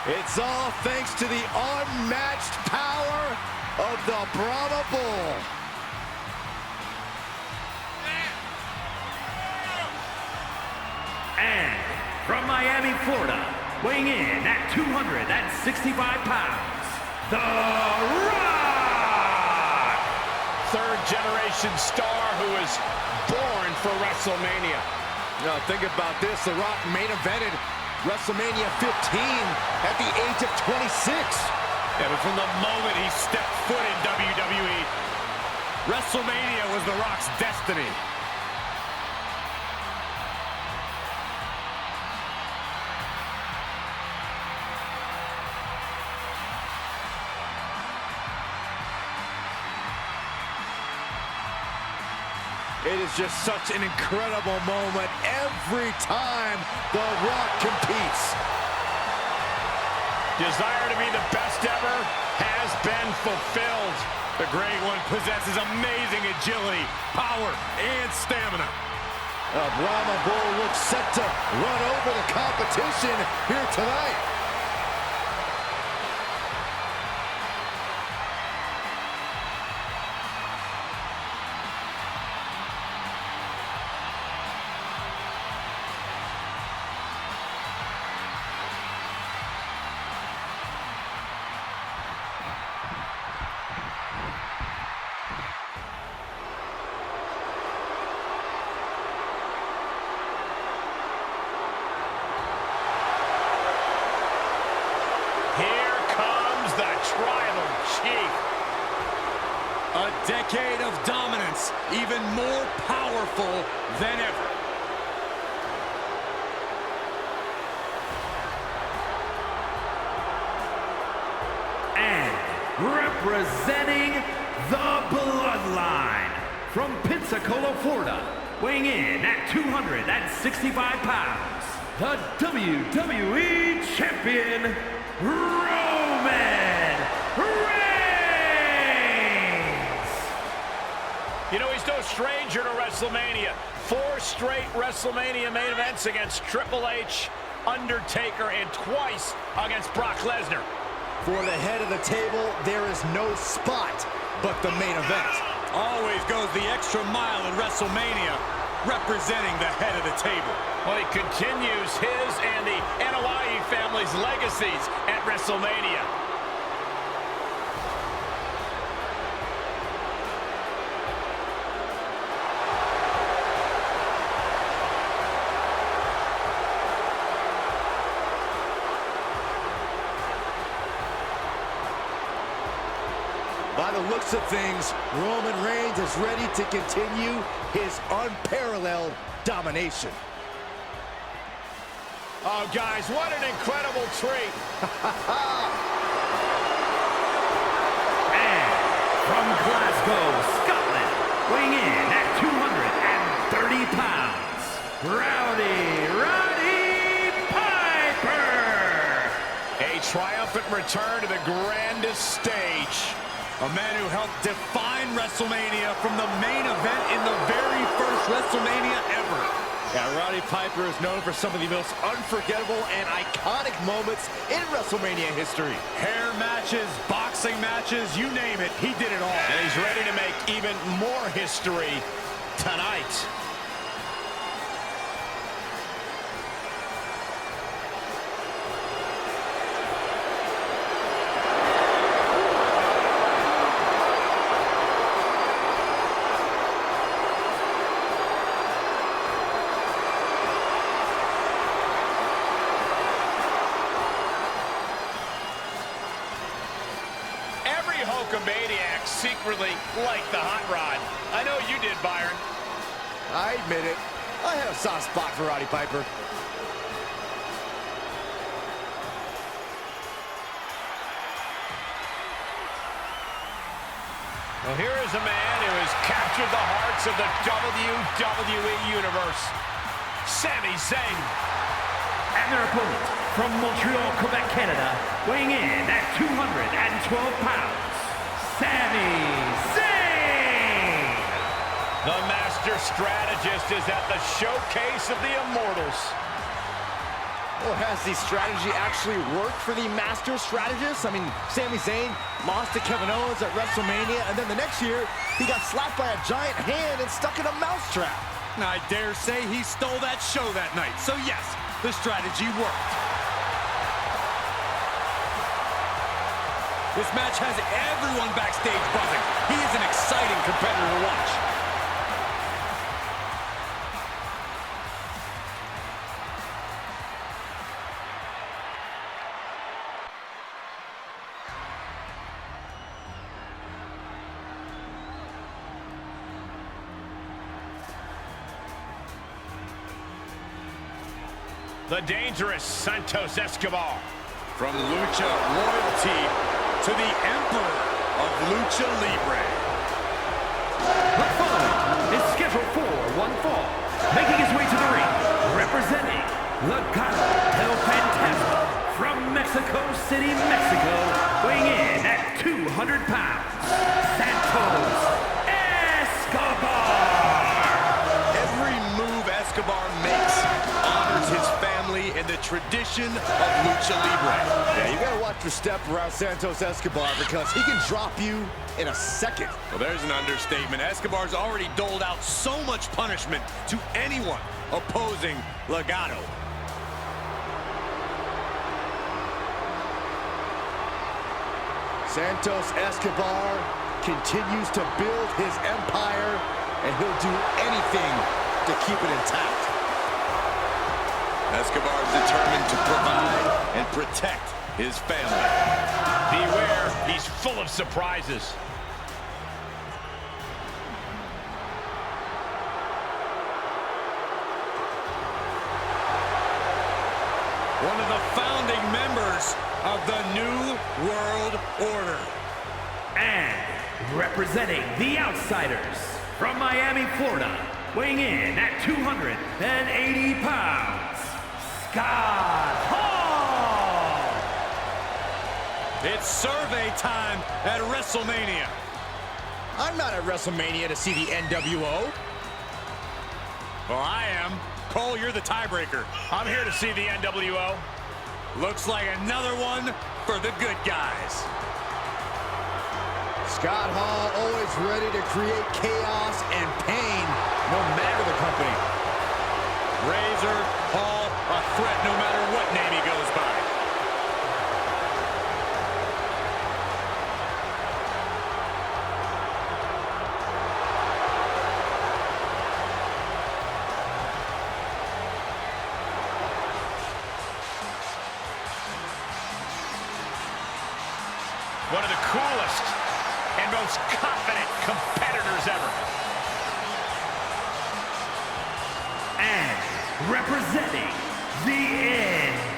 It's all thanks to the unmatched power of the Brahma Bull. And from Miami, Florida, weighing in at 265 pounds, The Rock! Third-generation star who is born for WrestleMania. Now think about this, The Rock main evented WrestleMania 15 at the age of 26. Yeah, but from the moment he stepped foot in WWE, WrestleMania was The Rock's destiny. It is just such an incredible moment every time The Rock competes. Desire to be the best ever has been fulfilled. The Great One possesses amazing agility, power, and stamina. Brahma Bull looks set to run over the competition here tonight. Tribal Chief. A decade of dominance, even more powerful than ever. And representing the Bloodline from Pensacola, Florida, weighing in at 265 pounds, the WWE Champion, Roman Reigns! You know, he's no stranger to WrestleMania. 4 straight WrestleMania main events against Triple H, Undertaker, and twice against Brock Lesnar. For the head of the table, there is no spot but the main event. Always goes the extra mile in WrestleMania, representing the head of the table. Well, he continues his and the Anoa'i family's legacies at WrestleMania. By the looks of things, Roman Reigns is ready to continue his unparalleled domination. Oh, guys, what an incredible treat. And from Glasgow, Scotland, weighing in at 230 pounds, Roddy Piper! A triumphant return to the grandest stage. A man who helped define WrestleMania from the main event in the very first WrestleMania ever. Yeah, Roddy Piper is known for some of the most unforgettable and iconic moments in WrestleMania history. Hair matches, boxing matches, you name it, he did it all. And he's ready to make even more history tonight. Hulkamaniac secretly liked the hot rod. I know you did, Byron. I admit it. I have a soft spot for Roddy Piper. Well, here is a man who has captured the hearts of the WWE Universe, Sami Zayn. And their opponent from Montreal, Quebec, Canada, weighing in at 212 pounds, Sami Zayn! The master strategist is at the showcase of the Immortals. Well, has the strategy actually worked for the master strategist? I mean, Sami Zayn lost to Kevin Owens at WrestleMania, and then the next year, he got slapped by a giant hand and stuck in a mousetrap. I dare say he stole that show that night. So yes, the strategy worked. This match has everyone backstage buzzing. He is an exciting competitor to watch. The dangerous Santos Escobar. From Lucha Royalty to the Emperor of Lucha Libre. The following is scheduled for one fall, making his way to the ring, representing Legado del Fantasma from Mexico City, Mexico, weighing in at 200 pounds, Santos Escobar! Every move Escobar makes honors his family and the tradition of Lucha Libre. Yeah, you gotta watch your step around Santos Escobar because he can drop you in a second. Well, there's an understatement. Escobar's already doled out so much punishment to anyone opposing Legado. Santos Escobar continues to build his empire, and he'll do anything to keep it intact. Escobar is determined to provide and protect his family. Beware, he's full of surprises. One of the founding members of the New World Order. And representing the Outsiders from Miami, Florida, weighing in at 280 pounds, Scott Hall! It's survey time at WrestleMania. I'm not at WrestleMania to see the NWO. Well, I am. Cole, you're the tiebreaker. I'm here to see the NWO. Looks like another one for the good guys. Scott Hall always ready to create chaos and pain, no matter the company. Razor, Hall, a threat no matter what name he goes by. One of the coolest and most confident competitors ever. And representing the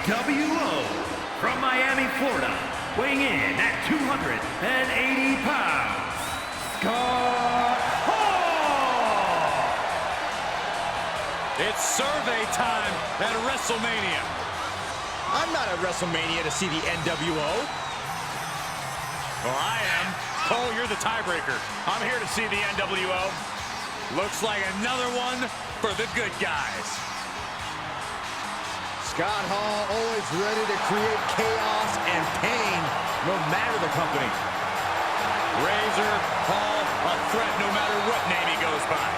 NWO from Miami, Florida, weighing in at 280 pounds, Scott Hall! It's survey time at WrestleMania. I'm not at WrestleMania to see the NWO. Well, I am. Cole, you're the tiebreaker. I'm here to see the NWO. Looks like another one for the good guys. Scott Hall always ready to create chaos and pain, no matter the company. Razor, Hall, a threat no matter what name he goes by.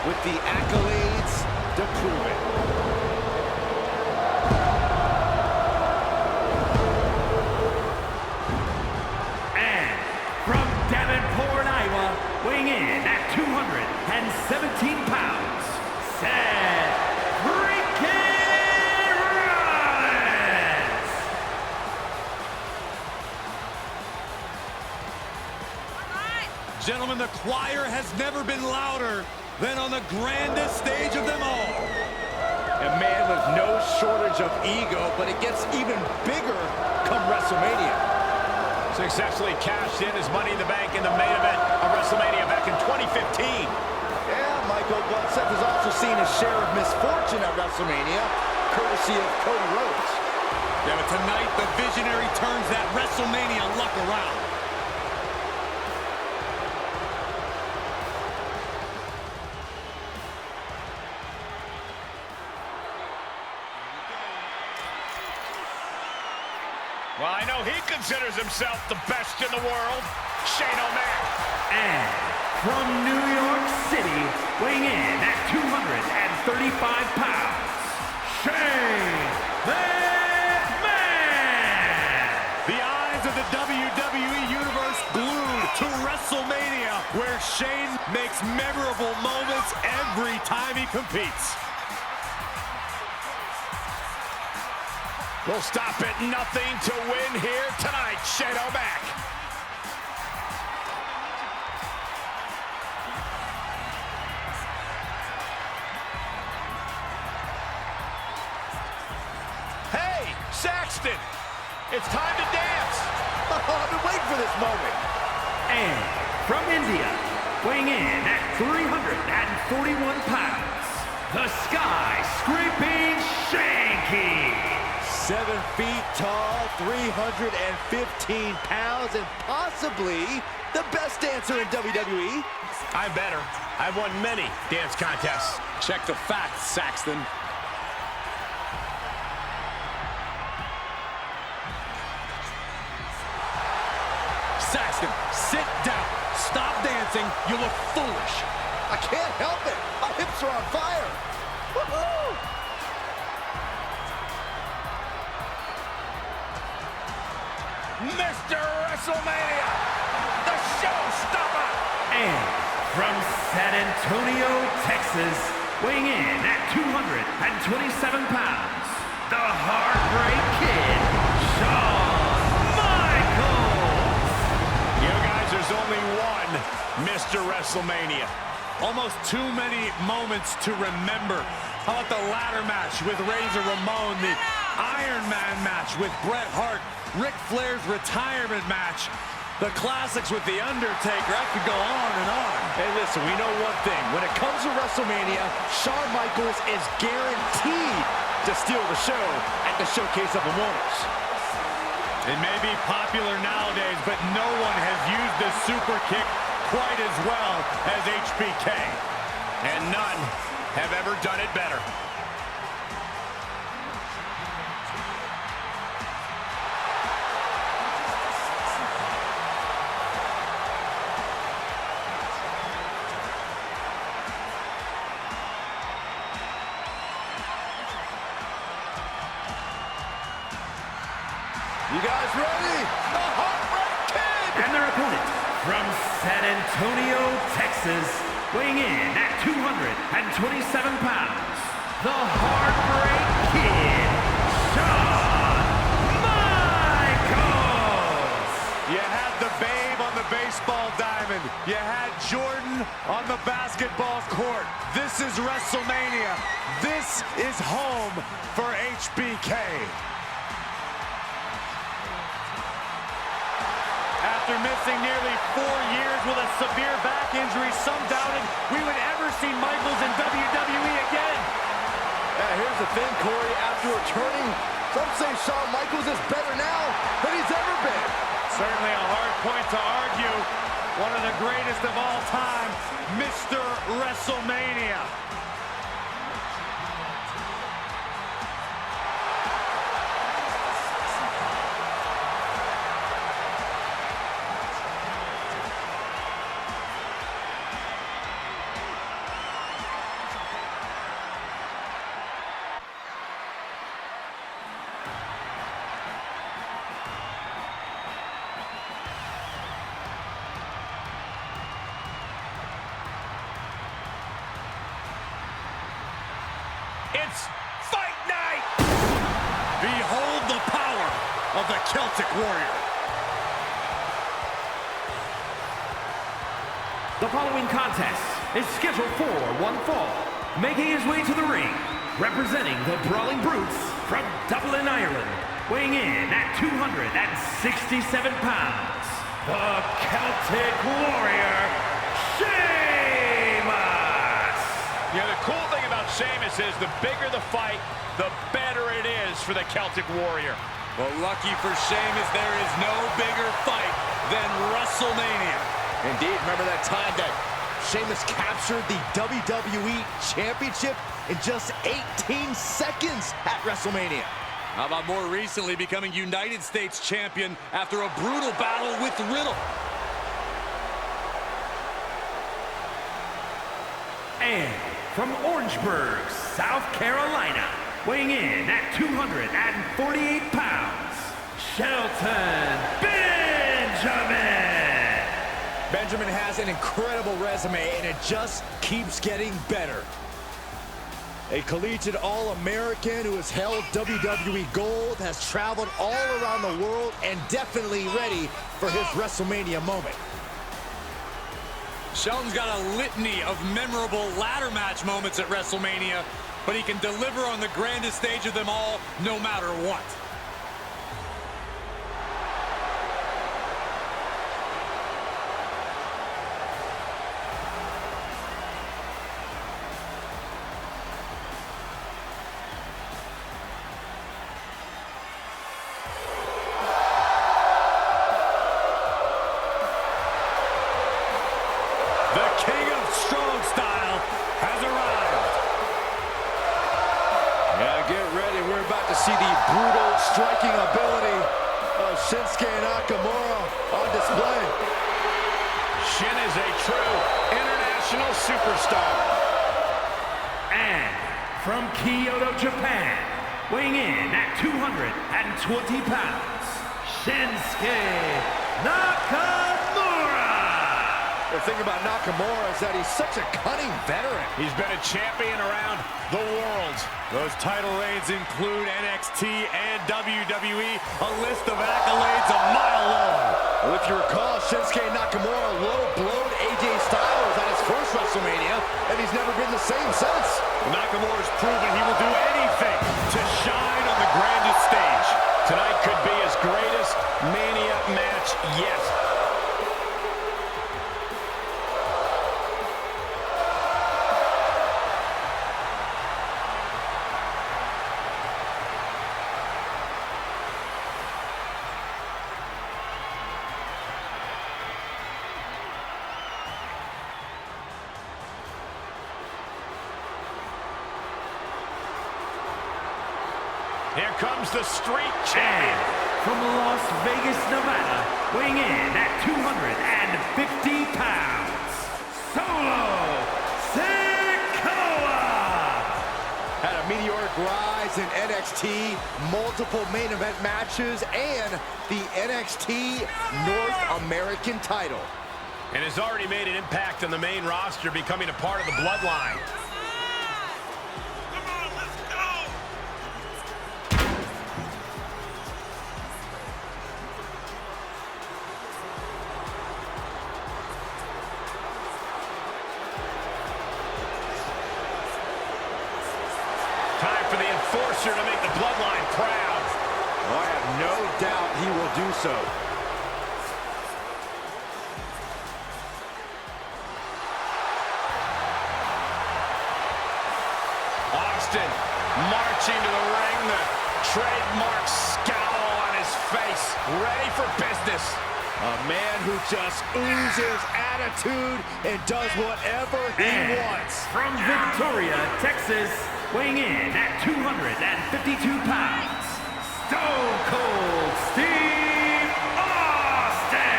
With the accolades to prove it. And from Davenport, Iowa, weighing in at 217 pounds, Seth freaking Rollins! Gentlemen, the choir has never been louder than on the grandest stage of them all. A man with no shortage of ego, but it gets even bigger come WrestleMania. Successfully cashed in his Money in the Bank in the main event of WrestleMania back in 2015. Yeah, Michael, but Seth has also seen his share of misfortune at WrestleMania, courtesy of Cody Rhodes. Yeah, but tonight the visionary turns that WrestleMania luck around. Well, I know he considers himself the best in the world, Shane O'Mac. And from New York City, weighing in at 235 pounds, Shane McMahon! The eyes of the WWE Universe glued to WrestleMania, where Shane makes memorable moments every time he competes. We'll stop at nothing to win here tonight, Shane O'Mac. Hey, Saxton, it's time to dance. I've been waiting for this moment. And from India, weighing in at 341 pounds, the skyscraping Shanky. 7 feet tall, 315 pounds, and possibly the best dancer in WWE. I'm better. I've won many dance contests. Check the facts, Saxton. Saxton, sit down. Stop dancing. You look foolish. I can't help it. My hips are on fire. Woohoo! Mr. WrestleMania, the show from San Antonio, Texas, weighing in at 227 pounds, the Heartbreak Kid, Shawn Michaels. You guys, there's only one Mr. WrestleMania. Almost too many moments to remember. How about the ladder match with Razor Ramon, the Iron Man match with Bret Hart, Ric Flair's retirement match, the classics with The Undertaker. I could go on and on. Hey, listen, we know one thing. When it comes to WrestleMania, Shawn Michaels is guaranteed to steal the show at the Showcase of Immortals. It may be popular nowadays, but no one has used the super kick quite as well as HBK. And none have ever done it better. You guys ready? The Heartbreak Kid! And their opponent from San Antonio, Texas, weighing in at 227 pounds, the Heartbreak Kid, Shawn Michaels! You had the Babe on the baseball diamond. You had Jordan on the basketball court. This is WrestleMania. This is home for HBK. After missing nearly 4 years with a severe back injury, some doubted we would ever see Michaels in WWE again. Here's the thing, Corey. After returning, some say Shawn Michaels is better now than he's ever been. Certainly a hard point to argue. One of the greatest of all time, Mr. WrestleMania. It's fight night! Behold the power of the Celtic Warrior. The following contest is scheduled for one fall. Making his way to the ring, representing the Brawling Brutes from Dublin, Ireland, weighing in at 267 pounds, the Celtic Warrior, Sheamus! Yeah, the cool thing about Sheamus is the bigger the fight, the better it is for the Celtic Warrior. Well, lucky for Sheamus, there is no bigger fight than WrestleMania. Indeed, remember that time that Sheamus captured the WWE Championship in just 18 seconds at WrestleMania. How about more recently becoming United States champion after a brutal battle with Riddle? And from Orangeburg, South Carolina, weighing in at 248 pounds, Shelton Benjamin! Benjamin has an incredible resume, and it just keeps getting better. A collegiate All-American who has held WWE Gold, has traveled all around the world, and definitely ready for his WrestleMania moment. Shelton's got a litany of memorable ladder match moments at WrestleMania, but he can deliver on the grandest stage of them all, no matter what. The King of Strong Style has arrived. Yeah, get ready. We're about to see the brutal striking ability of Shinsuke Nakamura on display. Shin is a true international superstar. And from Kyoto, Japan, weighing in at 220 pounds, Shinsuke Nakamura! The thing about Nakamura is that he's such a cunning veteran. He's been a champion around the world. Those title reigns include NXT and WWE, a list of accolades a mile long. Well, if you recall, Shinsuke Nakamura low-blowed AJ Styles at his first WrestleMania, and he's never been the same since. Nakamura's proven he will do anything to shine on the grandest stage. Tonight could be his greatest Mania match yet. Here comes the Street Champion. From Las Vegas, Nevada, weighing in at 250 pounds, Solo Sikoa! Had a meteoric rise in NXT, multiple main event matches, and the NXT North American title. And has already made an impact on the main roster, becoming a part of the bloodline. Come on, let's go! Time for the Enforcer to make the bloodline proud. I have no doubt he will do so. Austin marching to the ring, the trademark scowl on his face, ready for business. A man who just oozes attitude and does whatever he wants. From Victoria, Texas, weighing in at 252 pounds, Stone Cold Steve Austin!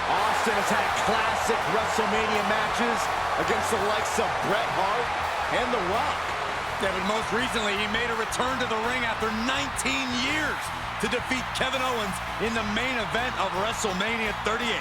Austin has had classic WrestleMania matches against the likes of Bret Hart and The Rock. Yeah, but most recently, he made a return to the ring after 19 years to defeat Kevin Owens in the main event of WrestleMania 38.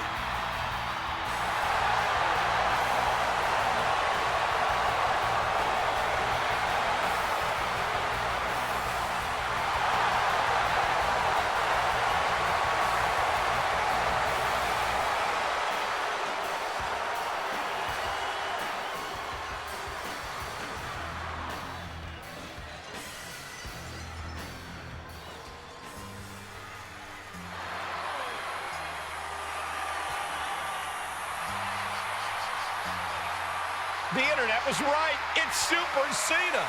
The internet was right. It's Super Cena.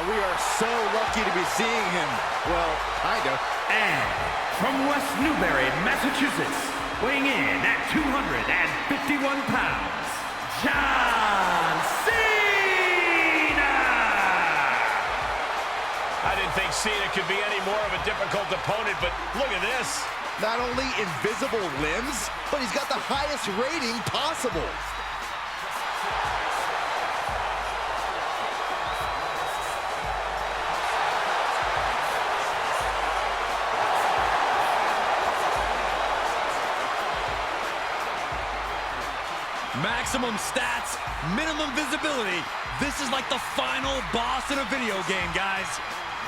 We are so lucky to be seeing him. Well, kind of. And from West Newbury, Massachusetts, weighing in at 251 pounds, John Cena! I didn't think Cena could be any more of a difficult opponent, but look at this. Not only invisible limbs, but he's got the highest rating possible. Maximum stats, minimum visibility. This is like the final boss in a video game, guys.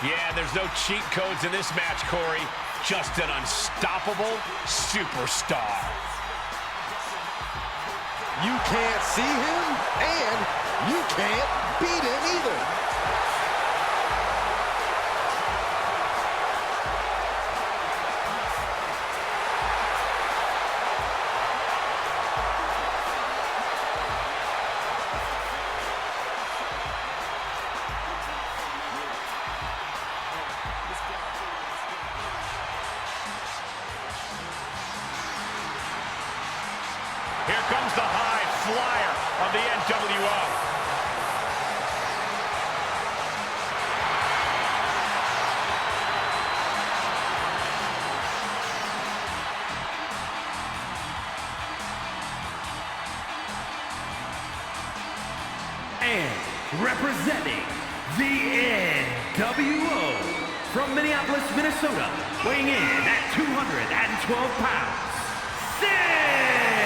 Yeah, there's no cheat codes in this match, Corey. Just an unstoppable superstar. You can't see him, and you can't beat him either. Here comes the high flyer of the NWO. And representing the NWO from Minneapolis, Minnesota, weighing in at 212 pounds, Sid!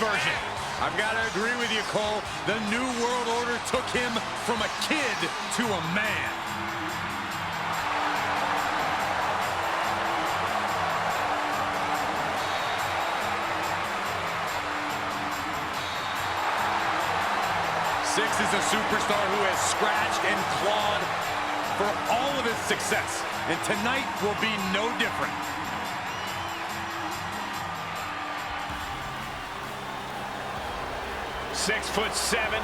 version. I've got to agree with you, Cole. The New World Order took him from a kid to a man. Six is a superstar who has scratched and clawed for all of his success, and tonight will be no different. "6'7",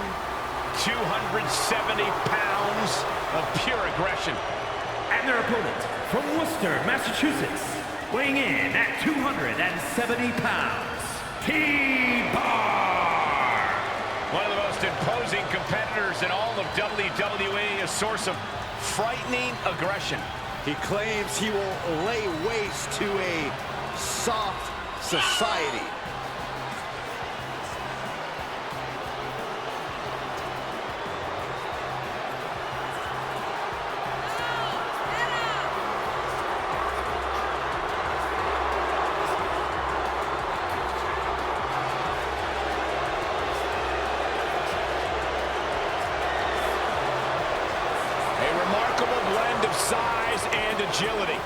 270 pounds of pure aggression. And their opponent from Worcester, Massachusetts, weighing in at 270 pounds, T-Bar. One of the most imposing competitors in all of WWE, a source of frightening aggression. He claims he will lay waste to a soft society. Size and agility.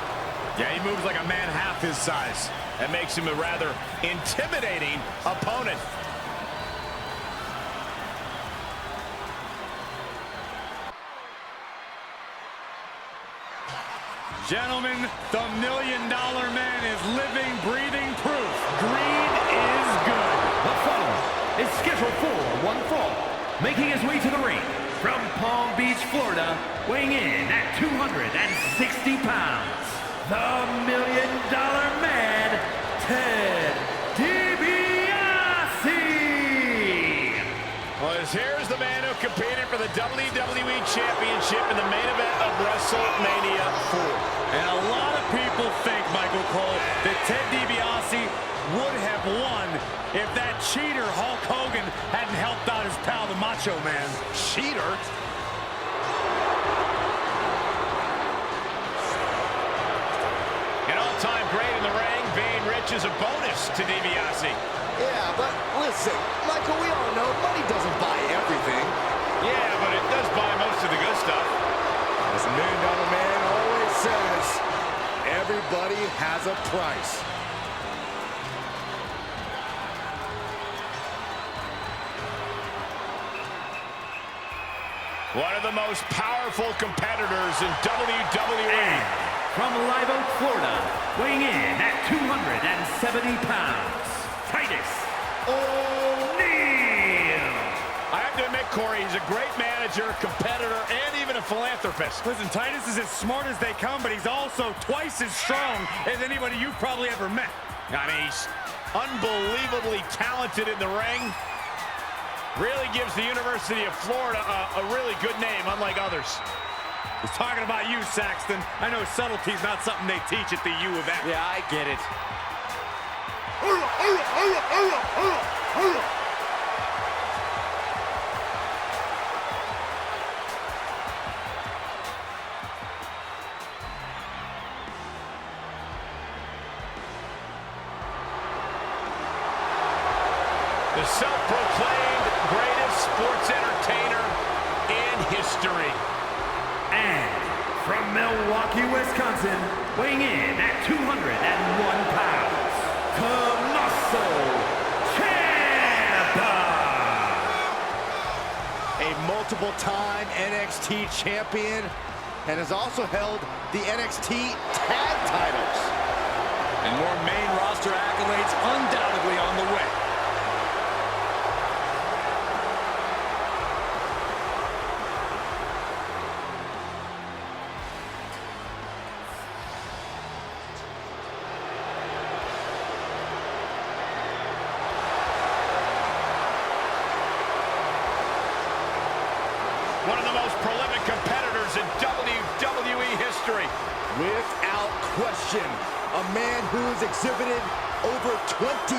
Yeah, he moves like a man half his size. That makes him a rather intimidating opponent. Gentlemen, the $1 Million Man is living, breathing proof. Greed is good. The following is scheduled for one fall, making his way to the ring from Palm Beach, Florida, weighing in at 260 pounds, the $1 Million Man, Ted DiBiase. Well, here's the man who competed for the WWE Championship in the main event of WrestleMania 4. And a lot of people think, Michael Cole, that Ted DiBiase would have won if that cheater Hulk Hogan hadn't helped out his pal, the Macho Man. Cheater? An all-time great in the ring, being rich is a bonus to DiBiase. Yeah, but listen, Michael, we all know money doesn't buy everything. Yeah, but it does buy most of the good stuff. As the $1 Million Man always says, everybody has a price. One of the most powerful competitors in WWE. From Live Oak, Florida, weighing in at 270 pounds, Titus O'Neil. I have to admit, Corey, he's a great manager, competitor, and even a philanthropist. Listen, Titus is as smart as they come, but he's also twice as strong as anybody you've probably ever met. I mean, he's unbelievably talented in the ring. Really gives the University of Florida a really good name, unlike others. He's talking about you, Saxton. I know subtlety's not something they teach at the U of M. Yeah, I get it. The self-proclaimed greatest sports entertainer in history. And from Milwaukee, Wisconsin, weighing in at 201 pounds, Tommaso Ciampa. A multiple-time NXT champion and has also held the NXT tag titles. And more main roster accolades undoubtedly on the way. One of the most prolific competitors in WWE history. Without question, a man who's exhibited over 25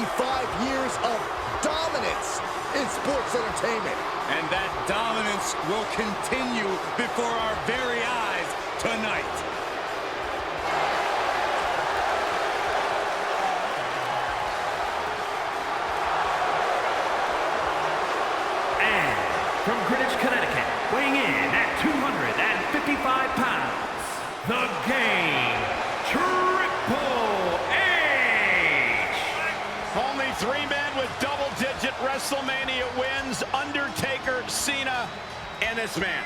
years of dominance in sports entertainment. And that dominance will continue before our very eyes tonight. from Greenwich, Connecticut, weighing in at 255 pounds, the Game, Triple H! Only 3 men with double-digit WrestleMania wins: Undertaker, Cena, and this man.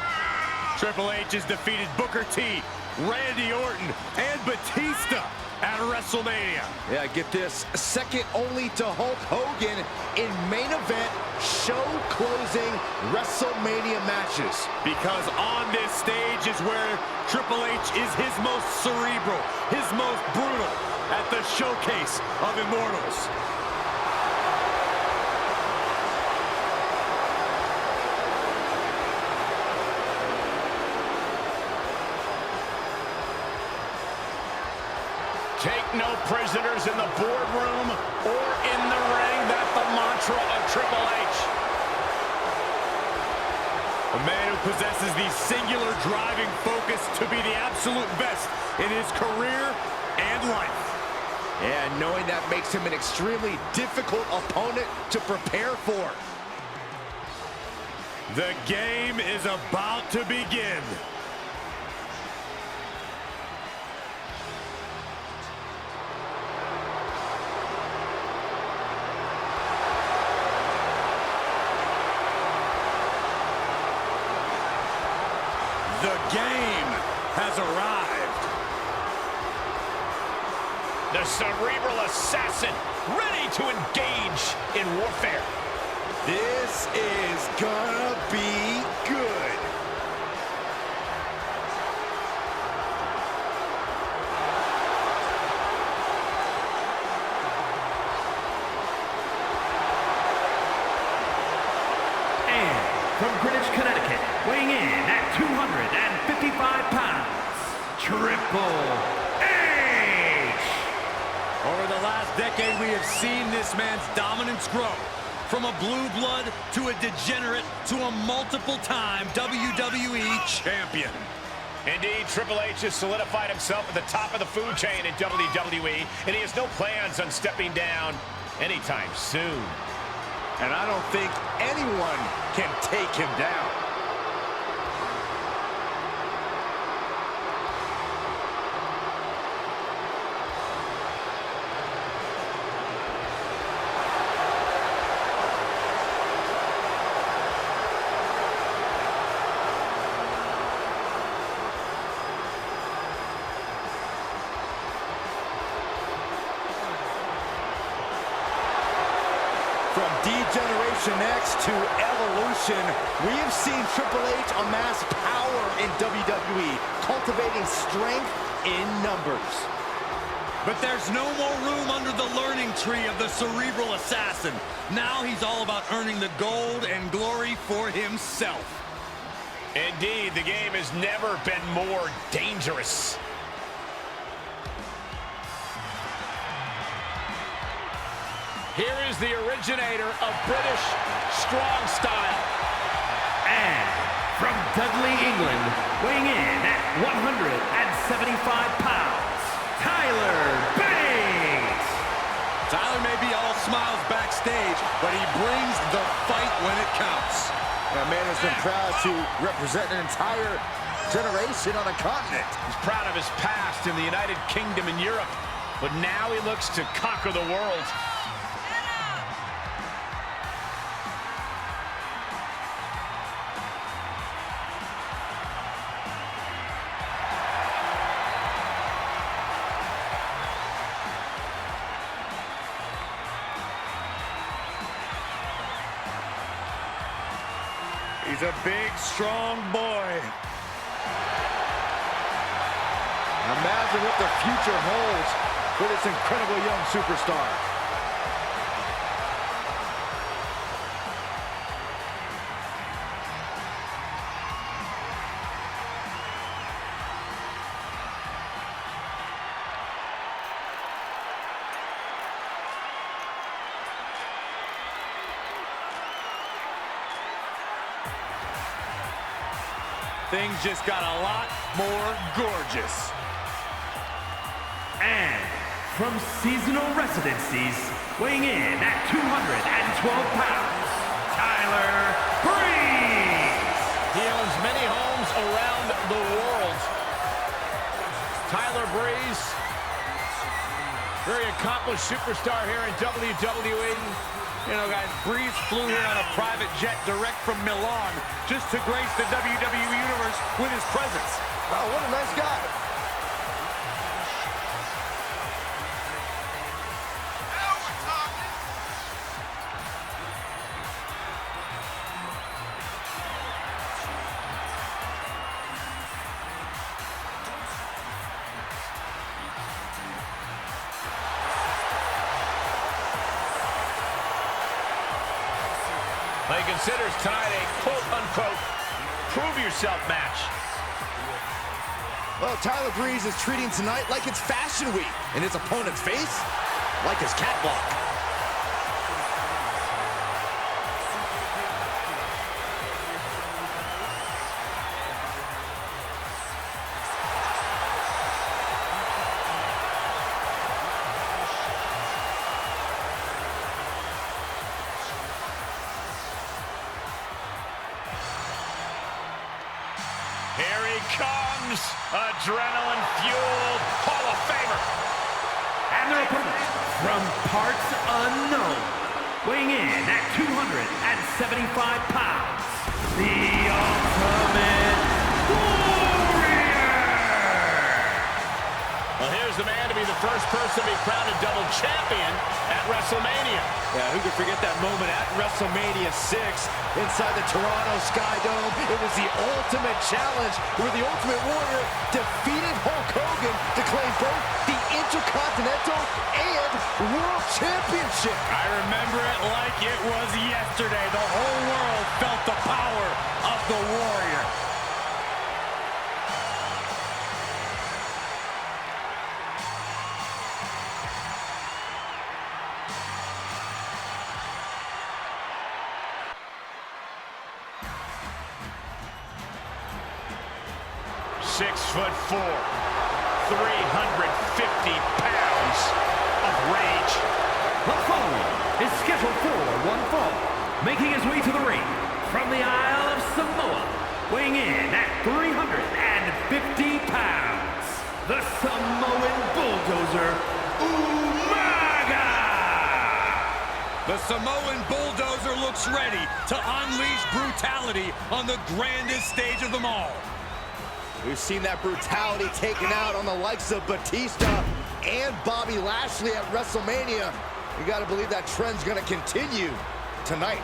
Triple H has defeated Booker T, Randy Orton, and Batista at WrestleMania. Yeah, get this. Second only to Hulk Hogan in main event, show-closing WrestleMania matches. Because on this stage is where Triple H is his most cerebral, his most brutal, at the showcase of Immortals. Take no prisoners in the boardroom or in the ring. That's the mantra of Triple H. A man who possesses the singular driving focus to be the absolute best in his career and life. And knowing that makes him an extremely difficult opponent to prepare for. The game is about to begin. The game has arrived. The cerebral assassin, ready to engage in warfare. This is gonna be good. And from Greenwich, Connecticut, weighing in at 255 pounds, Triple H! Over the last decade, we have seen this man's dominance grow. From a blue blood to a degenerate to a multiple-time WWE champion. Indeed, Triple H has solidified himself at the top of the food chain in WWE, and he has no plans on stepping down anytime soon. And I don't think anyone can take him down. From D-Generation X to Evolution, we have seen Triple H amass power in WWE, cultivating strength in numbers. But there's no more room under the learning tree of the cerebral assassin. Now he's all about earning the gold and glory for himself. Indeed, the game has never been more dangerous. Here is the originator of British strong style. And from Dudley, England, weighing in at 175 pounds, Tyler Bates! Tyler may be all smiles backstage, but he brings the fight when it counts. That man has been proud to represent an entire generation on a continent. He's proud of his past in the United Kingdom and Europe, but now he looks to conquer the world. He's a big, strong boy. Imagine what the future holds for this incredible young superstar. Things just got a lot more gorgeous. And from seasonal residencies, weighing in at 212 pounds, Tyler Breeze! Tyler Breeze, very accomplished superstar here in WWE. You know, guys, Breeze flew here on a private jet direct from Milan just to grace the WWE Universe with his presence. Oh, what a nice guy. Now we're talking. He considers tonight a quote-unquote prove-yourself match. Well, Tyler Breeze is treating tonight like it's Fashion Week, and his opponent's face like his catwalk. Here he comes, adrenaline-fueled Hall of Famer. And their opponent, from parts unknown, weighing in at 275 pounds, the Ultimate Warrior! Well, here's the man to be the first person to be crowned a double champion at WrestleMania. Yeah, who could forget that moment at WrestleMania 6 inside the Toronto Sky Dome? It was the ultimate challenge where the Ultimate Warrior defeated Hulk Hogan to claim both the Intercontinental and World Championship. I remember it like it was yesterday. The whole world felt the power of the Warrior. .6'4", 350 pounds of rage. The following is scheduled for one fall, making his way to the ring from the Isle of Samoa, weighing in at 350 pounds, the Samoan Bulldozer, Umaga! The Samoan Bulldozer looks ready to unleash brutality on the grandest stage of them all. We've seen that brutality taken out on the likes of Batista and Bobby Lashley at WrestleMania. You got to believe that trend's going to continue tonight.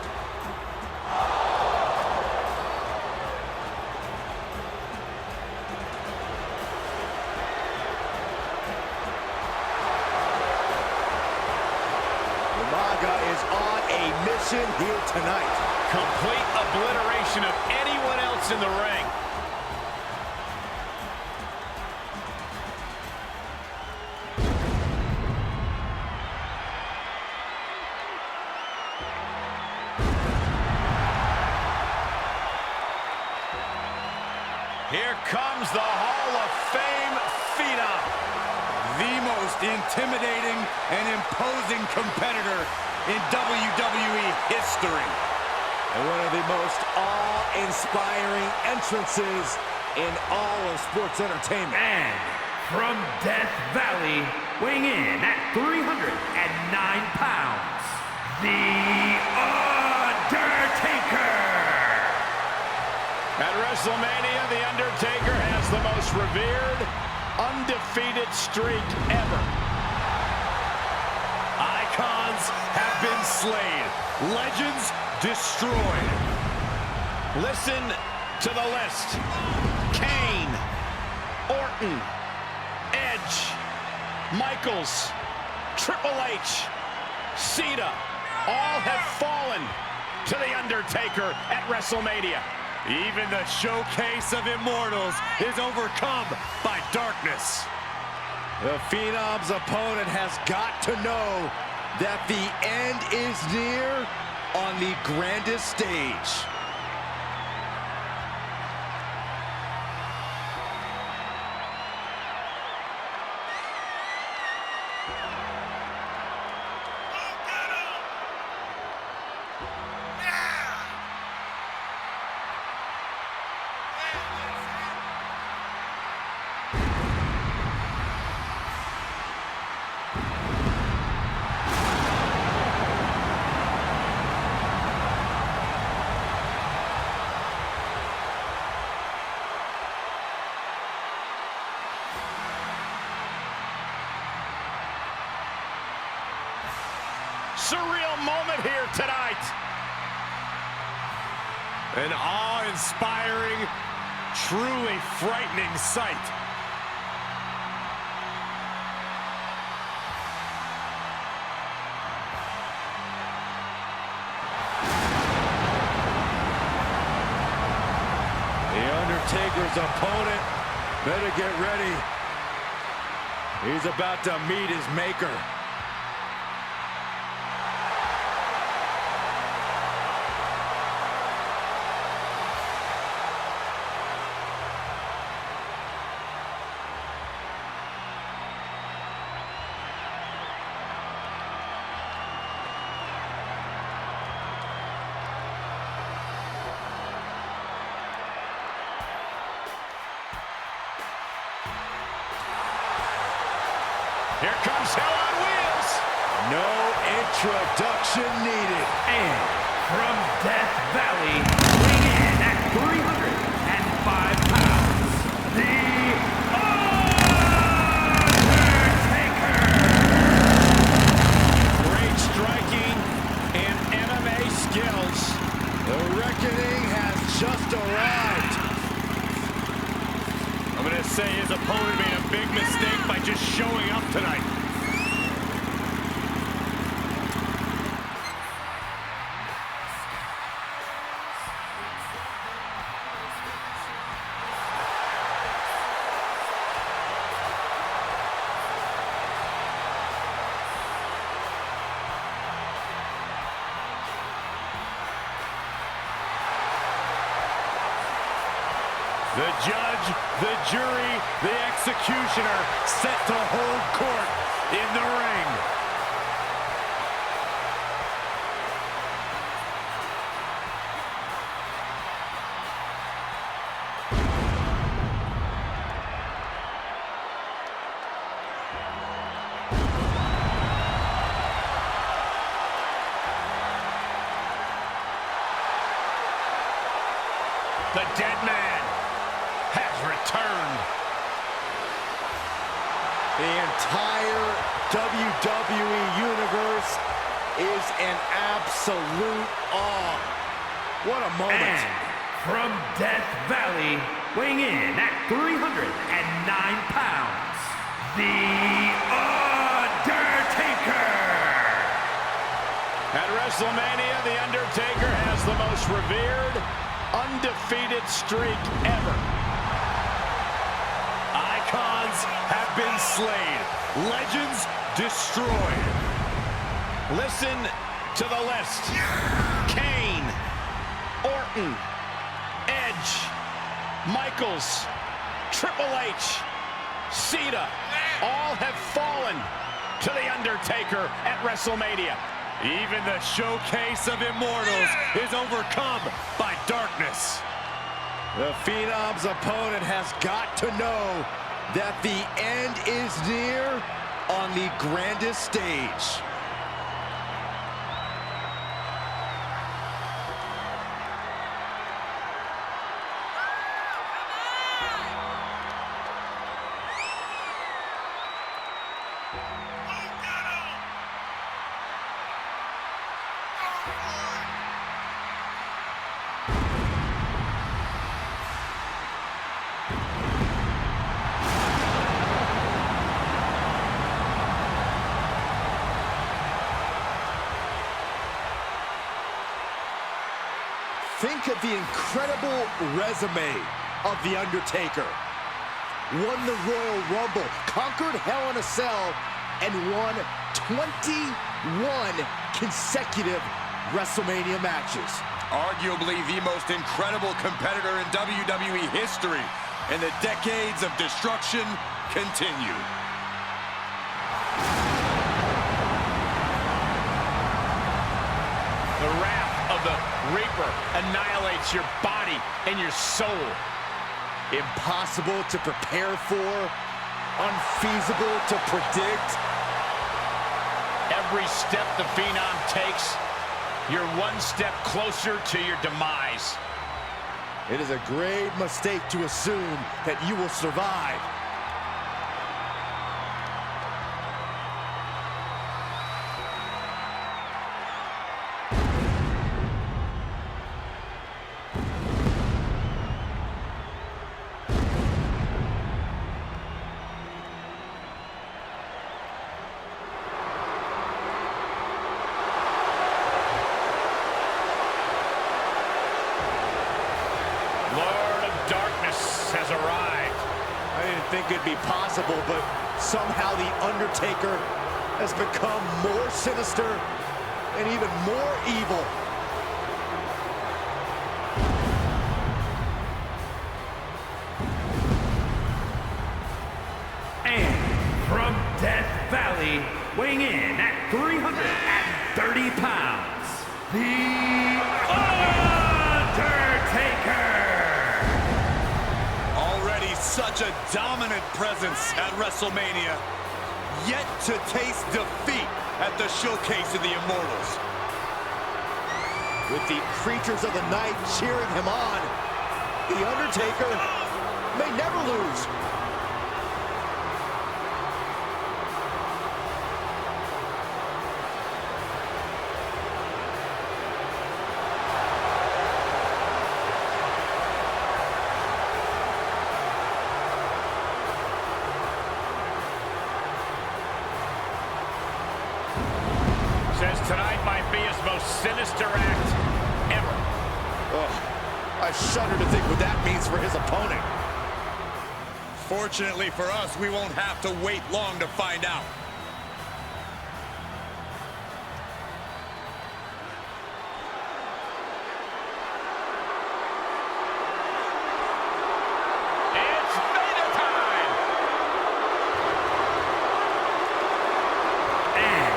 Umaga is on a mission here tonight. Complete obliteration of anyone else in the ring. Here comes the Hall of Fame Phenom. The most intimidating and imposing competitor in WWE history. And one of the most awe-inspiring entrances in all of sports entertainment. And from Death Valley, weighing in at 309 pounds, The Undertaker! At WrestleMania, The Undertaker has the most revered, undefeated streak ever. Icons have been slain. Legends destroyed. Listen to the list. Kane, Orton, Edge, Michaels, Triple H, Cena, all have fallen to The Undertaker at WrestleMania. Even the showcase of immortals is overcome by darkness. The Phenom's opponent has got to know that the end is near on the grandest stage. surreal moment here tonight. An awe-inspiring, truly frightening sight. The Undertaker's opponent better get ready. He's about to meet his maker. Here comes Hell on Wheels. No introduction needed. And from Death Valley, weighing in at 305 pounds, The Undertaker! Great striking and MMA skills. The reckoning has just arrived. I'm going to say his opponent made a big mistake by just showing up tonight. The judge, the jury, the executioner set to hold court in the ring. The dead man has returned. The entire WWE Universe is an absolute awe. What a moment. And from Death Valley, weighing in at 309 pounds, The Undertaker! At WrestleMania, The Undertaker has the most revered, undefeated streak ever. Icons have been slain. Legends destroyed. Listen to the list. Kane, Orton, Edge, Michaels, Triple H, Cena, all have fallen to The Undertaker at WrestleMania. Even the showcase of immortals is overcome by darkness. The Phenom's opponent has got to know that the end is near on the grandest stage. Think of the incredible resume of The Undertaker. Won the Royal Rumble, conquered Hell in a Cell, and won 21 consecutive WrestleMania matches. Arguably the most incredible competitor in WWE history, and the decades of destruction continue. The wrath of the Reaper annihilates your body and your soul. Impossible to prepare for, unfeasible to predict. Every step the Phenom takes, you're one step closer to your demise. It is a grave mistake to assume that you will survive. think it'd be possible, but somehow The Undertaker has become more sinister and even more evil. And from Death Valley, weighing in at 330 pounds, The Undertaker! Already such a dominant presence at WrestleMania, yet to taste defeat at the Showcase of the Immortals. With the creatures of the night cheering him on, The Undertaker may never lose. Says tonight might be his most sinister act ever. I shudder to think what that means for his opponent. Fortunately for us, we won't have to wait long to find out. It's Vader time! And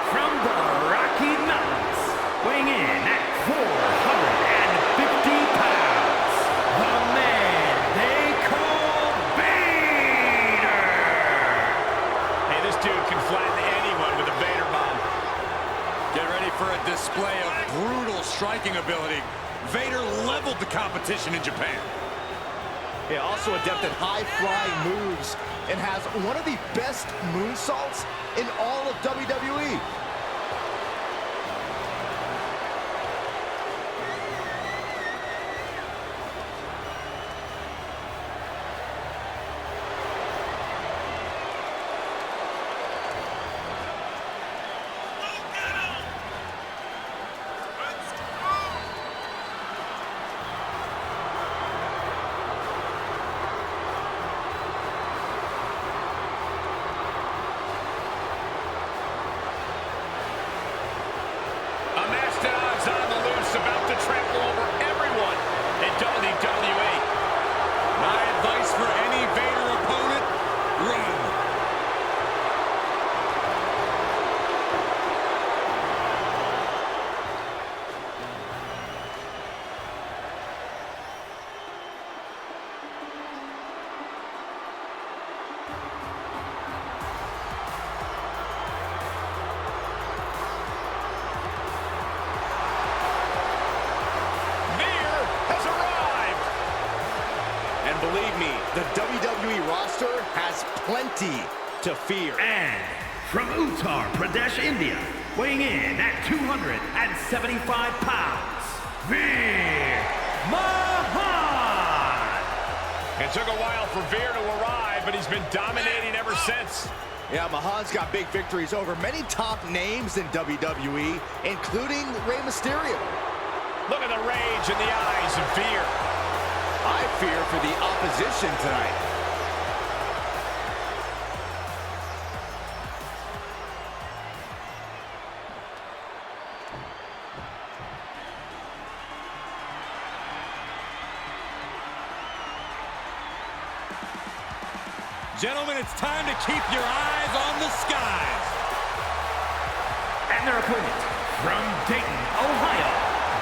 from the Rocky Mountains, weighing in at 450 pounds, the man they call Vader! Hey, this dude can flatten anyone with a Vader bomb. Get ready for a display of brutal striking ability. Vader leveled the competition in Japan. Yeah, also adept at high-flying moves and has one of the best moonsaults in all of WWE. A Mastodon's on the loose, about to trample over everyone in WWE. My advice for any Vader opponent, run. Vader has arrived! And believe me, the WWE roster has plenty to fear. And from Uttar Pradesh, India, weighing in at 275 pounds, Veer Mahan! It took a while for Veer to arrive, but he's been dominating ever since. Yeah, Mahan's got big victories over many top names in WWE, including Rey Mysterio. Look at the rage in the eyes of Veer. I fear for the opposition tonight. Gentlemen, it's time to keep your eyes on the skies. And their opponent from Dayton, Ohio,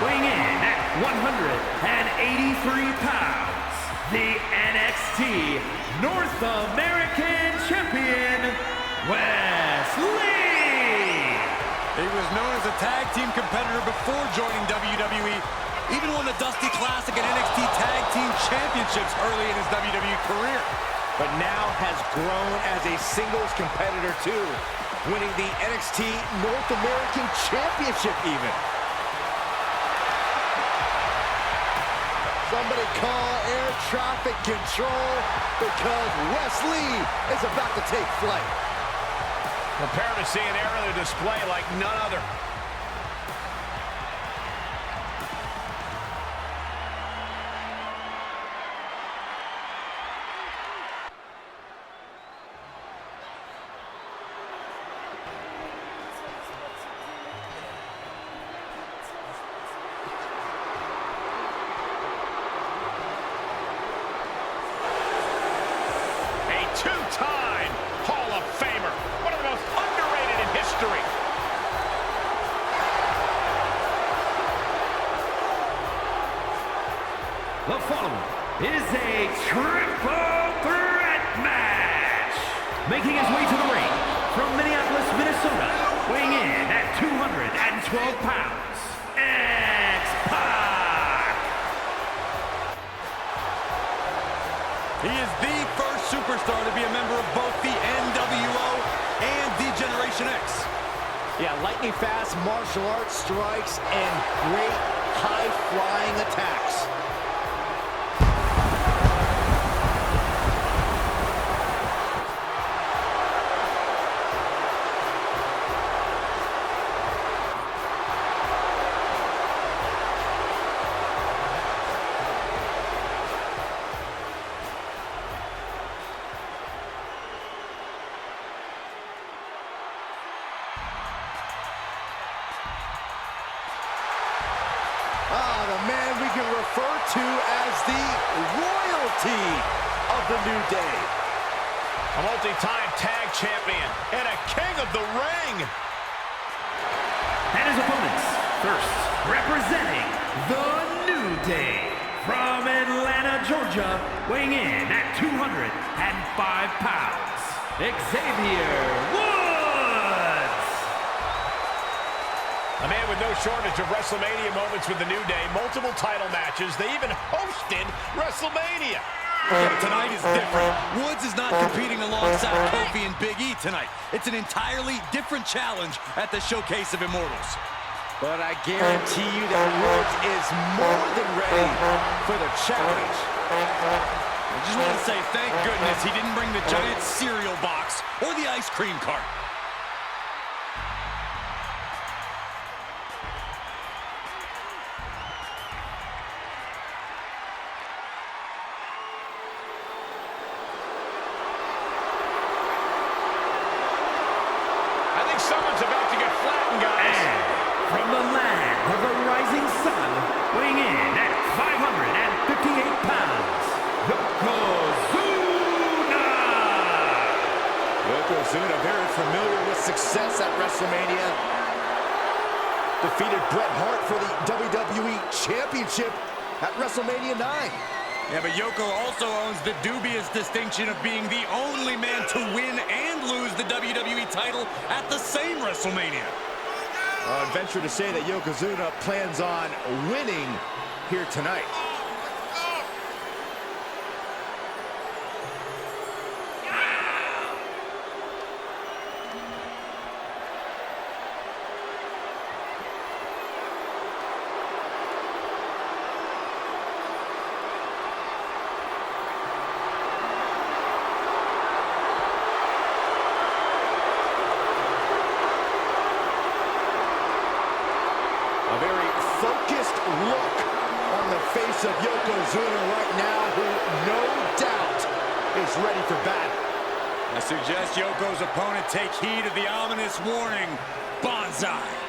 weighing in at 183 pounds, the NXT North American Champion, Wes Lee! He was known as a tag team competitor before joining WWE. Even won the Dusty Classic and NXT Tag Team Championships early in his WWE career. But now has grown as a singles competitor too, winning the NXT North American Championship even. Somebody call air traffic control because Wes Lee is about to take flight. Prepare to see an aerial display like none other. two-time Hall of Famer, one of the most underrated in history. The following is a triple threat match. Making his way to the ring from Minneapolis, Minnesota, weighing in at 212 pounds, X-Pac. He is the first superstar to be a member of both the NWO and the Generation X. Yeah, lightning fast martial arts strikes and great high-flying attacks. The man we can refer to as the royalty of the New Day. A multi-time tag champion and a king of the ring. And his opponents, first representing the New Day from Atlanta, Georgia, weighing in at 205 pounds, Xavier Woods. A man with no shortage of WrestleMania moments with the New Day, multiple title matches. They even hosted WrestleMania. Yeah, tonight is different. Woods is not competing alongside Kofi and Big E tonight. It's an entirely different challenge at the Showcase of Immortals. But I guarantee you that Woods is more than ready for the challenge. I just want to say thank goodness he didn't bring the giant cereal box or the ice cream cart. Someone's about to get flattened, guys. And from the land of the rising sun, weighing in at 558 pounds, Yokozuna. Yokozuna, very familiar with success at WrestleMania. Defeated Bret Hart for the WWE Championship at WrestleMania 9. Yeah, but Yoko also owns the dubious distinction of being the only man to win and lose the WWE title at the same WrestleMania. I'd venture to say that Yokozuna plans on winning here tonight. A very focused look on the face of Yokozuna right now, who no doubt is ready for battle. I suggest Yoko's opponent take heed of the ominous warning, Banzai.